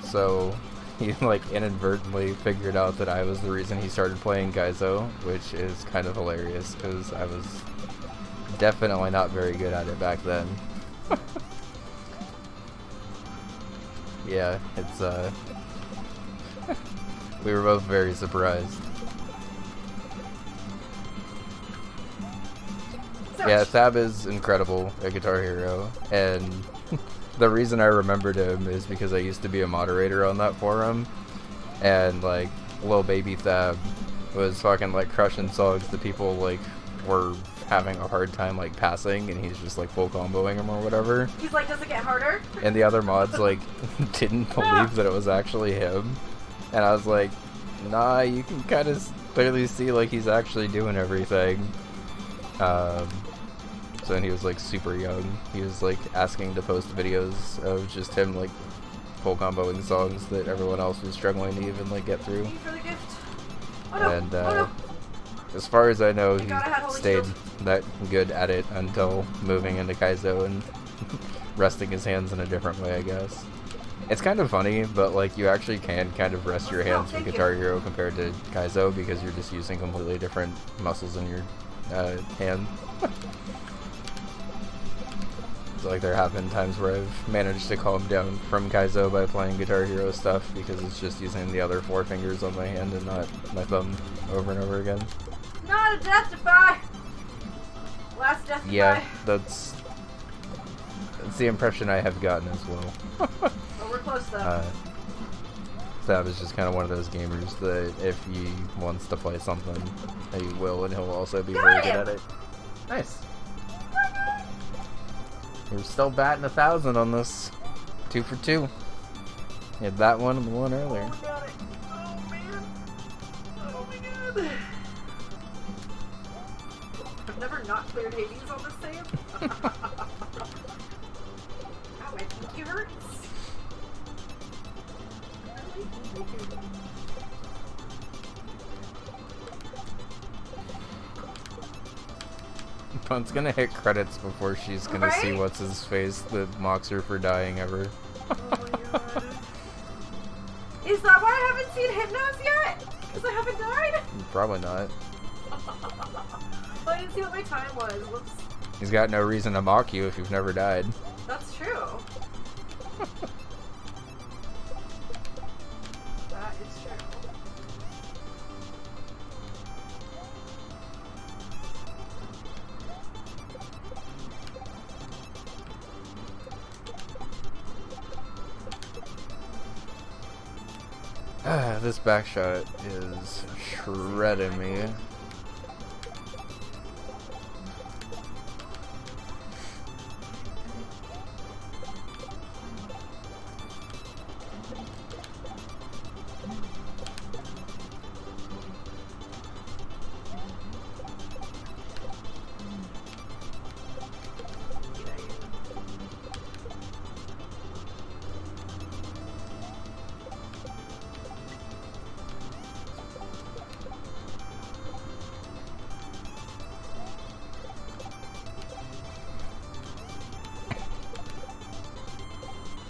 So he like inadvertently figured out that I was the reason he started playing Kaizo, which is kind of hilarious because I was definitely not very good at it back then. Yeah, it's we were both very surprised. Yeah, Thab is incredible at Guitar Hero, and the reason I remembered him is because I used to be a moderator on that forum, and like little baby Thab was fucking like crushing songs that people like were having a hard time like passing, and he's just like full comboing them or whatever. He's like, does it get harder? And the other mods like didn't believe that it was actually him, and I was like, nah, you can kind of clearly see like he's actually doing everything. So then he was like super young. He was like asking to post videos of just him like full comboing songs that everyone else was struggling to even like get through. Thank you for the gift. Oh no! And oh no! as far as I know, he stayed shield. that good at it until moving into Kaizo and resting his hands in a different way, I guess. It's kind of funny, but like you actually can kind of rest your hands with Guitar Hero compared to Kaizo because you're just using completely different muscles in your hand. So like there have been times where I've managed to calm down from Kaizo by playing Guitar Hero stuff because it's just using the other 4 fingers on my hand and not my thumb over and over again. Not a death defy! Last death defy. Yeah, that's the impression I have gotten as well. Well, we're close though. Thab is just kind of one of those gamers that if he wants to play something, he will, and he'll also be very good at it. Nice. You're still batting 1,000 on this. 2 for 2. You had that one and the one earlier. Oh, got it. Oh man. Oh my god. I've never not cleared Hades on this save. Ow, my pinky hurts. Pun's gonna hit credits before she's gonna see what's his face that mocks her for dying ever. Oh my god. Is that why I haven't seen Hypnos yet? Because I haven't died? Probably not. Well, I didn't see what my time was. Whoops. He's got no reason to mock you if you've never died. That's true. That is true. This back shot is shredding me.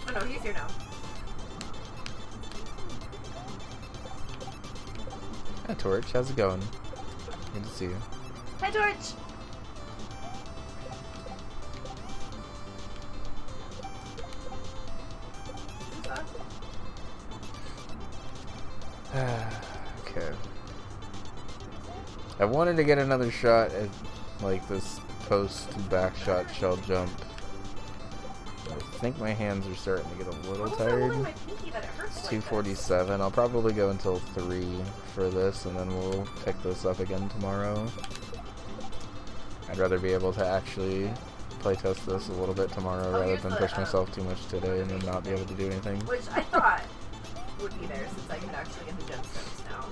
Oh no, he's here now. Hi Torch, how's it going? Good to see you. Hi, George! Okay. I wanted to get another shot at like this post back shot shell jump. I think my hands are starting to get a little tired. It's 2:47. I'll probably go until 3 for this, and then we'll pick this up again tomorrow. I'd rather be able to actually playtest this a little bit tomorrow rather than push myself too much today and then not be able to do anything. Which I thought would be there since I could actually get the gemstones now.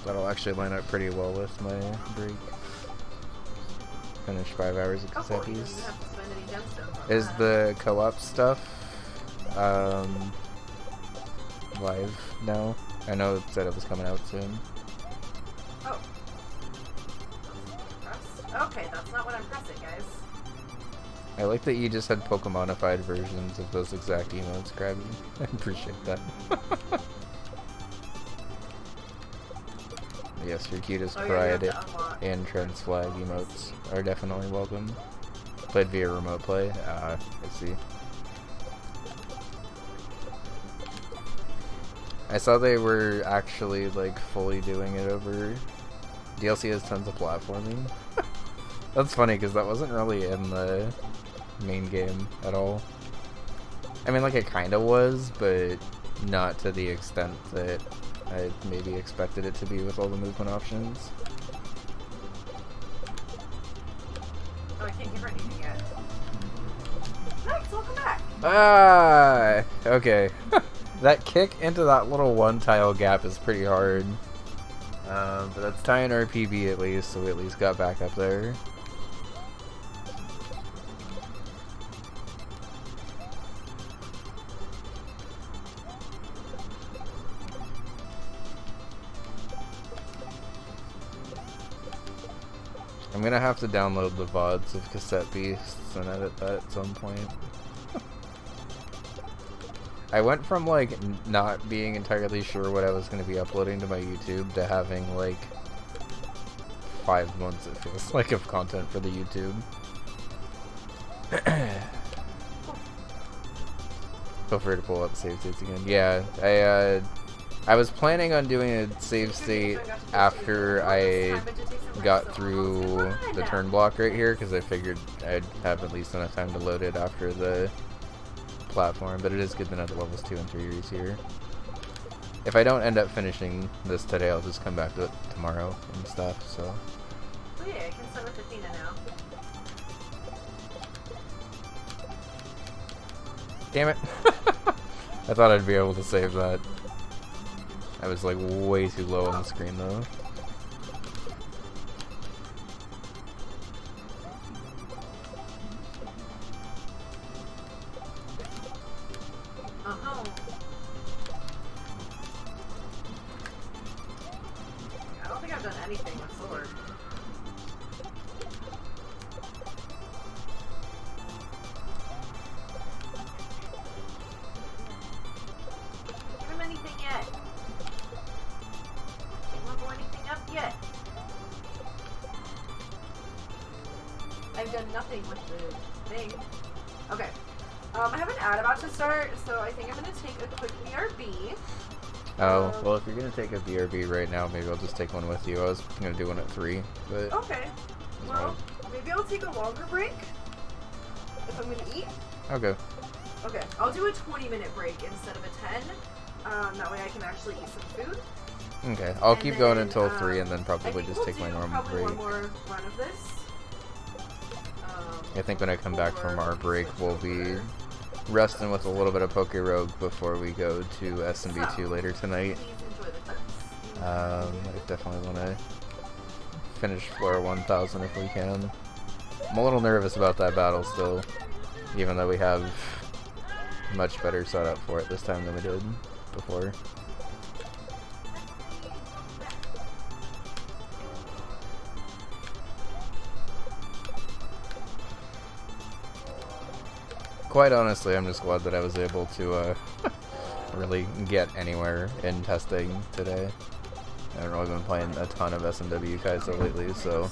That'll actually line up pretty well with my break. Finish 5 hours of cassette You don't piece. have to spend any gemstones on Is that. the co-op stuff live now? I know it said it was coming out soon. Oh. Okay, that's not what I'm pressing, guys. I like that you just had Pokemonified versions of those exact emotes, Krabby. I appreciate that. Yes, your cutest Oh, yeah, you pride have to unlock. and trans flag emotes are definitely welcome. Played via remote play? I see. I saw they were actually like fully doing it over. DLC has tons of platforming. That's funny because that wasn't really in the main game at all. I mean, like it kind of was, but not to the extent that I maybe expected it to be with all the movement options. Oh, I can't give her anything yet. Nice, welcome back. Ah, okay. That kick into that little one tile gap is pretty hard. But that's tying our PB at least, so we at least got back up there. I'm gonna have to download the VODs of Cassette Beasts and edit that at some point. I went from like not being entirely sure what I was going to be uploading to my YouTube to having like 5 months, it feels like, of content for the YouTube. Feel free to pull up save states again. Yeah, I was planning on doing a save state after I got through the turn block right here, because I figured I'd have at least enough time to load it after the platform, but it is good to know the levels 2 and 3 are easier. If I don't end up finishing this today, I'll just come back to it tomorrow and stuff, so. Oh yeah, I can start with Athena now. Damn it. I thought I'd be able to save that. I was like way too low on the screen though. Uh-huh. I don't think I've done anything with sword. Give him anything yet. Can't level anything up yet. I've done nothing with the thing. Okay. I have an ad about to start, so I think I'm going to take a quick BRB. Oh, well, if you're going to take a BRB right now, maybe I'll just take one with you. I was going to do one at 3, but... Okay. Well, maybe I'll take a longer break if I'm going to eat. Okay. Okay, I'll do a 20-minute break instead of a 10. That way I can actually eat some food. Okay, I'll And keep going then, until 3 and then I probably think just we'll take my do normal probably break. one more run of this. I think when I come back from our break, we'll be resting with a little bit of Poke Rogue before we go to SMB2 later tonight. Please enjoy the clips. I definitely want to finish floor 1000 if we can. I'm a little nervous about that battle still, even though we have much better setup for it this time than we did before. Quite honestly, I'm just glad that I was able to really get anywhere in testing today. I haven't really been playing a ton of SMW Kaizo lately, so...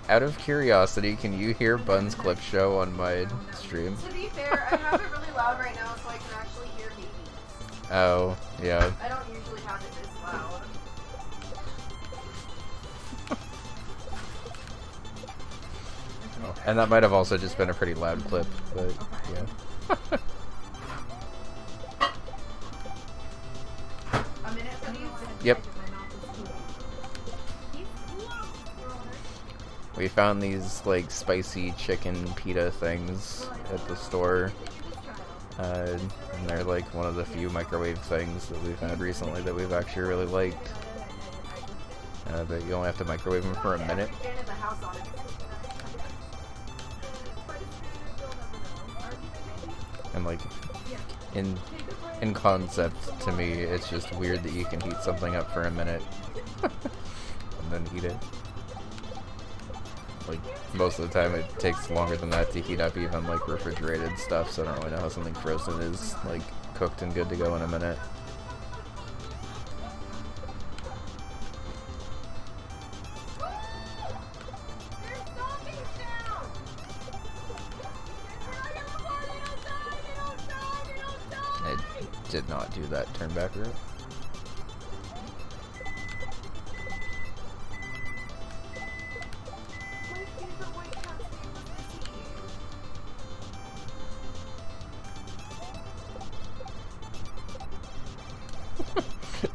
Out of curiosity, can you hear Bun's clip show on my stream? To be fair, I have it really loud right now so I can actually hear babies. Oh, yeah. I don't usually have it this loud. Oh, and that might have also just been a pretty loud clip, but yeah. A minute for these? Yep. We found these like spicy chicken pita things at the store. And they're like one of the few microwave things that we've had recently that we've actually really liked. But you only have to microwave them for a minute. And like, in concept, to me, it's just weird that you can heat something up for a minute and then eat it. Like, most of the time it takes longer than that to heat up even, like, refrigerated stuff, so I don't really know how something frozen is, like, cooked and good to go in a minute. I did not do that turn back route.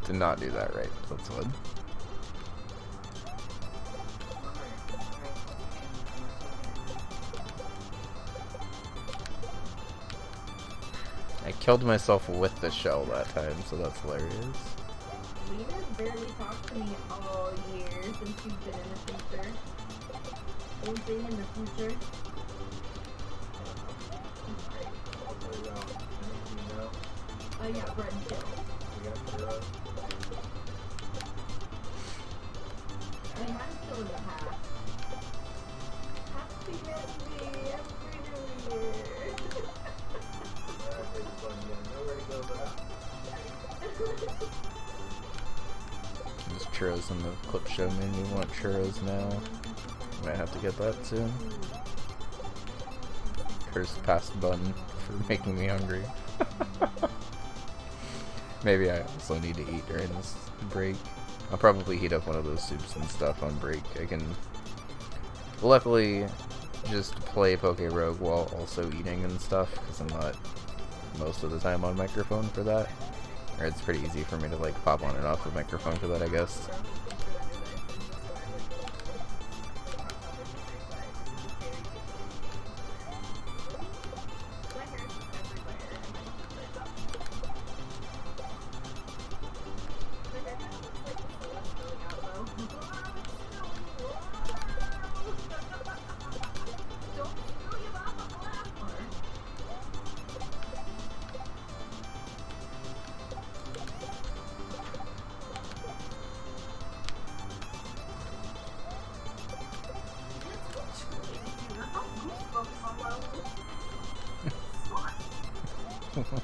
Did not do that right, that's one. I killed myself with the shell that time, so that's hilarious. Lena's barely talked to me all year since she's been in the future. Anything in the future? Yeah, bread and chill. I mean, mine's still in the past. Happy birthday, every New Year. There's churros in the clip show made me want churros now. Might have to get that soon. Cursed past button for making me hungry. Maybe I also need to eat during this break. I'll probably heat up one of those soups and stuff on break. I can luckily just play Poke Rogue while also eating and stuff, because I'm not most of the time on microphone for that. Or it's pretty easy for me to like pop on and off the microphone for that, I guess.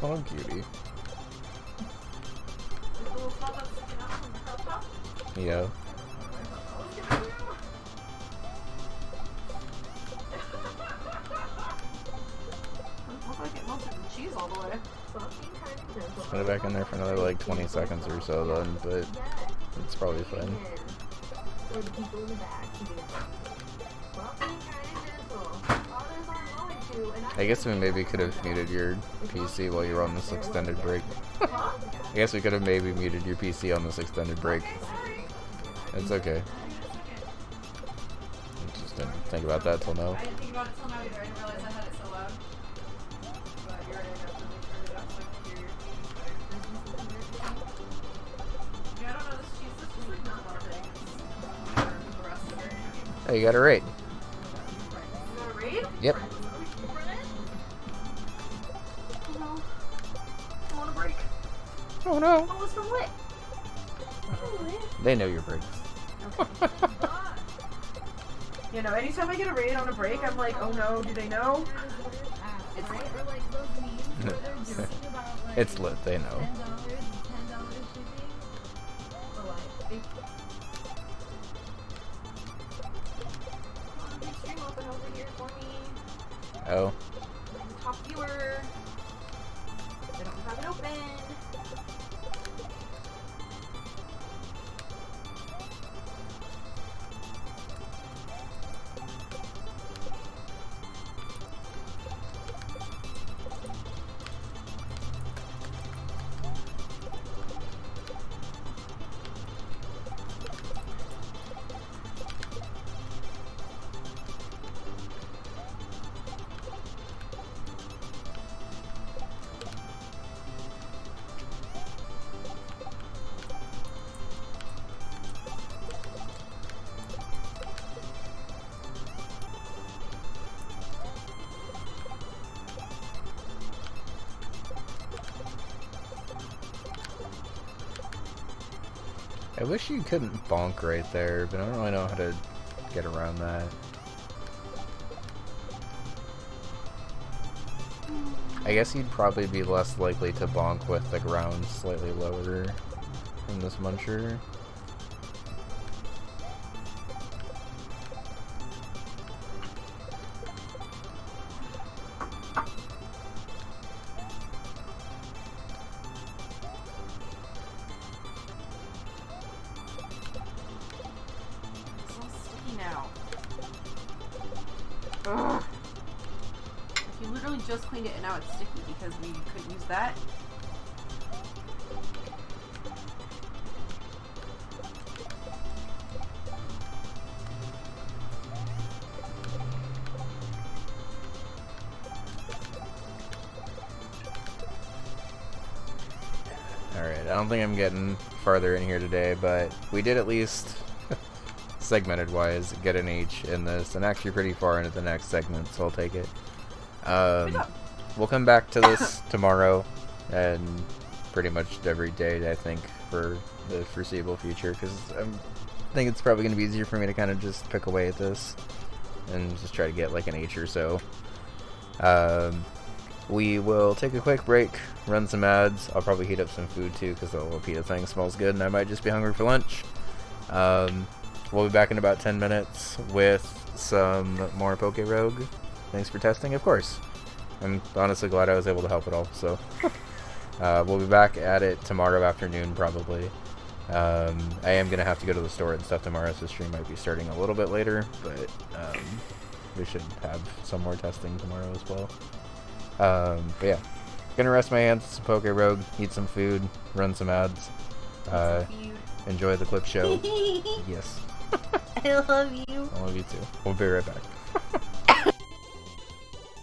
Oh, cutie. Yeah. Put it back in there for another like 20 seconds or so then, but it's probably fine. I guess we maybe could have muted your PC while you were on this extended break. I guess we could have maybe muted your PC on this extended break. It's okay. I just didn't think about that till now. I didn't think about it till now either. I didn't realize I had it so loud. But you're right, I definitely turned it up so I can hear your TV better. Yeah, I don't know, this cheese is just like not loving. It's the rest of it. Oh, you got a raid. You got a raid? Yep. Oh no. Oh, it's from what? They know your breaks. Okay. You know, anytime I get a raid on a break, I'm like, oh no, do they know? It's lit. It's lit, they know. Oh. Top viewer. They don't have it open. I wish you couldn't bonk right there, but I don't really know how to get around that. I guess you'd probably be less likely to bonk with the ground slightly lower than this muncher. It's so sticky now. Ugh. You literally just cleaned it and now it's sticky because we couldn't use that. Alright, I don't think I'm getting farther in here today, but we did at least, segmented wise, get an H in this, and actually pretty far into the next segment, so I'll take it. We'll come back to this tomorrow, and pretty much every day, I think, for the foreseeable future, because I think it's probably going to be easier for me to kind of just pick away at this, and just try to get like an H or so. We will take a quick break, run some ads. I'll probably heat up some food too, because the little pita thing smells good, and I might just be hungry for lunch. We'll be back in about 10 minutes with some more Poke Rogue. Thanks for testing, of course. I'm honestly glad I was able to help at all, so. We'll be back at it tomorrow afternoon, probably. I am going to have to go to the store and stuff tomorrow, so the stream might be starting a little bit later, but we should have some more testing tomorrow as well. But yeah, gonna rest my hands, some Poke Rogue, eat some food, run some ads, enjoy the clip show. Yes. I love you. I love you too. We'll be right back.